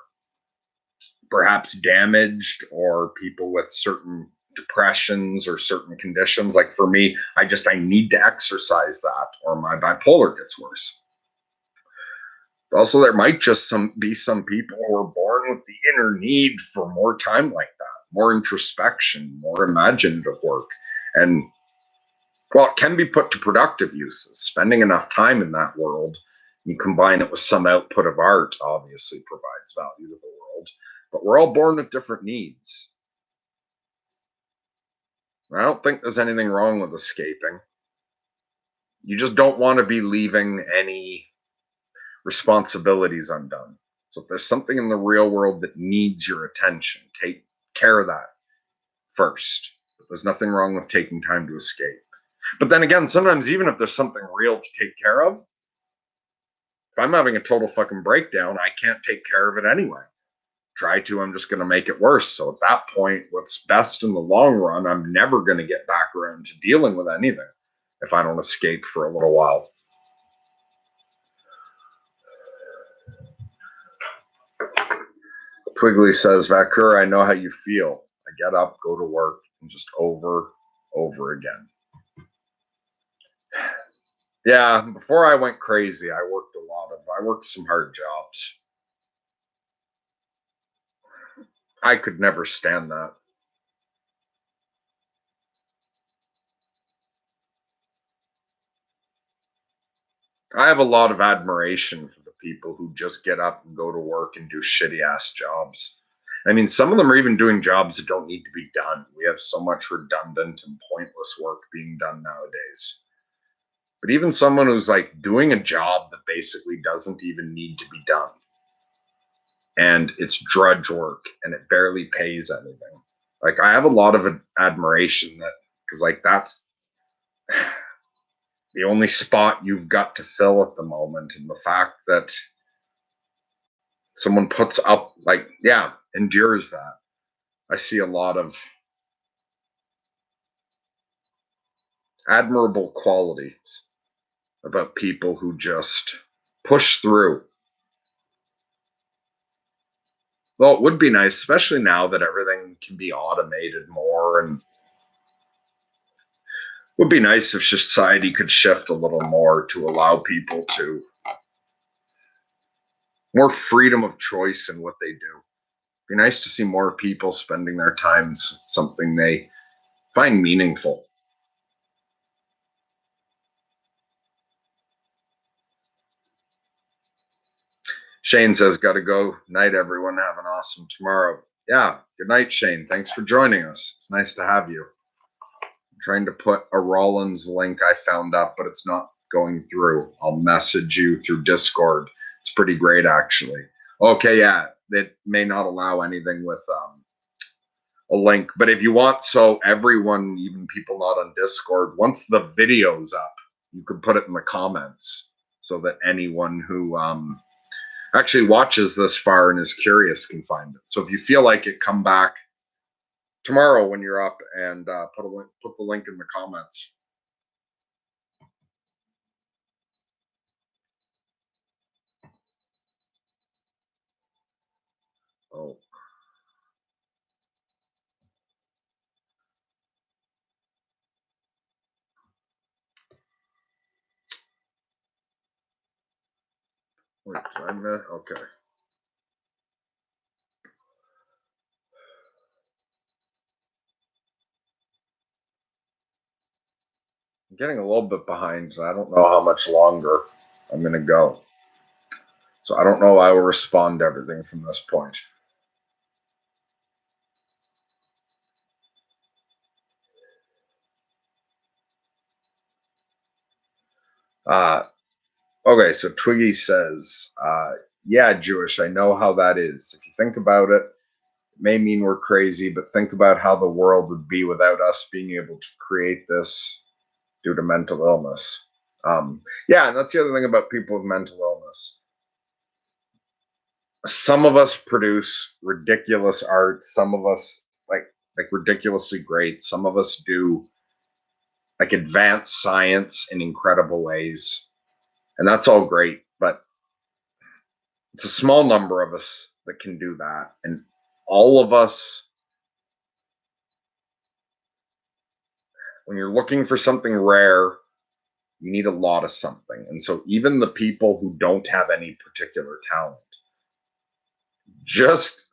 perhaps damaged or people with certain depressions or certain conditions, like for me, I need to exercise that or my bipolar gets worse. Also, there might just be some people who are born with the inner need for more time like that, more introspection, more imaginative work. And well, it can be put to productive uses. Spending enough time in that world, you combine it with some output of art, obviously provides value to the world. But we're all born with different needs. I don't think there's anything wrong with escaping. You just don't want to be leaving any responsibilities undone. So if there's something in the real world that needs your attention, take care of that first. There's nothing wrong with taking time to escape. But then again, sometimes even if there's something real to take care of, if I'm having a total fucking breakdown, I can't take care of it anyway. Try to, I'm just going to make it worse. So at that point, what's best in the long run, I'm never going to get back around to dealing with anything if I don't escape for a little while. Twiggly says, Vakur, I know how you feel. I get up, go to work, and just over again. Yeah, before I went crazy, I worked some hard jobs. I could never stand that. I have a lot of admiration for the people who just get up and go to work and do shitty ass jobs. I mean, some of them are even doing jobs that don't need to be done. We have so much redundant and pointless work being done nowadays. But even someone who's like doing a job that basically doesn't even need to be done and it's drudge work and it barely pays anything. Like, I have a lot of admiration that, because like that's the only spot you've got to fill at the moment. And the fact that someone puts up, like, yeah, endures that. I see a lot of admirable qualities about people who just push through. Well, it would be nice, especially now that everything can be automated more, and it would be nice if society could shift a little more to allow people to more freedom of choice in what they do. It'd be nice to see more people spending their time something they find meaningful. Shane says, "Got to go. Night, everyone. Have an awesome tomorrow." Yeah. Good night, Shane. Thanks for joining us. It's nice to have you. I'm trying to put a Rollins link I found up, but it's not going through. I'll message you through Discord. It's pretty great, actually. Okay, yeah. It may not allow anything with a link, but if you want, so everyone, even people not on Discord, once the video's up, you could put it in the comments so that anyone who actually watches this far and is curious can find it. So if you feel like it, come back tomorrow when you're up and put the link in the comments. Oh, wait, okay. I'm getting a little bit behind. So I don't know how much longer I'm going to go. So I don't know. I will respond to everything from this point. Uh, okay, so Twiggy says, Yeah, Jewish, I know how that is. If you think about it, it may mean we're crazy, but think about how the world would be without us being able to create this due to mental illness. Yeah, and that's the other thing about people with mental illness. Some of us produce ridiculous art. Some of us like ridiculously great. Some of us do like advanced science in incredible ways, and that's all great. But it's a small number of us that can do that, and all of us. When you're looking for something rare, you need a lot of something. And so even the people who don't have any particular talent, just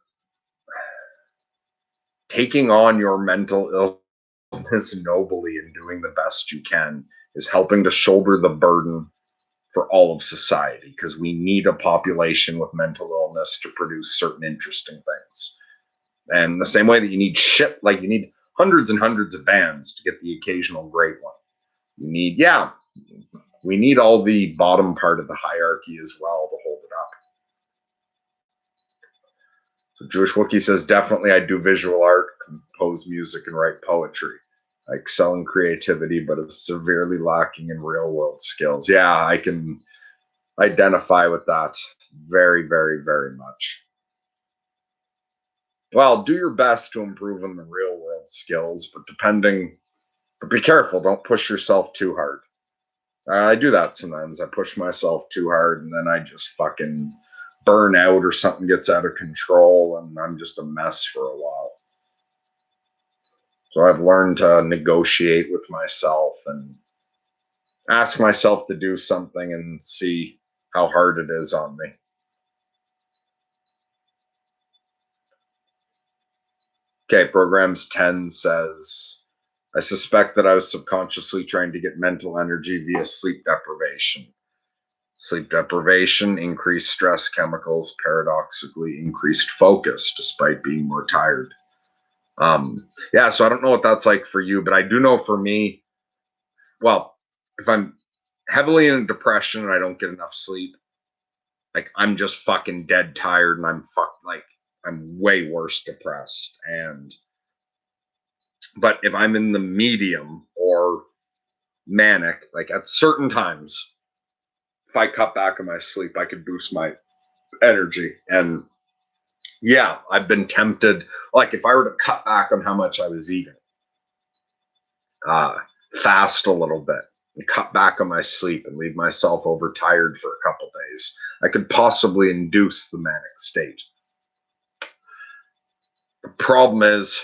taking on your mental illness nobly and doing the best you can is helping to shoulder the burden for all of society, because we need a population with mental illness to produce certain interesting things. And the same way that you need shit, like you need hundreds and hundreds of bands to get the occasional great one. You need, yeah, we need all the bottom part of the hierarchy as well to hold it up. So Jewish Wookie says, definitely I do visual art, compose music, and write poetry. I excel in creativity, but it's severely lacking in real world skills. Yeah, I can identify with that very, very, very much. Well, do your best to improve in the real world skills, but be careful. Don't push yourself too hard. I do that sometimes. I push myself too hard and then I just fucking burn out or something gets out of control and I'm just a mess for a while. So I've learned to negotiate with myself and ask myself to do something and see how hard it is on me. Okay, programs 10 says, I suspect that I was subconsciously trying to get mental energy via sleep deprivation. Sleep deprivation, increased stress chemicals, paradoxically increased focus despite being more tired. Yeah, so I don't know what that's like for you, but I do know for me, well, if I'm heavily in a depression and I don't get enough sleep, like I'm just fucking dead tired and I'm way worse depressed. But if I'm in the medium or manic, like at certain times, if I cut back on my sleep, I could boost my energy. And yeah, I've been tempted. Like if I were to cut back on how much I was eating, uh, fast a little bit, and cut back on my sleep and leave myself overtired for a couple days, I could possibly induce the manic state. The problem is,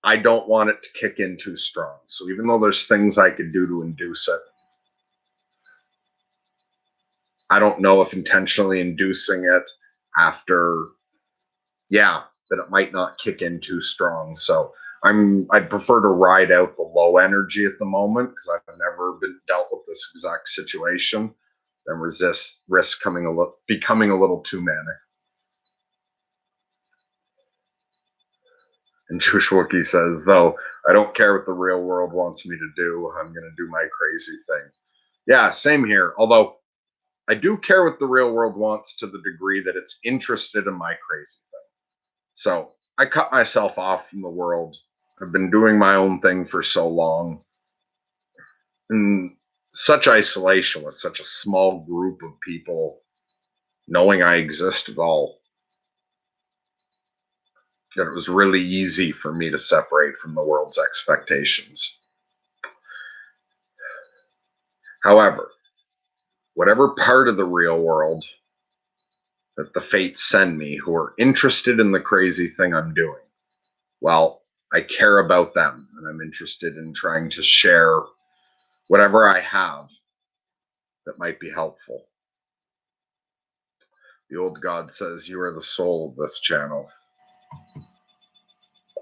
I don't want it to kick in too strong. So even though there's things I could do to induce it, I don't know if intentionally inducing it after, yeah, that it might not kick in too strong. So I'd prefer to ride out the low energy at the moment because I've never been dealt with this exact situation than risk becoming a little too manic. And Jewish Wookie says, though, I don't care what the real world wants me to do. I'm going to do my crazy thing. Yeah, same here. Although I do care what the real world wants to the degree that it's interested in my crazy thing. So I cut myself off from the world. I've been doing my own thing for so long in such isolation with such a small group of people knowing I exist at all that it was really easy for me to separate from the world's expectations. However, whatever part of the real world that the fates send me who are interested in the crazy thing I'm doing, well, I care about them and I'm interested in trying to share whatever I have that might be helpful. The old god says, you are the soul of this channel.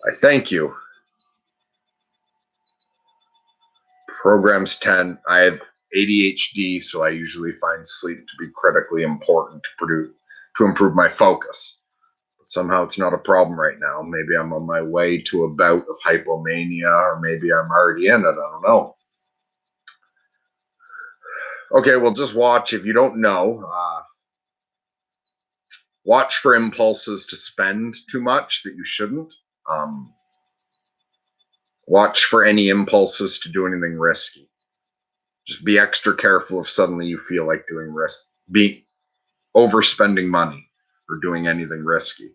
I thank you. Programs 10. I have ADHD, so I usually find sleep to be critically important to improve my focus. But somehow it's not a problem right now. Maybe I'm on my way to a bout of hypomania, or maybe I'm already in it. I don't know. Okay, well, just watch. If you don't know, Watch for impulses to spend too much that you shouldn't. Watch for any impulses to do anything risky. Just be extra careful if suddenly you feel like doing risk, be overspending money or doing anything risky.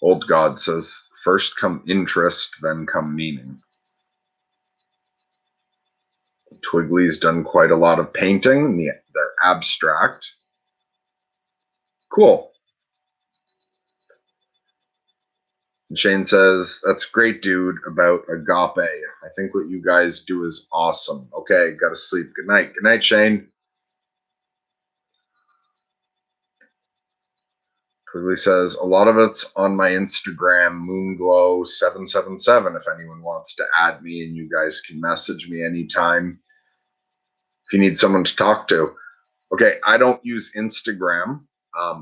Old God says, first come interest, then come meaning. Twiggly's done quite a lot of painting. They're abstract. Cool. And Shane says, that's great, dude, about agape. I think what you guys do is awesome. Okay, gotta sleep. Good night. Good night, Shane. Twiggly says, a lot of it's on my Instagram, Moonglow777, if anyone wants to add me, and you guys can message me anytime if you need someone to talk to. Okay, I don't use Instagram,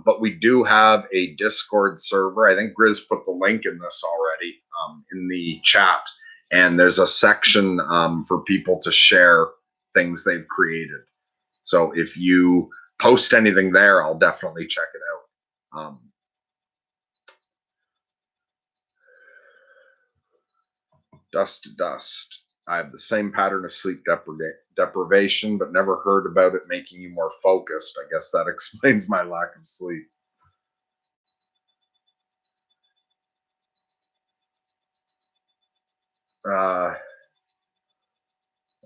but we do have a Discord server. I think Grizz put the link in this already in the chat. And there's a section for people to share things they've created. So if you post anything there, I'll definitely check it out. Dust to dust. I have the same pattern of sleep deprivation, but never heard about it making you more focused. I guess that explains my lack of sleep.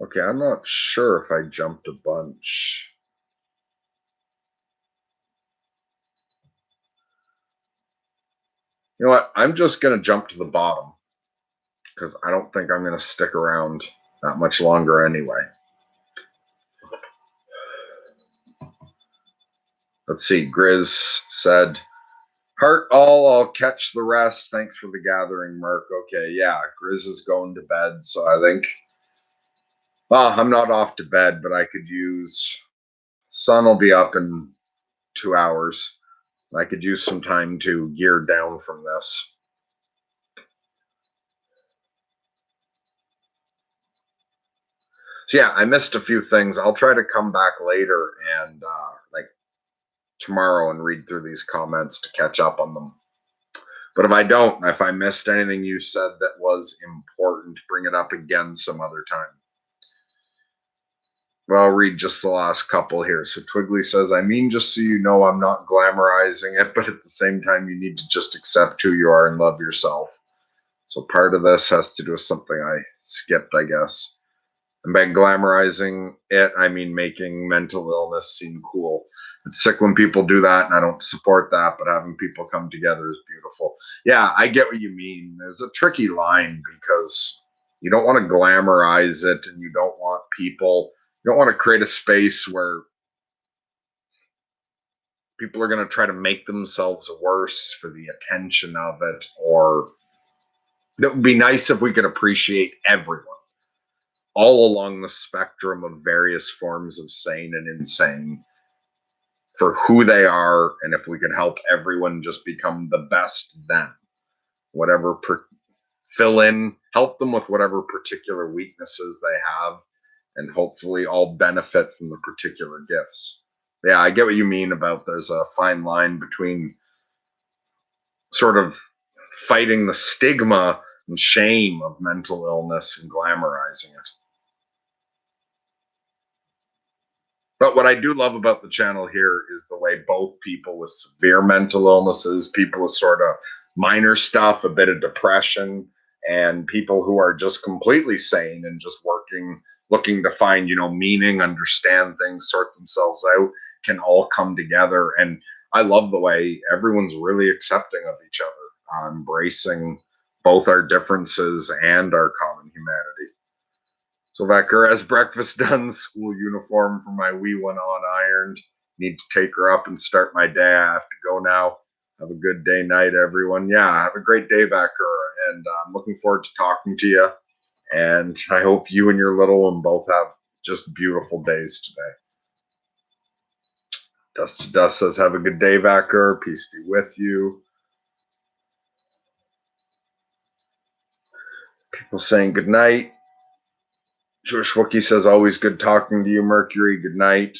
Okay, I'm not sure if I jumped a bunch. You know what? I'm just going to jump to the bottom because I don't think I'm going to stick around that much longer anyway. Let's see. Grizz said, heart all, I'll catch the rest. Thanks for the gathering, Merc. Okay, yeah, Grizz is going to bed, so I think, well, I'm not off to bed, but I could use, sun will be up in 2 hours. I could use some time to gear down from this. So yeah, I missed a few things. I'll try to come back later and like tomorrow and read through these comments to catch up on them. But if I missed anything you said that was important, bring it up again some other time. Well, I'll read just the last couple here. So Twiggly says, I mean, just so you know, I'm not glamorizing it, but at the same time, you need to just accept who you are and love yourself. So part of this has to do with something I skipped, I guess. And by glamorizing it, I mean making mental illness seem cool. It's sick when people do that, and I don't support that, but having people come together is beautiful. Yeah, I get what you mean. There's a tricky line because you don't want to glamorize it, and you don't want to create a space where people are going to try to make themselves worse for the attention of it, or it would be nice if we could appreciate everyone all along the spectrum of various forms of sane and insane for who they are, and if we could help everyone just become the best them, help them with whatever particular weaknesses they have, and hopefully all benefit from the particular gifts. Yeah, I get what you mean about there's a fine line between sort of fighting the stigma and shame of mental illness and glamorizing it. But what I do love about the channel here is the way both people with severe mental illnesses, people with sort of minor stuff, a bit of depression, and people who are just completely sane and just looking to find, meaning, understand things, sort themselves out, can all come together. And I love the way everyone's really accepting of each other, embracing both our differences and our common humanity. So Becker has breakfast done, school uniform for my wee one on ironed. Need to take her up and start my day. I have to go now. Have a good day, night, everyone. Yeah, have a great day, Becker. And I'm looking forward to talking to you. And I hope you and your little one both have just beautiful days today. Dust to Dust says, have a good day, Becker. Peace be with you. People saying good night. Jewish Wookie says, always good talking to you, Mercury. Good night.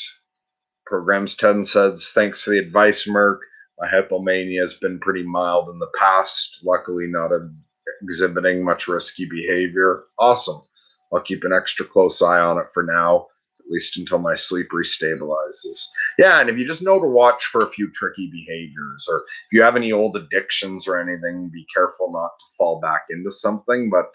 Programs 10 says, thanks for the advice, Merc. My hypomania has been pretty mild in the past. Luckily, not exhibiting much risky behavior. Awesome. I'll keep an extra close eye on it for now, at least until my sleep restabilizes. Yeah, and if you just know to watch for a few tricky behaviors, or if you have any old addictions or anything, be careful not to fall back into something. But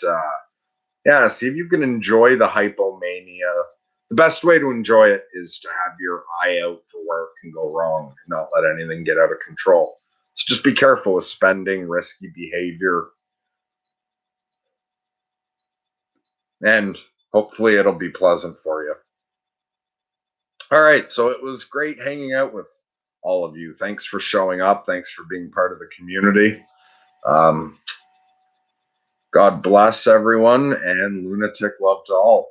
yeah, see if you can enjoy the hypomania. The best way to enjoy it is to have your eye out for where it can go wrong and not let anything get out of control. So just be careful with spending, risky behavior, and hopefully it'll be pleasant for you. All right, so it was great hanging out with all of you. Thanks for showing up. Thanks for being part of the community. God bless everyone, and lunatic love to all.